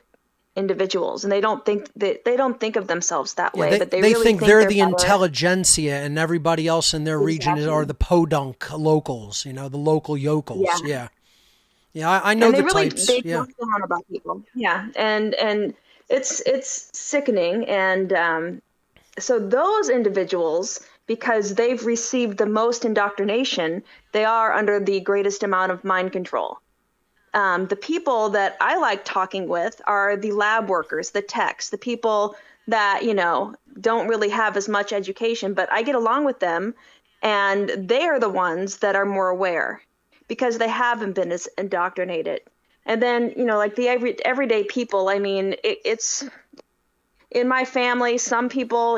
F: individuals, and they don't think of themselves that way. But they really
C: think they're the
F: better.
C: intelligentsia, and everybody else in their region are the podunk locals. The local yokels.
F: Yeah.
C: Yeah, I know
F: and
C: the
F: they really
C: types.
F: they
C: Yeah.
F: talk down about people. Yeah, and it's sickening. And so those individuals, because they've received the most indoctrination, they are under the greatest amount of mind control. The people that I like talking with are the lab workers, the techs, the people that, don't really have as much education, but I get along with them, and they are the ones that are more aware because they haven't been as indoctrinated. And then, like the everyday people, it's in my family, some people,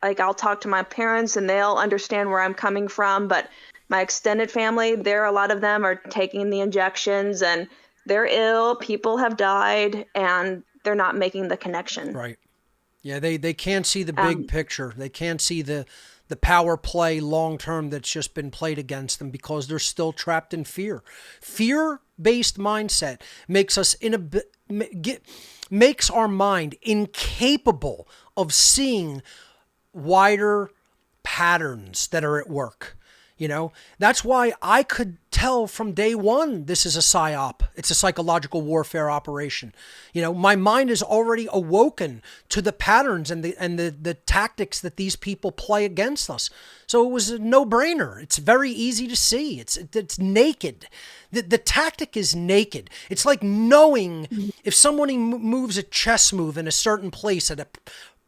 F: like I'll talk to my parents and they'll understand where I'm coming from, but my extended family, a lot of them are taking the injections and they're ill. People have died and they're not making the connection.
C: Right. Yeah, they can't see the big picture. They can't see the power play long term that's just been played against them because they're still trapped in fear. Fear-based mindset makes us makes our mind incapable of seeing wider patterns that are at work. That's why I could tell from day one this is a psyop. It's a psychological warfare operation. My mind is already awoken to the patterns and the tactics that these people play against us. So it was a no-brainer. It's very easy to see. It's naked. The tactic is naked. It's like knowing if someone moves a chess move in a certain place at a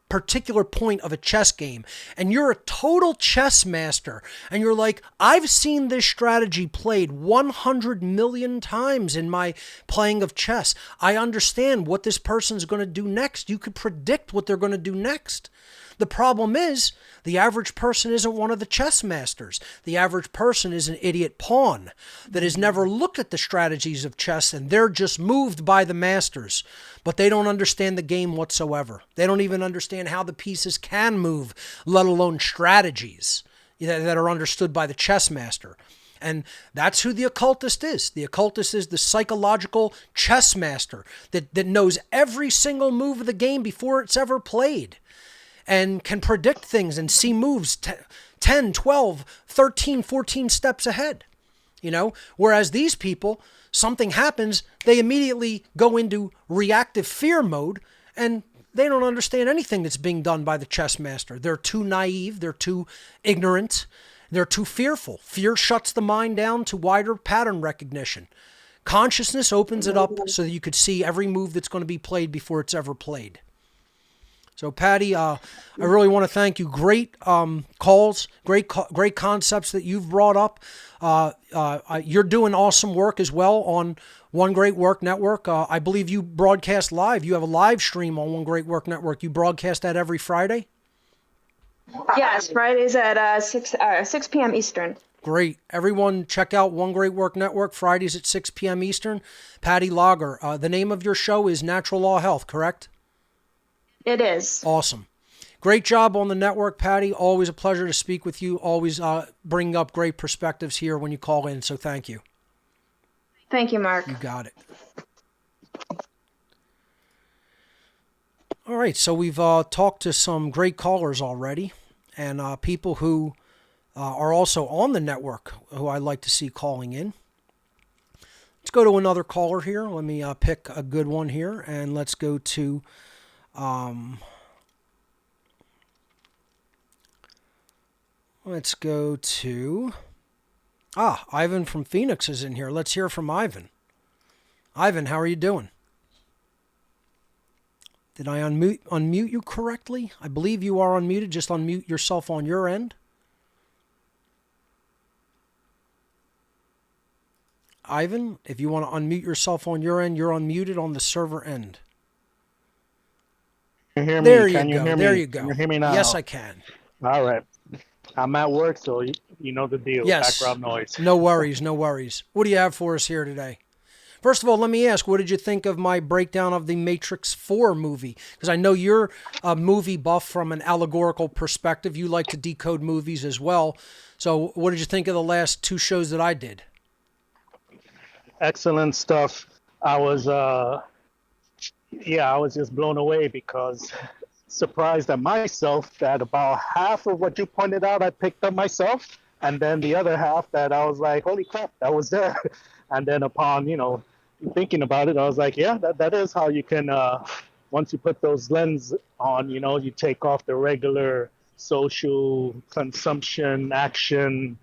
C: particular point of a chess game, and you're a total chess master, and you're like, I've seen this strategy played 100 million times in my playing of chess. I understand what this person's going to do next. You could predict what they're going to do next. The problem is, the average person isn't one of the chess masters. The average person is an idiot pawn that has never looked at the strategies of chess, and they're just moved by the masters. But they don't understand the game whatsoever. They don't even understand how the pieces can move, let alone strategies that are understood by the chess master. And that's who the occultist is. The occultist is the psychological chess master that knows every single move of the game before it's ever played, and can predict things and see moves 10, 12, 13, 14 steps ahead. Whereas these people, something happens, they immediately go into reactive fear mode, and they don't understand anything that's being done by the chess master. They're too naive, they're too ignorant, they're too fearful. Fear shuts the mind down to wider pattern recognition. Consciousness opens it up so that you could see every move that's going to be played before it's ever played. So, Patty, I really want to thank you. Great calls, great concepts that you've brought up. You're doing awesome work as well on One Great Work Network. I believe you broadcast live. You have a live stream on One Great Work Network. You broadcast that every Friday?
F: Yes, Fridays at 6 p.m. Eastern.
C: Great. Everyone check out One Great Work Network, Fridays at 6 p.m. Eastern. Patty Lager. The name of your show is Natural Law Health, correct?
F: It is.
C: Awesome. Great job on the network, Patty. Always a pleasure to speak with you. Always bringing up great perspectives here when you call in, so thank you.
F: Thank you, Mark.
C: You got it. All right, so we've talked to some great callers already, and people who are also on the network who I'd like to see calling in. Let's go to another caller here. Let me pick a good one here, and let's go to... let's go to... Ivan from Phoenix is in here. Let's hear from Ivan. Ivan, how are you doing? Did I unmute you correctly? I believe you are unmuted. Just unmute yourself on your end. Ivan, if you want to unmute yourself on your end, you're unmuted on the server end.
G: Can you hear me?
C: There you
G: Can you
C: go.
G: hear
C: There
G: me?
C: you go.
G: Can you hear me now?
C: Yes, I can.
G: All right. I'm at work, so you know the deal.
C: Yes.
G: Background noise.
C: No worries, no worries. What do you have for us here today? First of all, let me ask, what did you think of my breakdown of the Matrix 4 movie? Because I know you're a movie buff from an allegorical perspective. You like to decode movies as well. So what did you think of the last 2 shows that I did?
G: Excellent stuff. I was just blown away because surprised at myself that about half of what you pointed out I picked up myself, and then the other half that I was like, holy crap, that was there. And then upon, thinking about it, I was like, yeah, that is how you can, once you put those lenses on, you take off the regular social consumption, action,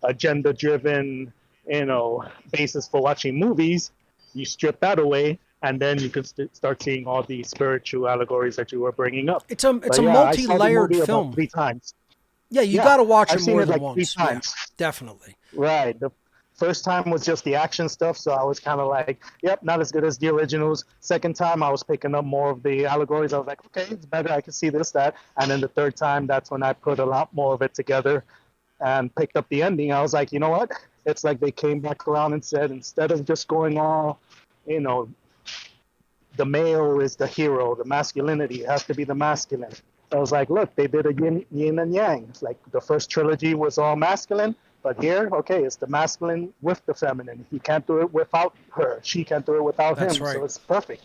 G: agenda-driven, basis for watching movies. You strip that away, and then you can start seeing all the spiritual allegories that you were bringing up.
C: It's a
G: I saw the
C: multi-layered
G: movie
C: film.
G: about 3 times.
C: Yeah, you got to watch
G: I've
C: it
G: seen
C: more
G: it
C: than
G: like
C: once.
G: 3 times.
C: Yeah, definitely.
G: Right. The first time was just the action stuff, so I was kind of like, yep, not as good as the originals. Second time, I was picking up more of the allegories. I was like, okay, it's better. I can see this, that. And then the third time, that's when I put a lot more of it together and picked up the ending. I was like, you know what? It's like they came back around and said, instead of just going all, the male is the hero, the masculinity, it has to be the masculine. I was like, look, they did a yin and yang. It's like the first trilogy was all masculine, but here, okay, it's the masculine with the feminine. He can't do it without her. She can't do it without
C: That's
G: him.
C: right.
G: So it's perfect.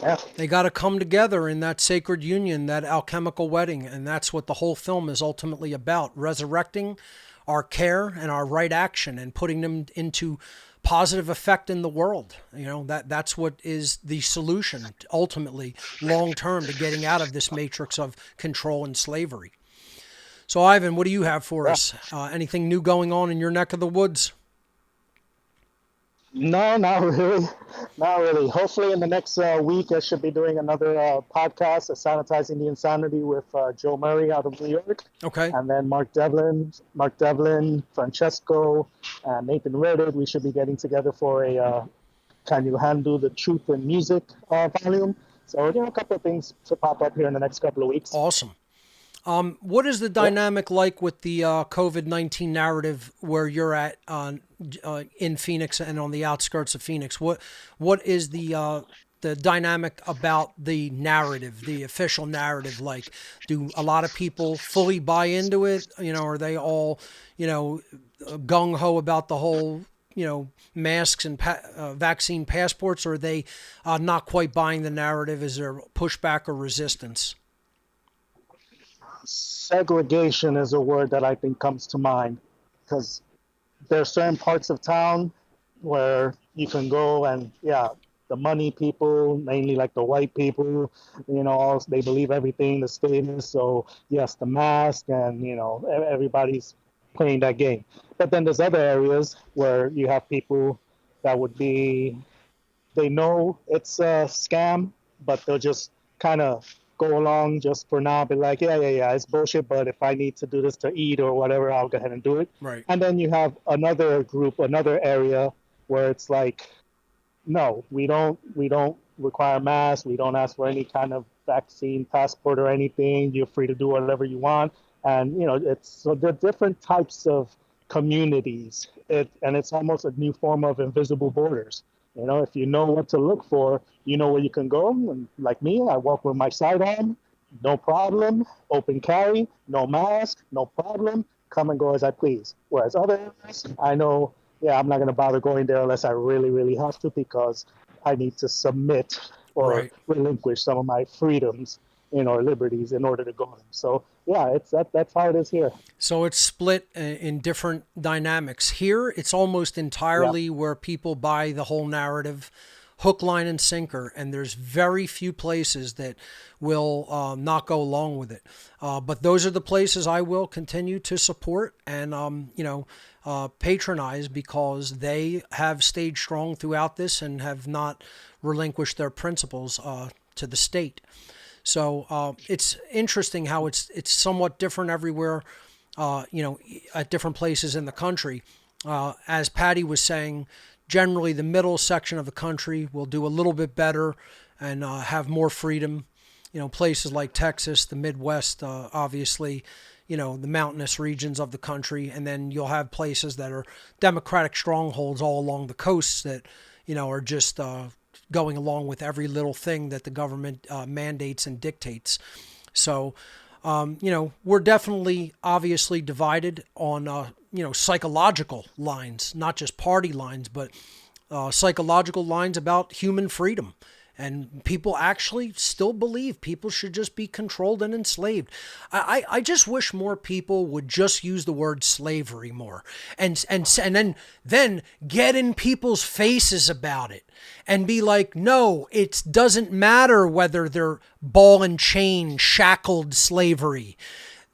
G: Yeah.
C: They got to come together in that sacred union, that alchemical wedding, and that's what the whole film is ultimately about, resurrecting our care and our right action and putting them into positive effect in the world. That's what is the solution ultimately long term to getting out of this matrix of control and slavery. So Ivan, what do you have for us? Anything new going on in your neck of the woods?
G: No, not really. Not really. Hopefully in the next week, I should be doing another podcast, Sanitizing the Insanity with Joe Murray out of New York.
C: Okay.
G: And then Mark Devlin, Francesco, and Nathan Reddick. We should be getting together for a Can You Handle the Truth in Music volume. So, a couple of things to pop up here in the next couple of weeks.
C: Awesome. What is the dynamic like with the COVID-19 narrative where you're at in Phoenix and on the outskirts of Phoenix? What is the dynamic about the narrative, the official narrative like? Do a lot of people fully buy into it? Are they all, gung-ho about the whole, masks and vaccine passports? Or are they not quite buying the narrative? Is there pushback or resistance?
G: Segregation is a word that I think comes to mind because there are certain parts of town where you can go and the money people, mainly like the white people, they believe everything, the status. So yes, the mask and, everybody's playing that game. But then there's other areas where you have people that would be, they know it's a scam, but they'll just kind of go along just for now, be like, yeah, it's bullshit, but if I need to do this to eat or whatever, I'll go ahead and do it.
C: Right.
G: And then you have another group, another area where it's like, no, we don't require masks, we don't ask for any kind of vaccine passport or anything, you're free to do whatever you want. And, it's so there are different types of communities, and it's almost a new form of invisible borders. If you know what to look for, you know where you can go. And like me, I walk with my sidearm, no problem. Open carry, no mask, no problem. Come and go as I please. Whereas other areas, I know, I'm not going to bother going there unless I really, really have to because I need to submit or relinquish some of my freedoms, or liberties in order to go there. So that's how it is here.
C: So it's split in different dynamics. Here, it's almost entirely where people buy the whole narrative, hook, line, and sinker, and there's very few places that will not go along with it. But those are the places I will continue to support and patronize because they have stayed strong throughout this and have not relinquished their principles to the state. So it's interesting how it's somewhat different everywhere, at different places in the country. As Patty was saying, generally the middle section of the country will do a little bit better and have more freedom. Places like Texas, the Midwest, obviously, the mountainous regions of the country. And then you'll have places that are Democratic strongholds all along the coasts that, are just going along with every little thing that the government mandates and dictates. So, we're definitely obviously divided on, psychological lines, not just party lines, but psychological lines about human freedom. And people actually still believe people should just be controlled and enslaved. I just wish more people would just use the word slavery more and then get in people's faces about it and be like, no, it doesn't matter whether they're ball and chain, shackled slavery.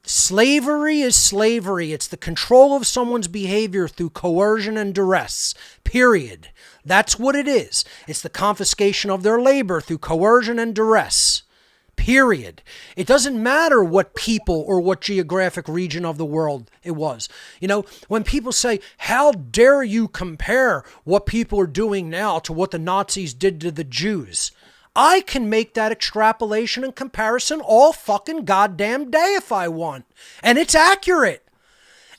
C: Slavery is slavery. It's the control of someone's behavior through coercion and duress, period. That's what it is. It's the confiscation of their labor through coercion and duress, period. It doesn't matter what people or what geographic region of the world it was. When people say, how dare you compare what people are doing now to what the Nazis did to the Jews? I can make that extrapolation and comparison all fucking goddamn day if I want. And it's accurate.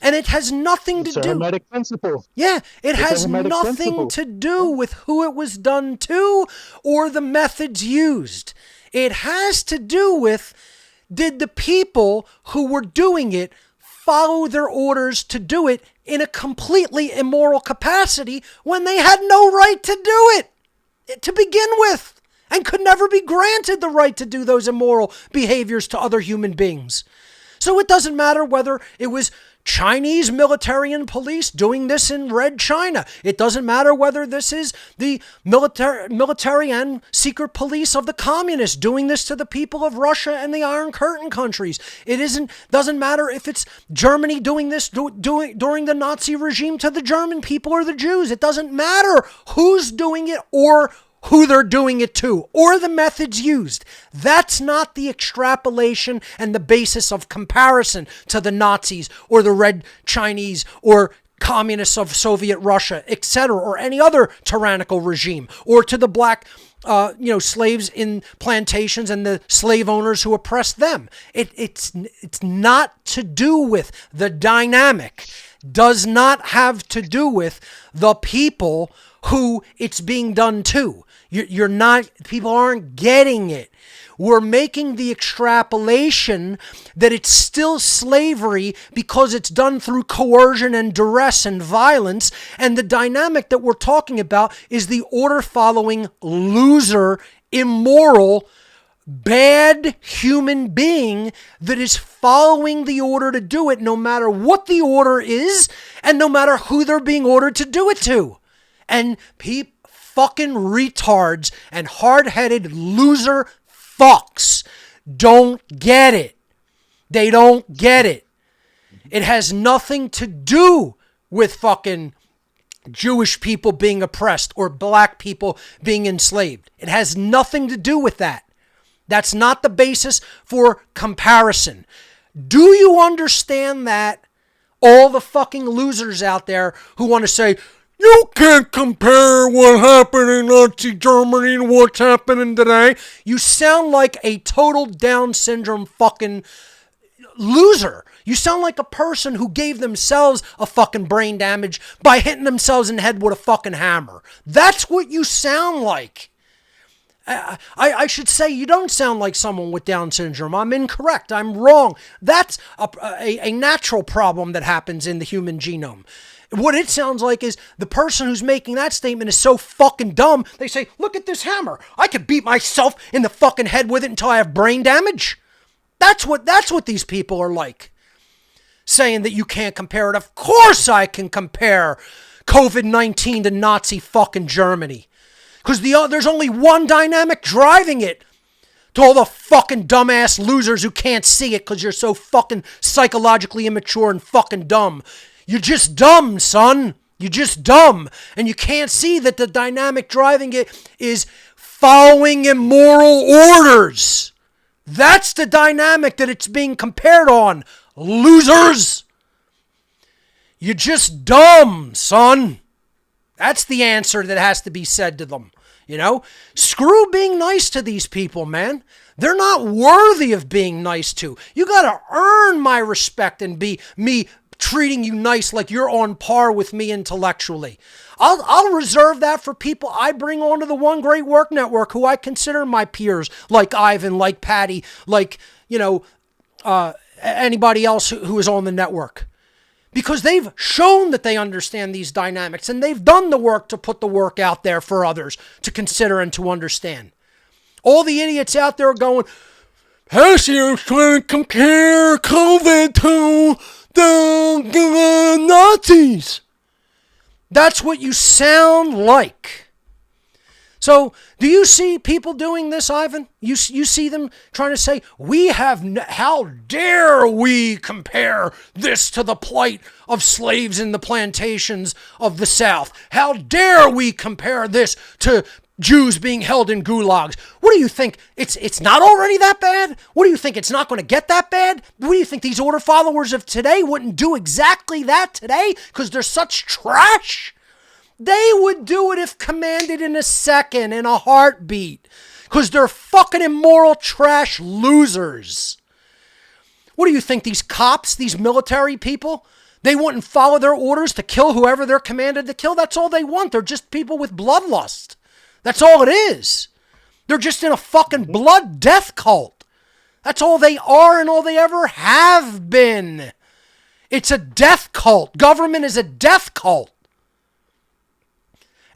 C: And it has nothing to do. It's a
G: Hermetic principle.
C: Yeah, it has nothing to do with who it was done to or the methods used. It has to do with, did the people who were doing it follow their orders to do it in a completely immoral capacity when they had no right to do it to begin with? And could never be granted the right to do those immoral behaviors to other human beings. So it doesn't matter whether it was Chinese military and police doing this in Red China. It doesn't matter whether this is the military and secret police of the communists doing this to the people of Russia and the Iron Curtain countries. Doesn't matter if it's Germany doing this during the Nazi regime to the German people or the Jews. It doesn't matter who's doing it or who they're doing it to, or the methods used. That's not the extrapolation and the basis of comparison to the Nazis or the Red Chinese or communists of Soviet Russia, etc., or any other tyrannical regime, or to the black slaves in plantations and the slave owners who oppressed them. It's not to do with the dynamic, does not have to do with the people who it's being done to. People aren't getting it. We're making the extrapolation that it's still slavery because it's done through coercion and duress and violence. And the dynamic that we're talking about is the order-following, loser, immoral, bad human being that is following the order to do it no matter what the order is and no matter who they're being ordered to do it to. And fucking retards and hard-headed loser fucks don't get it. They don't get it. It has nothing to do with fucking Jewish people being oppressed or black people being enslaved. It has nothing to do with that. That's not the basis for comparison. Do you understand that? All the fucking losers out there who want to say, you can't compare what happened in Nazi Germany and what's happening today. You sound like a total Down syndrome fucking loser. You sound like a person who gave themselves a fucking brain damage by hitting themselves in the head with a fucking hammer. That's what you sound like. I should say you don't sound like someone with Down syndrome. I'm incorrect. I'm wrong. That's a natural problem that happens in the human genome. What it sounds like is the person who's making that statement is so fucking dumb. They say, look at this hammer. I could beat myself in the fucking head with it until I have brain damage. That's what these people are like. Saying that you can't compare it. Of course I can compare COVID-19 to Nazi fucking Germany. Because there's only one dynamic driving it. To all the fucking dumbass losers who can't see it because you're so fucking psychologically immature and fucking dumb. You're just dumb, son. You're just dumb. And you can't see that the dynamic driving it is following immoral orders. That's the dynamic that it's being compared on. Losers. You're just dumb, son. That's the answer that has to be said to them. You know, screw being nice to these people, man. They're not worthy of being nice to. You got to earn my respect and be me treating you nice like you're on par with me intellectually. I'll reserve that for people I bring onto the One Great Work Network who I consider my peers, like Ivan, like Patty, like, anybody else who is on the network. Because they've shown that they understand these dynamics and they've done the work to put the work out there for others to consider and to understand. All the idiots out there are going, Passio's trying to compare COVID to the Nazis. That's what you sound like. So, do you see people doing this, Ivan? You see them trying to say, how dare we compare this to the plight of slaves in the plantations of the South? How dare we compare this to Jews being held in gulags? What do you think? It's not already that bad? What do you think? It's not going to get that bad? What do you think? These order followers of today wouldn't do exactly that today because they're such trash? They would do it if commanded in a second, in a heartbeat, because they're fucking immoral trash losers. What do you think? These cops, these military people, they wouldn't follow their orders to kill whoever they're commanded to kill? That's all they want. They're just people with bloodlust. That's all it is. They're just in a fucking blood death cult. That's all they are and all they ever have been. It's a death cult. Government is a death cult.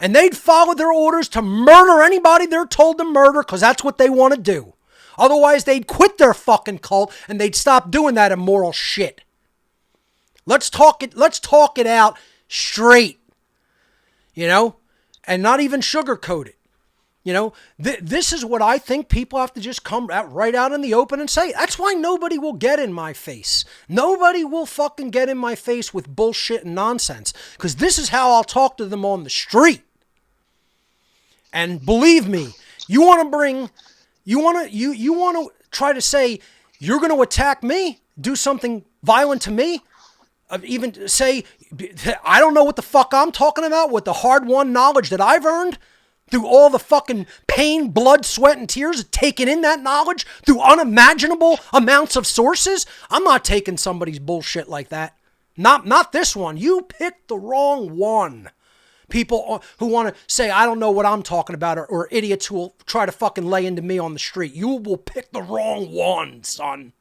C: And they'd follow their orders to murder anybody they're told to murder because that's what they want to do. Otherwise, they'd quit their fucking cult and they'd stop doing that immoral shit. Let's talk it out straight. And not even sugarcoat it. This is what I think people have to just come out right out in the open and say. That's why nobody will get in my face. Nobody will fucking get in my face with bullshit and nonsense. Because this is how I'll talk to them on the street. And believe me, you want to try to say, you're going to attack me, do something violent to me, even say, I don't know what the fuck I'm talking about with the hard-won knowledge that I've earned through all the fucking pain, blood, sweat, and tears, taking in that knowledge through unimaginable amounts of sources. I'm not taking somebody's bullshit like that. Not this one. You picked the wrong one. People who want to say, I don't know what I'm talking about, or idiots who will try to fucking lay into me on the street. You will pick the wrong one, son.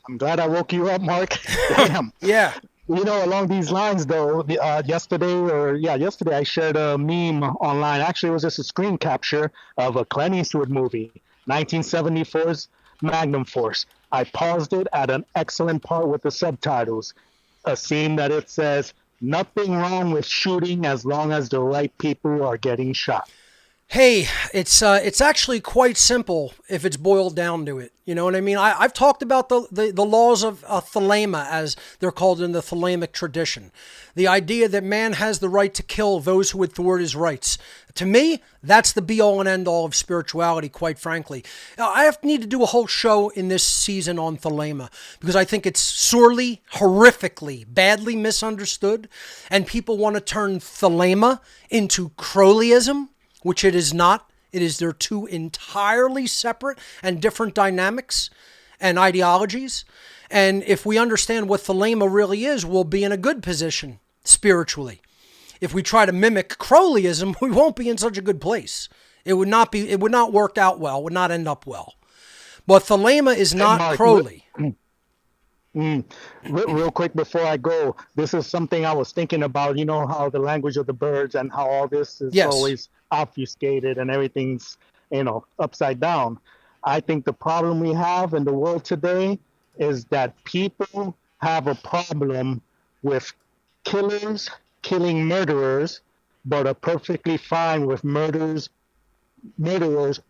G: I'm glad I woke you up, Mark. Damn.
C: Yeah.
G: Along these lines, though, yesterday I shared a meme online. Actually, it was just a screen capture of a Clint Eastwood movie, 1974's Magnum Force. I paused it at an excellent part with the subtitles, a scene that it says, nothing wrong with shooting as long as the right people are getting shot.
C: Hey, it's actually quite simple if it's boiled down to it. You know what I mean? I've talked about the laws of thelema, as they're called in the thelemic tradition. The idea that man has the right to kill those who would thwart his rights. To me, that's the be-all and end-all of spirituality, quite frankly. Now, I need to do a whole show in this season on thelema because I think it's sorely, horrifically, badly misunderstood, and people want to turn thelema into Crowleyism, which it is not. They're two entirely separate and different dynamics and ideologies. And if we understand what thelema really is, we'll be in a good position spiritually. If we try to mimic Crowleyism, we won't be in such a good place. It would not work out well, would not end up well. But thelema is not
G: Mark,
C: Crowley.
G: Real quick before I go, this is something I was thinking about. You know how the language of the birds and how all this is always obfuscated and everything's, upside down. I think the problem we have in the world today is that people have a problem with killers killing murderers, but are perfectly fine with murderers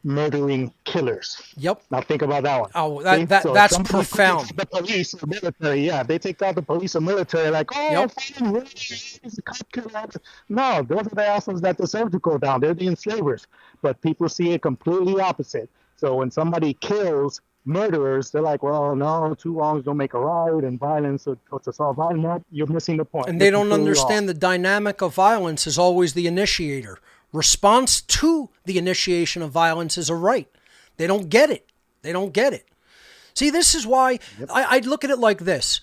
G: murdering killers.
C: Yep.
G: Now think about that one.
C: Oh, that's profound.
G: The police or military, they take out the police or military like, fine, he's a cop killer. No, those are the assholes that deserve to go down. They're the enslavers. But people see it completely opposite. So when somebody kills murderers, they're like, well, no, two wrongs don't make a right, and violence to solve violence. No, you're missing the point.
C: And
G: You're
C: they don't
G: completely off.
C: understand the dynamic of violence is always the initiator. Response to the initiation of violence is a right. They don't get it. They don't get it. See, this is why I'd look at it like this.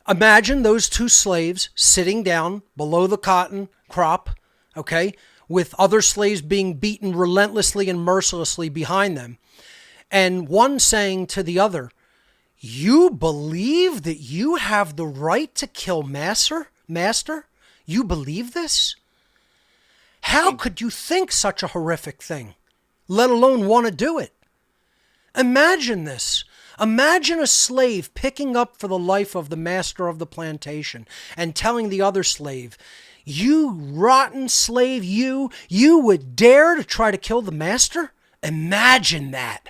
C: Imagine those two slaves sitting down below the cotton crop, okay, with other slaves being beaten relentlessly and mercilessly behind them. And one saying to the other, "You believe that you have the right to kill master? You believe this? How could you think such a horrific thing, let alone want to do it?" Imagine this. Imagine a slave picking up for the life of the master of the plantation and telling the other slave, "You rotten slave, you would dare to try to kill the master? Imagine that."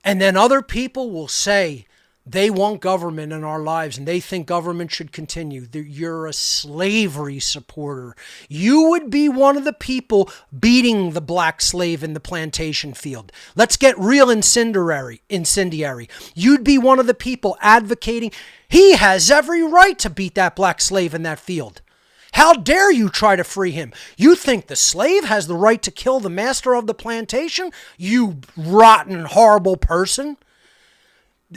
C: And then other people will say they want government in our lives and they think government should continue. You're a slavery supporter. You would be one of the people beating the black slave in the plantation field. Let's get real incendiary. You'd be one of the people advocating he has every right to beat that black slave in that field. How dare you try to free him? You think the slave has the right to kill the master of the plantation? You rotten, horrible person.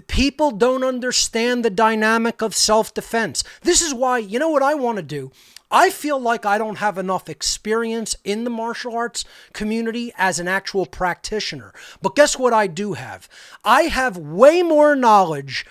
C: People don't understand the dynamic of self-defense. This is why, you know what I want to do? I feel like I don't have enough experience in the martial arts community as an actual practitioner. But guess what I do have? I have way more knowledge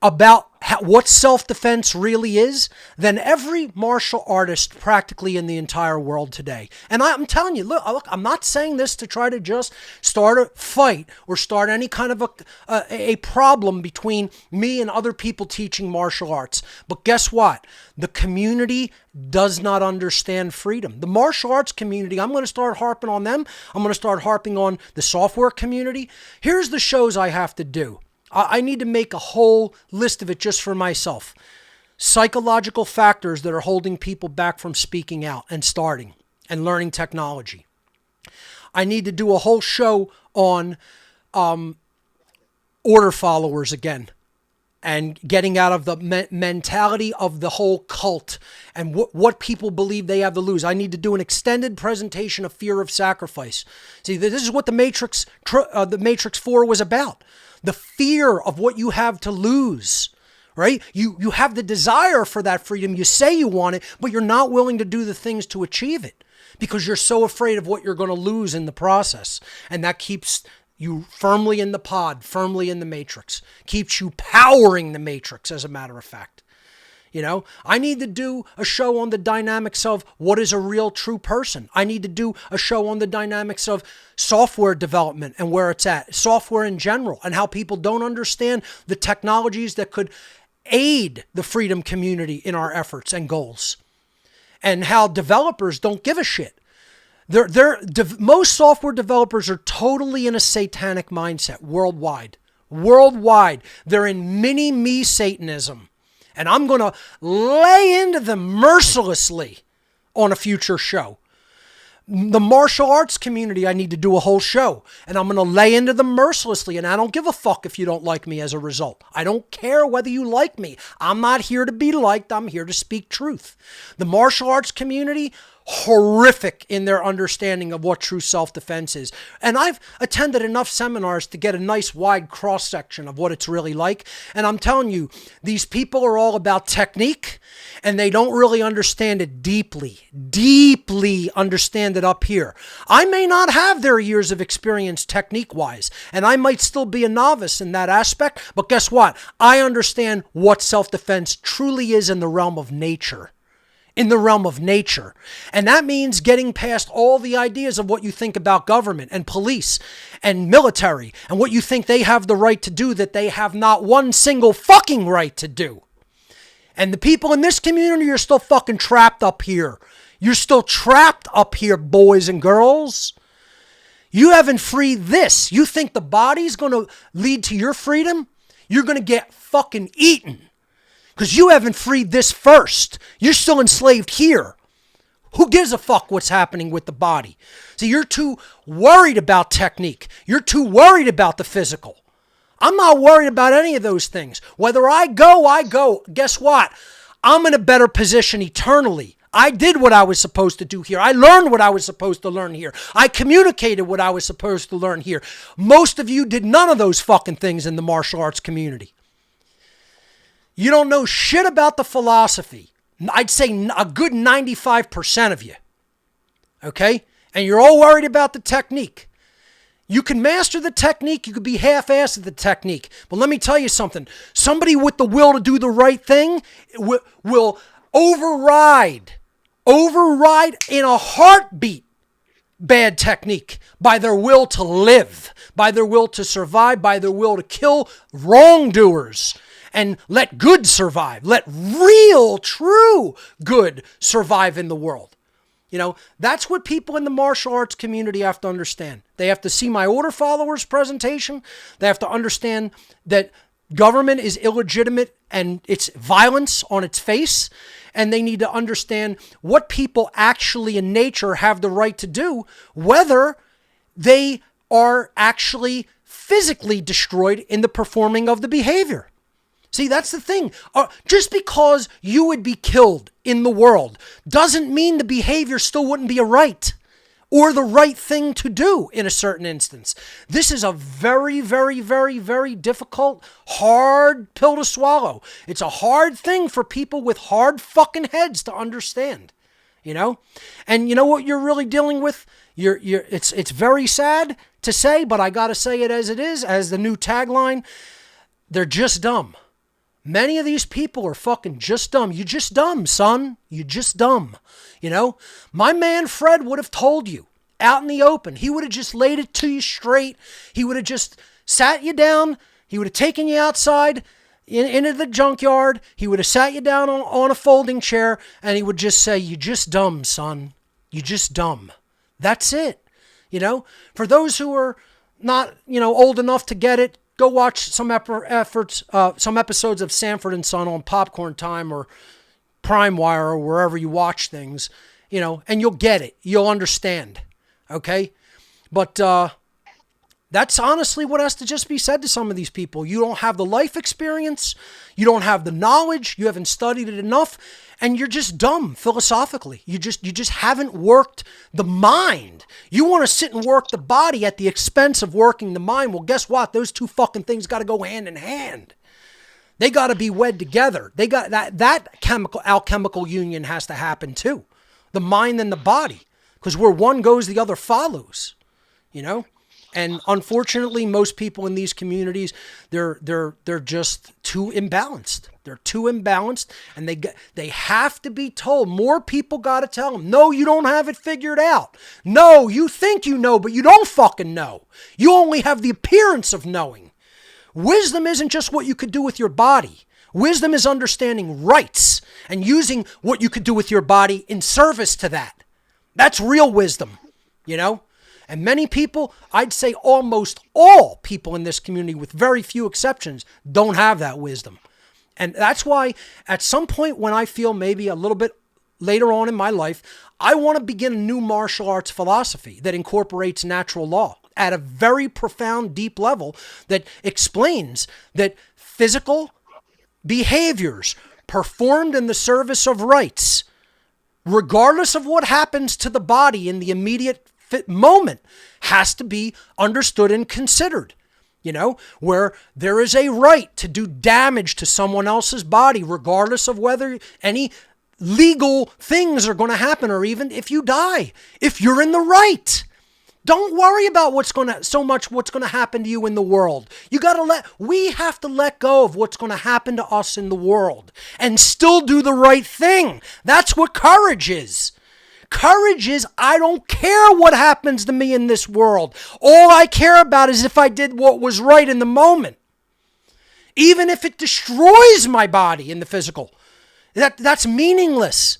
C: about what self-defense really is than every martial artist practically in the entire world today. And I'm telling you, look, I'm not saying this to try to just start a fight or start any kind of a problem between me and other people teaching martial arts. But guess what? The community does not understand freedom. The martial arts community, I'm going to start harping on them. I'm going to start harping on the software community. Here's the shows I have to do. I need to make a whole list of it just for myself. Psychological factors that are holding people back from speaking out and starting and learning technology. I need to do a whole show on order followers again and getting out of the mentality of the whole cult and what people believe they have to lose. I need to do an extended presentation of fear of sacrifice. See, this is what the Matrix 4 was about. The fear of what you have to lose, right? You have the desire for that freedom. You say you want it, but you're not willing to do the things to achieve it because you're so afraid of what you're going to lose in the process. And that keeps you firmly in the pod, firmly in the matrix, keeps you powering the matrix, as a matter of fact. You know, I need to do a show on the dynamics of what is a real true person. I need to do a show on the dynamics of software development and where it's at, software in general, and how people don't understand the technologies that could aid the freedom community in our efforts and goals, and how developers don't give a shit. Most software developers are totally in a satanic mindset worldwide. They're in mini-me Satanism. And I'm going to lay into them mercilessly on a future show. The martial arts community, I need to do a whole show. And I'm going to lay into them mercilessly. And I don't give a fuck if you don't like me as a result. I don't care whether you like me. I'm not here to be liked. I'm here to speak truth. The martial arts community, horrific in their understanding of what true self-defense is. And I've attended enough seminars to get a nice wide cross-section of what it's really like. And I'm telling you, these people are all about technique, and they don't really understand it deeply understand it up here. I may not have their years of experience technique-wise, and I might still be a novice in that aspect, but guess what? I understand what self-defense truly is in the realm of nature. And that means getting past all the ideas of what you think about government and police and military and what you think they have the right to do that they have not one single fucking right to do. And the people in this community are still fucking trapped up here. You're still trapped up here, boys and girls. You haven't freed this. You think the body's going to lead to your freedom? You're going to get fucking eaten. Because you haven't freed this first. You're still enslaved here. Who gives a fuck what's happening with the body? See, you're too worried about technique. You're too worried about the physical. I'm not worried about any of those things. Whether I go, I go. Guess what? I'm in a better position eternally. I did what I was supposed to do here. I learned what I was supposed to learn here. I communicated what I was supposed to learn here. Most of you did none of those fucking things in the martial arts community. You don't know shit about the philosophy. I'd say a good 95% of you. Okay? And you're all worried about the technique. You can master the technique. You could be half-assed at the technique. But let me tell you something. Somebody with the will to do the right thing will override in a heartbeat bad technique by their will to live, by their will to survive, by their will to kill wrongdoers and let good survive. Let real, true good survive in the world. You know, that's what people in the martial arts community have to understand. They have to see my order followers presentation. They have to understand that government is illegitimate and it's violence on its face. And they need to understand what people actually in nature have the right to do, whether they are actually physically destroyed in the performing of the behavior. See, that's the thing. Just because you would be killed in the world doesn't mean the behavior still wouldn't be a right or the right thing to do in a certain instance. This is a very, very, very, very difficult, hard pill to swallow. It's a hard thing for people with hard fucking heads to understand, you know? And you know what you're really dealing with? It's very sad to say, but I got to say it as it is, as the new tagline. They're just dumb. Many of these people are fucking just dumb. You just dumb, son. You just dumb. You know, my man Fred would have told you out in the open. He would have just laid it to you straight. He would have just sat you down. He would have taken you outside into the junkyard. He would have sat you down on a folding chair and he would just say, you just dumb, son. You just dumb. That's it. You know, for those who are not, old enough to get it, go watch some episodes of Sanford and Son on Popcorn Time or Prime Wire or wherever you watch things, and you'll get it. You'll understand. Okay? But that's honestly what has to just be said to some of these people. You don't have the life experience. You don't have the knowledge. You haven't studied it enough. And you're just dumb philosophically. You just haven't worked the mind. You want to sit and work the body at the expense of working the mind. Well, guess what? Those two fucking things got to go hand in hand. They got to be wed together. They got that alchemical union has to happen too. The mind and the body. Because where one goes, the other follows. And unfortunately, most people in these communities, they're just too imbalanced. They're too imbalanced, and they have to be told. More people got to tell them, no, you don't have it figured out. No, you think you know, but you don't fucking know. You only have the appearance of knowing. Wisdom isn't just what you could do with your body. Wisdom is understanding rights and using what you could do with your body in service to that. That's real wisdom, And many people, I'd say almost all people in this community, with very few exceptions, don't have that wisdom. And that's why at some point when I feel maybe a little bit later on in my life, I want to begin a new martial arts philosophy that incorporates natural law at a very profound, deep level that explains that physical behaviors performed in the service of rights, regardless of what happens to the body in the immediate moment, has to be understood and considered. Where there is a right to do damage to someone else's body, regardless of whether any legal things are going to happen or even if you die, if you're in the right. Don't worry about what's going to happen to you in the world. We have to let go of what's going to happen to us in the world and still do the right thing. That's what courage is. Courage is, I don't care what happens to me in this world. All I care about is if I did what was right in the moment. Even if it destroys my body in the physical. That's meaningless.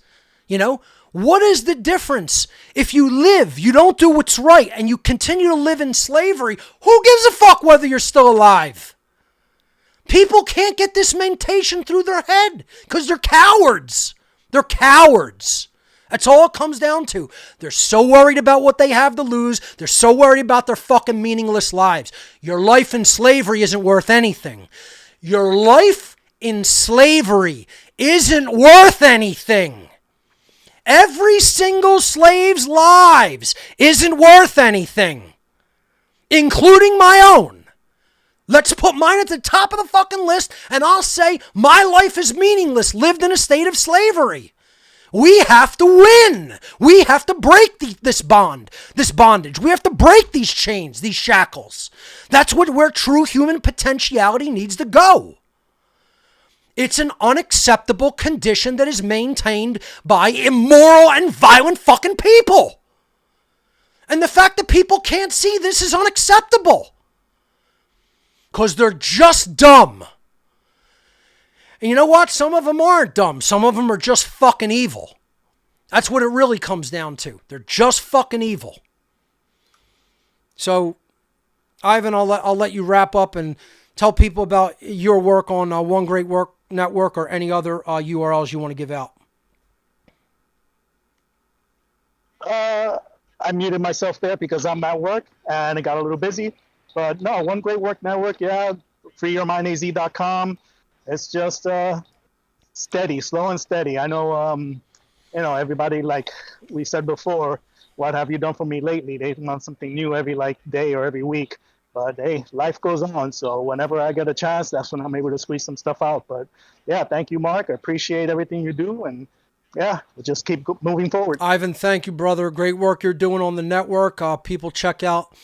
C: What is the difference? If you live, you don't do what's right, and you continue to live in slavery, who gives a fuck whether you're still alive? People can't get this mentation through their head because they're cowards. They're cowards. That's all it comes down to. They're so worried about what they have to lose. They're so worried about their fucking meaningless lives. Your life in slavery isn't worth anything. Your life in slavery isn't worth anything. Every single slave's lives isn't worth anything, including my own. Let's put mine at the top of the fucking list, and I'll say my life is meaningless, lived in a state of slavery. We have to win. We have to break this bondage. We have to break these chains, these shackles. That's where true human potentiality needs to go. It's an unacceptable condition that is maintained by immoral and violent fucking people. And the fact that people can't see this is unacceptable. Because they're just dumb. And you know what? Some of them aren't dumb. Some of them are just fucking evil. That's what it really comes down to. They're just fucking evil. So, Ivan, I'll let you wrap up and tell people about your work on One Great Work Network or any other URLs you want to give out.
G: I muted myself there because I'm at work and it got a little busy. But no, One Great Work Network, yeah, freeyourmindaz.com. It's just steady, slow and steady. I know, everybody, like we said before, what have you done for me lately? They want something new every day or every week. But hey, life goes on. So whenever I get a chance, that's when I'm able to squeeze some stuff out. But yeah, thank you, Mark. I appreciate everything you do. And yeah, we'll just keep moving forward.
C: Ivan, thank you, brother. Great work you're doing on the network. People check out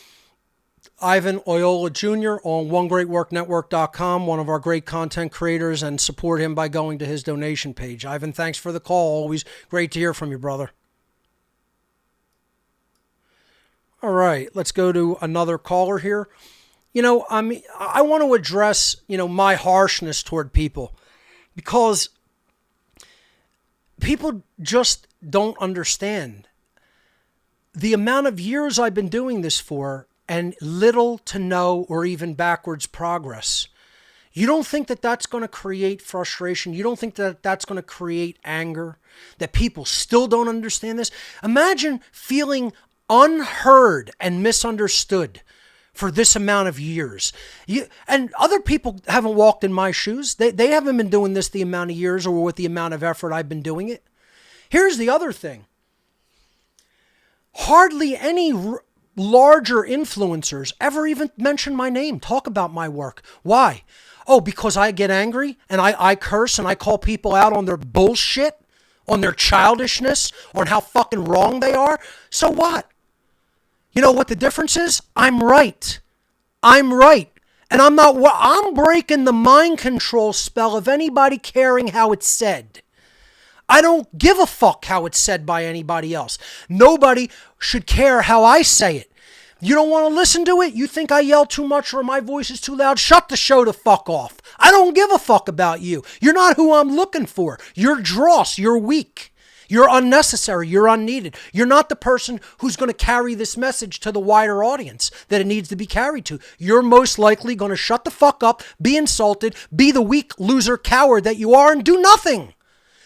C: Ivan Oyola Jr. on onegreatworknetwork.com, one of our great content creators, and support him by going to his donation page. Ivan, thanks for the call. Always great to hear from you, brother. All right, let's go to another caller here. I want to address, my harshness toward people because people just don't understand the amount of years I've been doing this for and little to no or even backwards progress. You don't think that that's going to create frustration? You don't think that that's going to create anger? That people still don't understand this? Imagine feeling unheard and misunderstood for this amount of years. And other people haven't walked in my shoes. They haven't been doing this the amount of years or with the amount of effort I've been doing it. Here's the other thing. Hardly any larger influencers ever even mention my name, talk about my work. Why? Oh, because I get angry and I curse and I call people out on their bullshit, on their childishness, on how fucking wrong they are. So what? You know what the difference is? I'm right. I'm right. And I'm breaking the mind control spell of anybody caring how it's said. I don't give a fuck how it's said by anybody else. Nobody should care how I say it. You don't want to listen to it? You think I yell too much or my voice is too loud? Shut the show the fuck off. I don't give a fuck about you. You're not who I'm looking for. You're dross. You're weak. You're unnecessary. You're unneeded. You're not the person who's going to carry this message to the wider audience that it needs to be carried to. You're most likely going to shut the fuck up, be insulted, be the weak loser coward that you are and do nothing.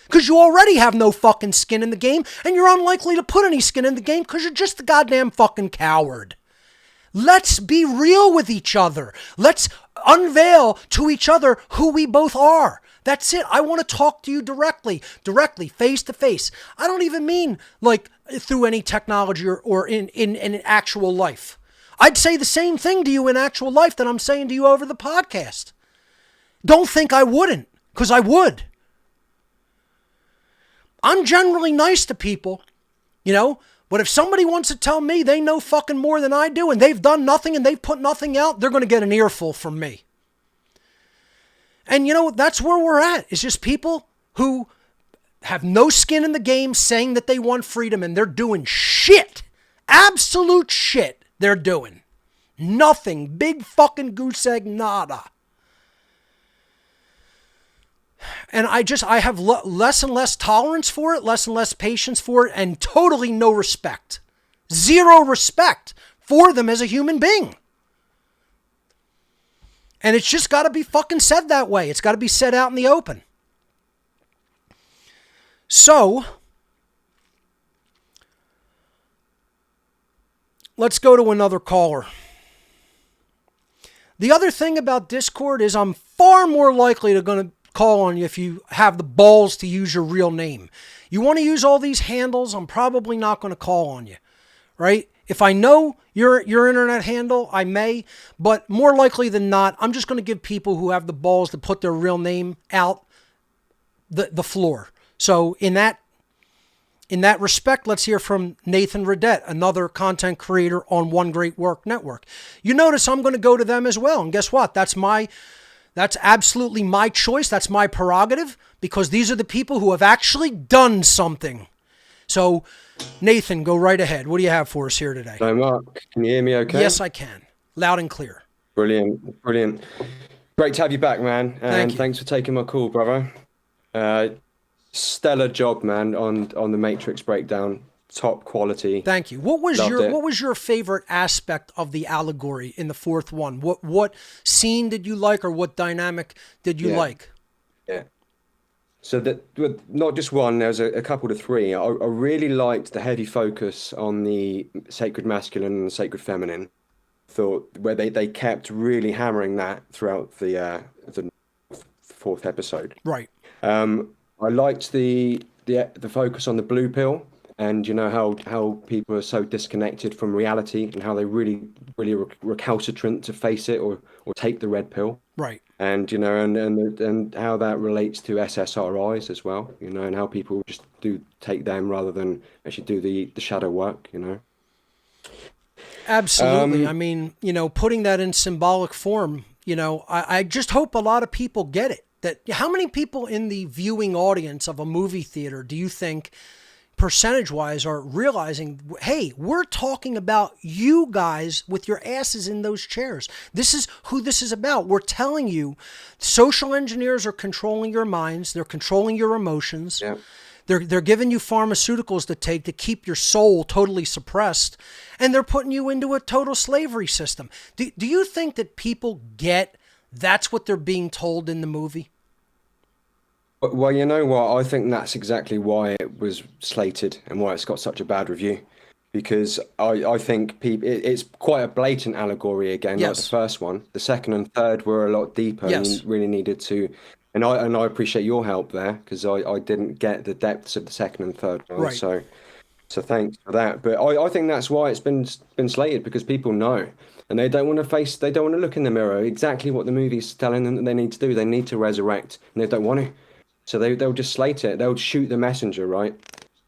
C: Because you already have no fucking skin in the game and you're unlikely to put any skin in the game because you're just a goddamn fucking coward. Let's be real with each other. Let's unveil to each other who we both are. That's it. I want to talk to you directly, face to face. I don't even mean like through any technology or in actual life. I'd say the same thing to you in actual life that I'm saying to you over the podcast. Don't think I wouldn't, because I would. I'm generally nice to people, but if somebody wants to tell me they know fucking more than I do and they've done nothing and they've put nothing out, they're going to get an earful from me. And that's where we're at. It's just people who have no skin in the game saying that they want freedom and they're doing shit. Absolute shit they're doing. Nothing. Big fucking goose egg nada. And I have less and less tolerance for it, less and less patience for it, and totally no respect. Zero respect for them as a human being. And it's just got to be fucking said that way. It's got to be said out in the open. So, let's go to another caller. The other thing about Discord is I'm far more likely to going to call on you if you have the balls to use your real name. You want to use all these handles, I'm probably not going to call on you, right? If I know your internet handle, I may, but more likely than not, I'm just going to give people who have the balls to put their real name out the floor. So in that respect, let's hear from Nathan Redette, another content creator on One Great Work Network. You notice I'm going to go to them as well. And guess what? That's absolutely my choice. That's my prerogative, because these are the people who have actually done something. So, Nathan, go right ahead. What do you have for us here today?
H: Hello, Mark. Can you hear me okay?
C: Yes, I can. Loud and clear.
H: Brilliant. Great to have you back, man. And
C: Thanks
H: for taking my call, brother. Stellar job, man, on the Matrix breakdown. Top quality.
C: Thank you. What was your favorite aspect of the allegory in the fourth one? What scene did you like, or what dynamic did you like?
H: Yeah. So not just one, there's a couple to three. I really liked the heavy focus on the sacred masculine and the sacred feminine. Thought where they kept really hammering that throughout the fourth episode.
C: Right.
H: I liked the focus on the blue pill, and how people are so disconnected from reality, and how they really recalcitrant to face it or take the red pill.
C: Right.
H: And and how that relates to SSRIs as well, and how people just do take them rather than actually do the shadow work,
C: Absolutely. I mean, putting that in symbolic form, I just hope a lot of people get it. That how many people in the viewing audience of a movie theater do you think, percentage-wise, are realizing, hey, we're talking about you guys with your asses in those chairs. This is who this is about. We're telling you, social engineers are controlling your minds. They're controlling your emotions.
H: Yeah.
C: They're giving you pharmaceuticals to take to keep your soul totally suppressed, and they're putting you into a total slavery system. Do you think that people get that's what they're being told in the movie?
H: Well, you know what? I think that's exactly why it was slated and why it's got such a bad review. Because I think it's quite a blatant allegory again, like the first one. The second and third were a lot deeper and you really needed to. And I appreciate your help there, because I didn't get the depths of the second and third one.
C: Right.
H: So thanks for that. But I think that's why it's been slated, because people know. And they don't want to look in the mirror exactly what the movie's telling them that they need to do. They need to resurrect, and they don't want to. So they'll just slate it. They'll shoot the messenger, right?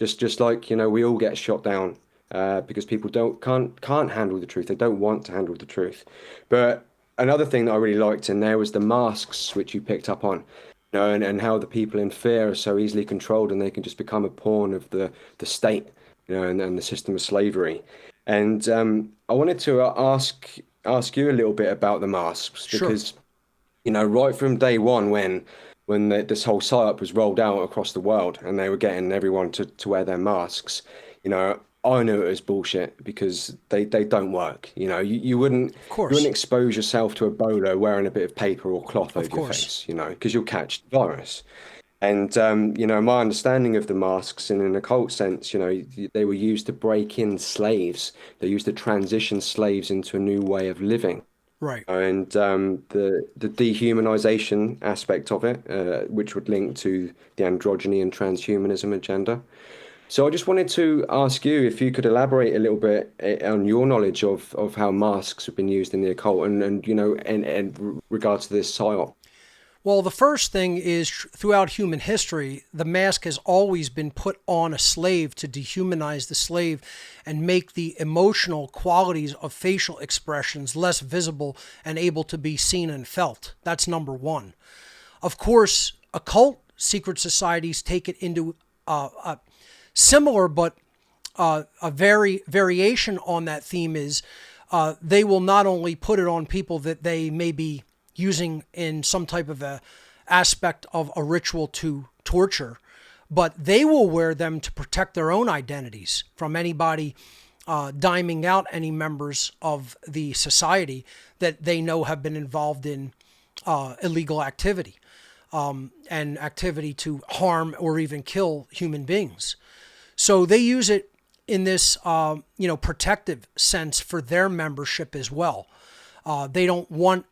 H: Just like, we all get shot down because people can't handle the truth. They don't want to handle the truth. But another thing that I really liked in there was the masks, which you picked up on, and how the people in fear are so easily controlled, and they can just become a pawn of the state, and the system of slavery. And I wanted to ask you a little bit about the masks, because, right from day one, when this whole psyop was rolled out across the world and they were getting everyone to wear their masks, I knew it was bullshit, because they don't work. You wouldn't expose yourself to Ebola wearing a bit of paper or cloth over your face, because you'll catch the virus. And, my understanding of the masks in an occult sense, they were used to break in slaves. They used to transition slaves into a new way of living.
C: Right.
H: And the dehumanization aspect of it, which would link to the androgyny and transhumanism agenda. So I just wanted to ask you if you could elaborate a little bit on your knowledge of how masks have been used in the occult and in regards to this psyop.
C: Well, the first thing is, throughout human history, the mask has always been put on a slave to dehumanize the slave and make the emotional qualities of facial expressions less visible and able to be seen and felt. That's number one. Of course, occult secret societies take it into a similar, but a variation on that theme is they will not only put it on people that they may be using in some type of a aspect of a ritual to torture, but they will wear them to protect their own identities from anybody diming out any members of the society that they know have been involved in illegal activity and activity to harm or even kill human beings. So they use it in this, protective sense for their membership as well. They don't want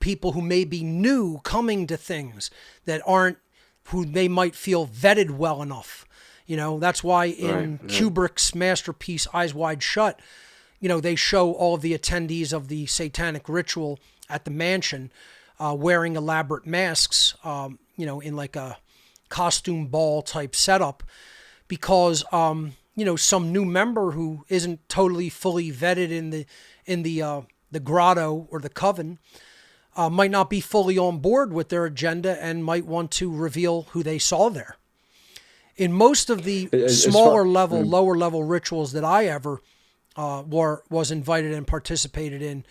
C: people who may be new coming to things that aren't, who they might feel vetted well enough. That's why in Kubrick's masterpiece, Eyes Wide Shut, they show all of the attendees of the satanic ritual at the mansion wearing elaborate masks, in like a costume ball type setup, because some new member who isn't totally fully vetted in the grotto or the coven might not be fully on board with their agenda and might want to reveal who they saw there. In most of the smaller level, lower level rituals that I ever was invited and participated in,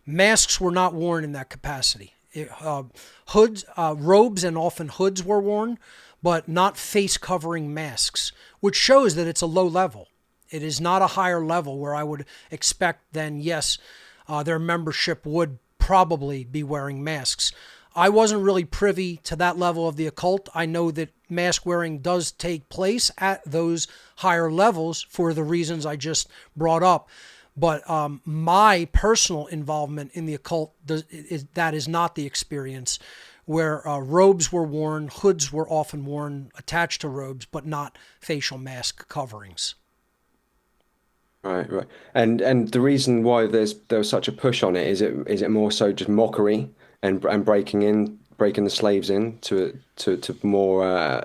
C: masks were not worn in that capacity. Hoods, robes, and often hoods were worn, but not face covering masks, which shows that it's a low level. It is not a higher level where I would expect then, yes, their membership would probably be wearing masks. I wasn't really privy to that level of the occult. I know that mask wearing does take place at those higher levels for the reasons I just brought up. But my personal involvement in the occult, that is not the experience, where robes were worn, hoods were often worn attached to robes, but not facial mask coverings.
H: Right. And the reason why there was such a push on it, is it more so just mockery and breaking the slaves in to more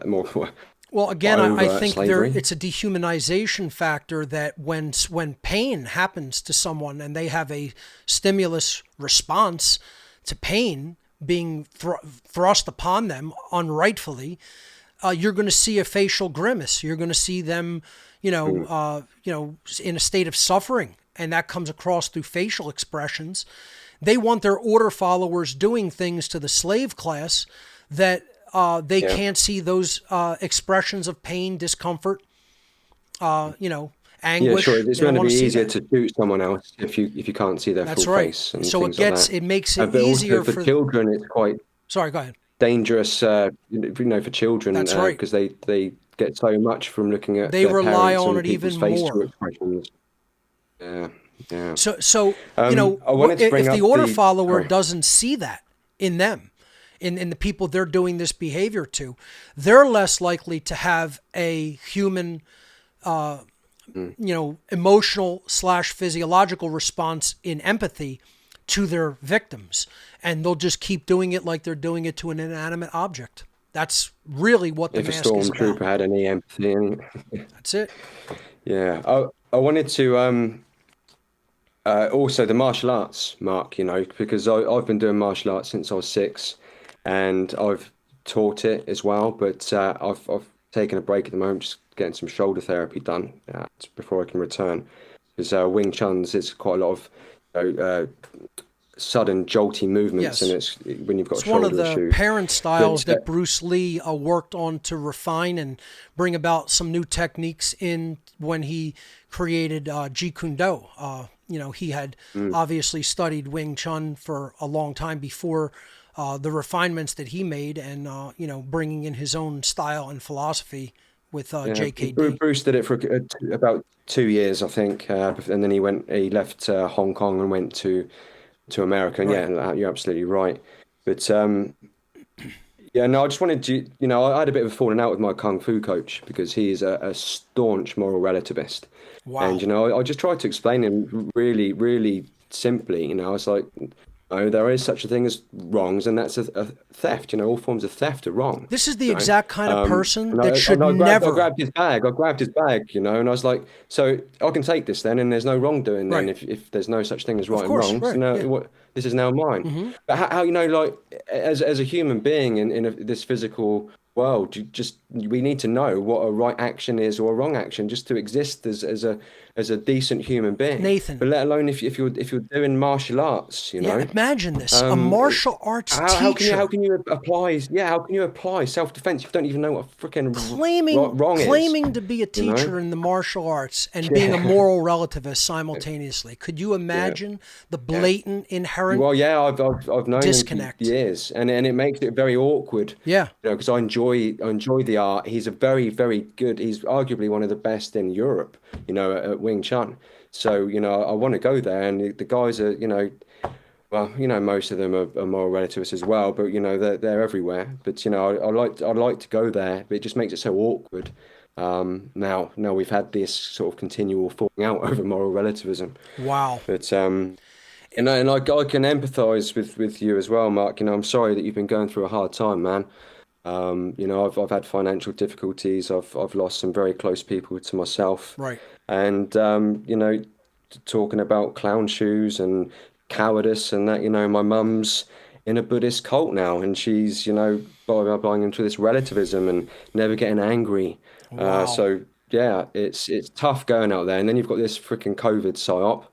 C: Well, again, I think
H: slavery?
C: it's a dehumanization factor that when pain happens to someone and they have a stimulus response to pain being thrust upon them unrightfully, you're going to see a facial grimace. You're going to see them, in a state of suffering, and that comes across through facial expressions. They want their order followers doing things to the slave class that they can't see those expressions of pain, discomfort, anguish.
H: Yeah, sure. It's going to be easier
C: that.
H: to shoot someone else if you can't see their full
C: right.
H: face. And
C: so
H: things like that.
C: It makes it
H: but
C: easier
H: also for children. It's quite
C: Sorry, go ahead.
H: dangerous, for children.
C: That's right.
H: Because they get so much from looking at
C: they
H: their
C: rely
H: parents
C: on
H: and
C: it even
H: people's facial
C: more.
H: expressions. Yeah.
C: So
H: I wanted to bring
C: if the
H: up
C: order
H: the-
C: follower
H: sorry.
C: doesn't see that in them, in the people they're doing this behavior to, they're less likely to have a human, emotional / physiological response in empathy to their victims, and they'll just keep doing it like they're doing it to an inanimate object. That's really what the
H: If a
C: mask is about.
H: stormtrooper had any empathy.
C: That's it.
H: Yeah. I wanted to also the martial arts, Mark, because I've been doing martial arts since I was 6, and I've taught it as well, but I've taken a break at the moment, just getting some shoulder therapy done before I can return, because Wing Chun's, it's quite a lot of sudden jolty movements,
C: Yes.
H: and it's when you've got
C: It's
H: a shoulder
C: one of the
H: issue.
C: parent styles
H: But,
C: that Bruce Lee worked on to refine and bring about some new techniques in when he created Jeet Kune Do. He had obviously studied Wing Chun for a long time before the refinements that he made, and bringing in his own style and philosophy with JKD.
H: Bruce did it for about 2 years, I think, and then he left Hong Kong and went to America. And
C: Right.
H: yeah, you're absolutely right. But I just wanted to, I had a bit of a falling out with my Kung Fu coach, because he is a staunch moral relativist.
C: Wow.
H: And, I just tried to explain him really, really simply. I was like, no, there is such a thing as wrongs, and that's a theft. All forms of theft are wrong.
C: This is the exact kind of person
H: And
C: that should
H: I
C: never.
H: grabbed his bag, and I was like, so I can take this then, and there's no wrongdoing then,
C: Right.
H: if there's no such thing as right
C: course,
H: and wrong.
C: right,
H: So now,
C: yeah.
H: this is now mine. But how like as a human being in this physical world, we need to know what a right action is or a wrong action, just to exist as as a decent human being,
C: Nathan.
H: But let alone if you're doing martial arts, you know.
C: Yeah, imagine this: a martial arts teacher.
H: How can you apply self-defense if you don't even know what freaking wrong is?
C: Claiming to be a teacher in the martial arts and being a moral relativist simultaneously. Could you imagine the blatant, inherent
H: I've known
C: disconnect?
H: him for years, and it makes it very awkward.
C: Yeah,
H: you know, because I enjoy the art. He's a very, very good. He's arguably one of the best in Europe, you know, at Wing Chun. So, you know, I want to go there, and the guys are, you know, well, you know, most of them are moral relativists as well, but you know, they're everywhere. But you know, I'd like to go there, but it just makes it so awkward. Now we've had this sort of continual falling out over moral relativism.
C: Wow.
H: But and I can empathise with you as well, Mark. You know, I'm sorry that you've been going through a hard time, man. You know, I've had financial difficulties. I've lost some very close people to myself.
C: Right.
H: And you know, talking about clown shoes and cowardice and that, you know, my mum's in a Buddhist cult now, and she's, you know, buying into this relativism and never getting angry.
C: Wow.
H: So yeah, it's tough going out there. And then you've got this freaking COVID psyop.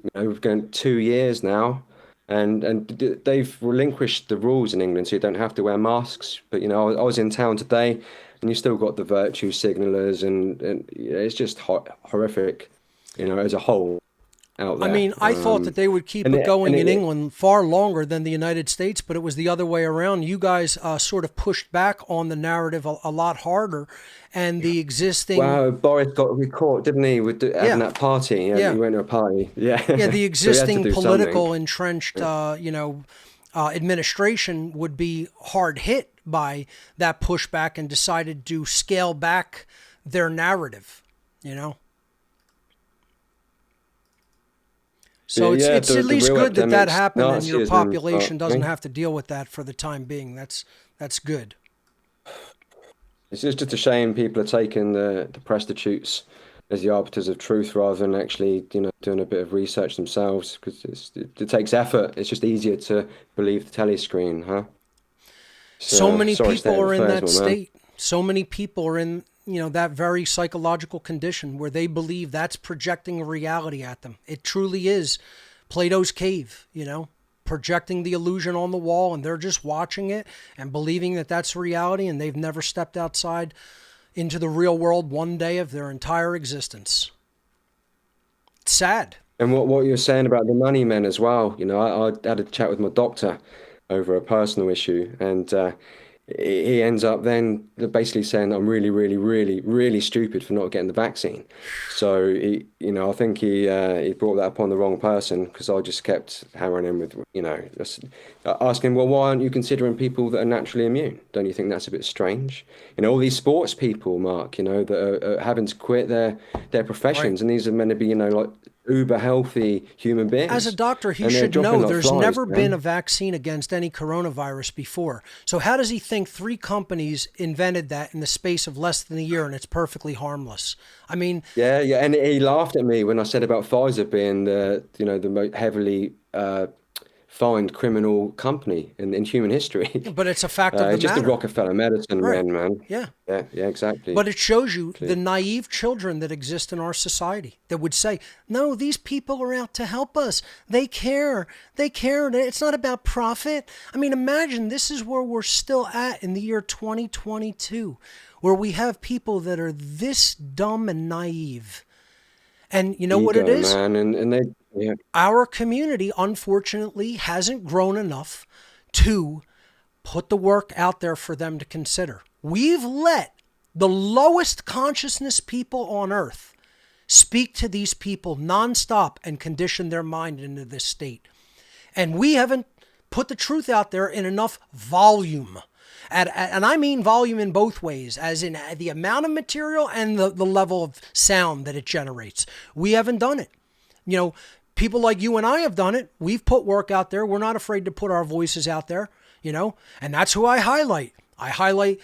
H: You know, we've gone 2 years now, and they've relinquished the rules in England, so you don't have to wear masks. But you know, I was in town today, and you still got the virtue signalers, and it's just horrific, you know, as a whole. Out there.
C: I mean, I thought that they would keep it going in England far longer than the United States, but it was the other way around. You guys sort of pushed back on the narrative a lot harder, and the existing...
H: Wow, Boris got caught, didn't he, with having that party? Yeah, he went to a party. Yeah,
C: yeah. The existing
H: so
C: political entrenched, you know, administration would be hard hit by that pushback and decided to scale back their narrative, you know? So it's at least good that happened, and your population doesn't have to deal with that for the time being. That's good.
H: It's just a shame people are taking the prostitutes as the arbiters of truth rather than actually, you know, doing a bit of research themselves, because it takes effort. It's just easier to believe the telly screen, huh?
C: So many people are in that state. So many people are in, you know, that very psychological condition where they believe that's projecting a reality at them. It truly is Plato's cave, you know, projecting the illusion on the wall, and they're just watching it and believing that that's reality, and they've never stepped outside into the real world one day of their entire existence. It's sad.
H: And what you're saying about the money men as well, you know, I had a chat with my doctor over a personal issue, and he ends up then basically saying I'm really, really, really, really stupid for not getting the vaccine. So he, you know, I think he brought that upon the wrong person, because I just kept hammering him with, you know, asking, well, why aren't you considering people that are naturally immune? Don't you think that's a bit strange? You know, all these sports people, Mark, you know, that are having to quit their professions, right. And these are meant to be, you know, like uber healthy human beings.
C: As a doctor, he should know there's never been a vaccine against any coronavirus before. So how does he think 3 companies invented that in the space of less than a year and it's perfectly harmless? I mean... Yeah,
H: and he laughed at me when I said about Pfizer being the, you know, the most heavily fined criminal company in human history.
C: But it's a fact of the matter.
H: Just the Rockefeller medicine,
C: right.
H: man.
C: Yeah,
H: exactly.
C: But it shows you the naive children that exist in our society that would say, no, these people are out to help us. They care. It's not about profit. I mean, imagine this is where we're still at in the year 2022, where we have people that are this dumb and naive. And you know what it is?
H: Man. And they... Yeah.
C: Our community, unfortunately, hasn't grown enough to put the work out there for them to consider. We've let the lowest consciousness people on earth speak to these people nonstop and condition their mind into this state. And we haven't put the truth out there in enough volume. And I mean volume in both ways, as in the amount of material and the level of sound that it generates. We haven't done it. You know, people like you and I have done it. We've put work out there. We're not afraid to put our voices out there, you know, and that's who I highlight. I highlight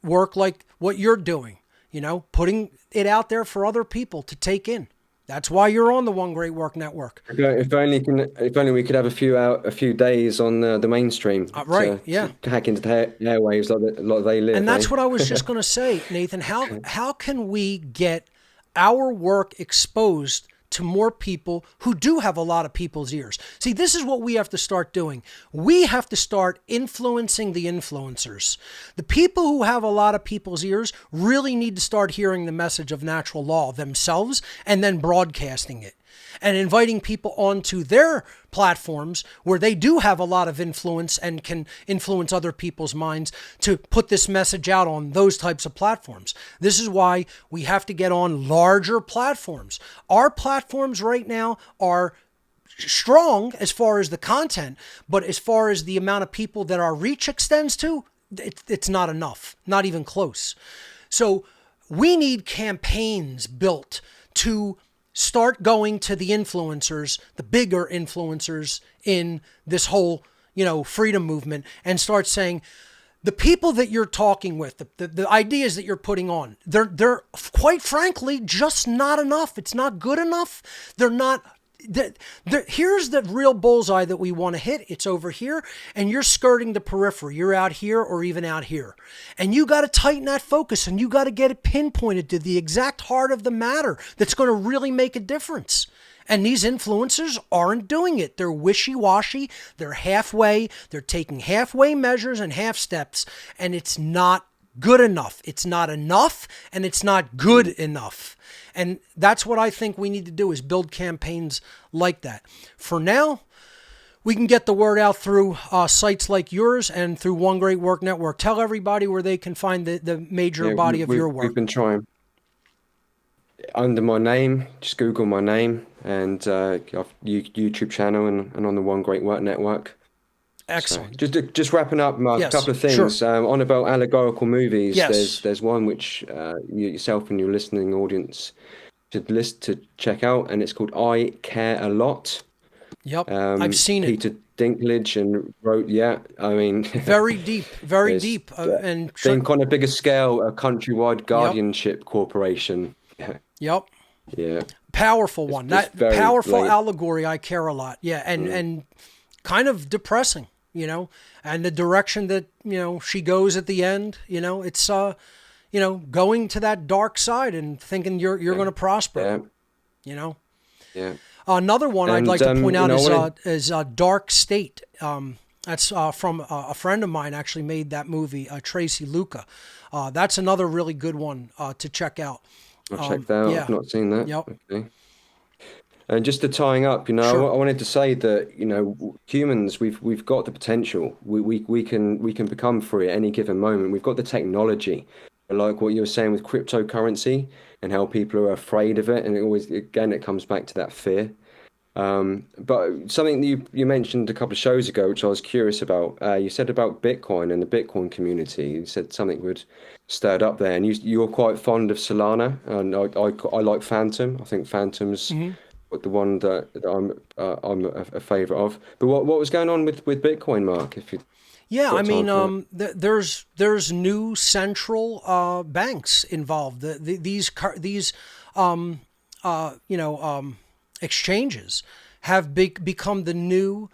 C: work like what you're doing, you know, putting it out there for other people to take in. That's why you're on the One Great Work Network.
H: If only we could have a few days on the mainstream.
C: Right,
H: to hack into the airwaves like they live.
C: And that's what I was just going to say, Nathan. How can we get our work exposed to more people who do have a lot of people's ears. See, this is what we have to start doing. We have to start influencing the influencers. The people who have a lot of people's ears really need to start hearing the message of natural law themselves and then broadcasting it and inviting people onto their platforms where they do have a lot of influence and can influence other people's minds to put this message out on those types of platforms. This is why we have to get on larger platforms. Our platforms right now are strong as far as the content, but as far as the amount of people that our reach extends to, it's not enough, not even close. So we need campaigns built to start going to the influencers, the bigger influencers in this whole, freedom movement, and start saying, the people that you're talking with, the ideas that you're putting on, they're quite frankly just not enough. It's not good enough. They're not. Here's the real bullseye that we want to hit. It's over here, and you're skirting the periphery. You're out here or even out here. And you got to tighten that focus, and you got to get it pinpointed to the exact heart of the matter that's going to really make a difference. And these influencers aren't doing it. They're wishy-washy. They're halfway. They're taking halfway measures and half steps, and it's not good enough. It's not enough, and it's not good enough. And that's what I think we need to do, is build campaigns like that. For now, we can get the word out through sites like yours and through One Great Work Network. Tell everybody where they can find the major body of your work.
H: We've been trying. Under my name, just Google my name, and YouTube channel and on the One Great Work Network.
C: Excellent.
H: So just wrapping up, Mark,
C: Yes,
H: a couple of things.
C: sure.
H: On about allegorical movies,
C: Yes.
H: there's one which yourself and your listening audience should check out, and it's called I Care a Lot.
C: Yep, I've seen it.
H: Peter Dinklage and wrote,
C: Very deep, very deep. And
H: think on a bigger scale, a countrywide guardianship corporation.
C: Yep.
H: Yeah.
C: Powerful one.
H: It's
C: That
H: very
C: powerful
H: late.
C: allegory, I Care a Lot. Yeah, and kind of depressing, and the direction that, she goes at the end, it's going to that dark side and thinking you're going to prosper.
H: Yeah.
C: Another one I'd
H: And,
C: like to point out
H: when
C: is Dark State. That's from a friend of mine actually made that movie, Tracy Luca. That's another really good one to check out.
H: I've checked that out.
C: yeah.
H: I've not seen that.
C: Yep.
H: Okay. And just to tying up,
C: Sure.
H: I wanted to say that, humans, we've got the potential. We can become free at any given moment. We've got the technology. Like what you were saying with cryptocurrency and how people are afraid of it, and it comes back to that fear. But something that you mentioned a couple of shows ago, which I was curious about, you said about Bitcoin and the Bitcoin community. You said something would stirred up there, and you're quite fond of Solana, and I like Phantom. I think Phantom's the one that I'm a favorite of. But what was going on with Bitcoin, Mark? If you
C: Yeah, I mean, there's new central banks involved. These exchanges have become the new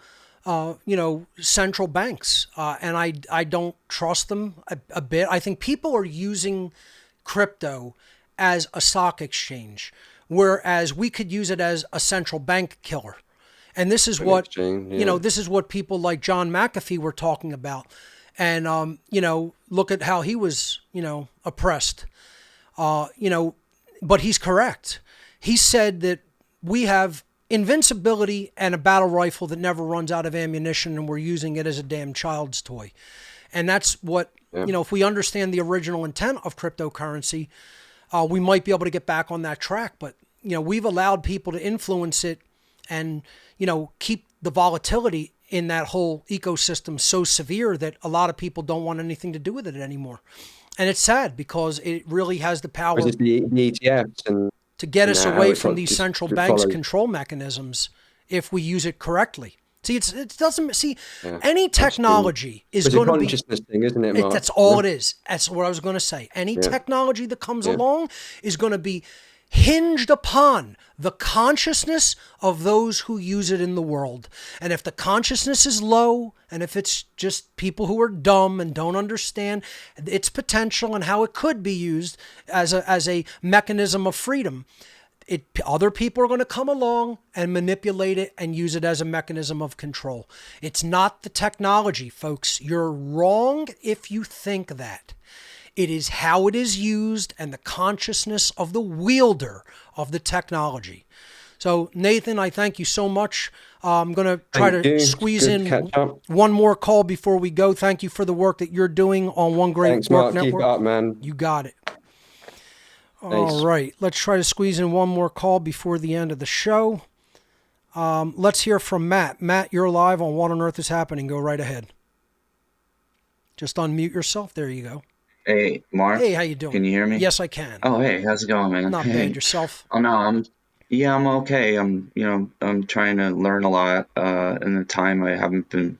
C: central banks, and I don't trust them a bit. I think people are using crypto as a stock exchange, whereas we could use it as a central bank killer. And this is what, this is what people like John McAfee were talking about. And, look at how he was, oppressed, but he's correct. He said that we have invincibility and a battle rifle that never runs out of ammunition, and we're using it as a damn child's toy. And that's what, if we understand the original intent of cryptocurrency, we might be able to get back on that track. But, we've allowed people to influence it and, keep the volatility in that whole ecosystem so severe that a lot of people don't want anything to do with it anymore. And it's sad because it really has the power
H: the ETFs and
C: to get us away from
H: like
C: these central banks' control mechanisms if we use it correctly. See, it doesn't any technology is going to be
H: consciousness thing, isn't it, Mark?
C: That's all it is. That's what I was going to say. Any technology that comes along is going to be hinged upon the consciousness of those who use it in the world. And if the consciousness is low, and if it's just people who are dumb and don't understand its potential and how it could be used as a mechanism of freedom, other people are going to come along and manipulate it and use it as a mechanism of control. It's not the technology, folks. You're wrong if you think that. It is how it is used and the consciousness of the wielder of the technology. So, Nathan, I thank you so much. I'm going to try to squeeze in one more call before we go. Thank you for the work that you're doing on One Great
H: Thanks,
C: Work
H: Mark.
C: Network.
H: Keep it up, man.
C: You got it.
H: Thanks.
C: All right. Let's try to squeeze in one more call before the end of the show. Let's hear from Matt. Matt, you're live on What on Earth is Happening. Go right ahead. Just unmute yourself. There you go.
I: Hey, Mark.
C: Hey, how you doing?
I: Can you hear me?
C: Yes, I can.
I: Oh, hey, how's it going, man?
C: Not
I: Hey.
C: bad. Yourself?
I: Oh no, I'm okay. I'm trying to learn a lot. In the time I haven't been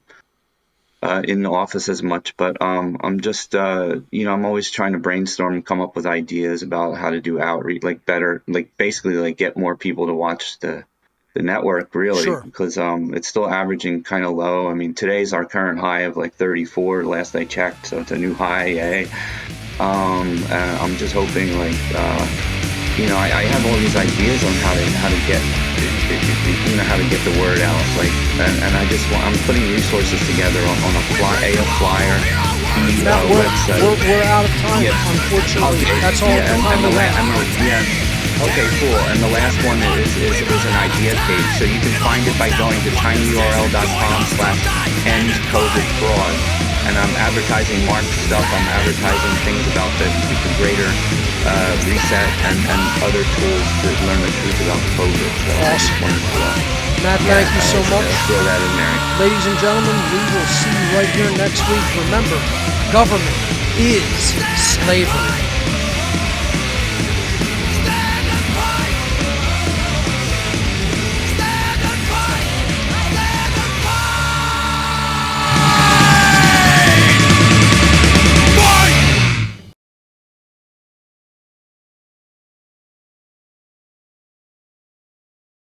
I: in the office as much, but I'm just I'm always trying to brainstorm and come up with ideas about how to do outreach, like better, like basically like get more people to watch the network, really,
C: Sure.
I: because it's still averaging kind of low. I mean, today's our current high of like 34 last I checked, so it's a new high. Yay. And I'm just hoping, like, I have all these ideas on how to get how to get the word out, like, and I'm putting resources together on a flyer website.
C: We're out of time,
I: Yeah.
C: unfortunately.
I: Okay.
C: That's all the time we have.
I: Okay, cool. And the last one is an idea page. So you can find it by going to tinyurl.com/endcovidfraud. And I'm advertising Mark's stuff. I'm advertising things about the greater reset and other tools to learn the truth about COVID. So
C: Awesome. Matt, thank you so much.
I: Throw that in there.
C: Ladies and gentlemen, we will see you right here next week. Remember, government is slavery.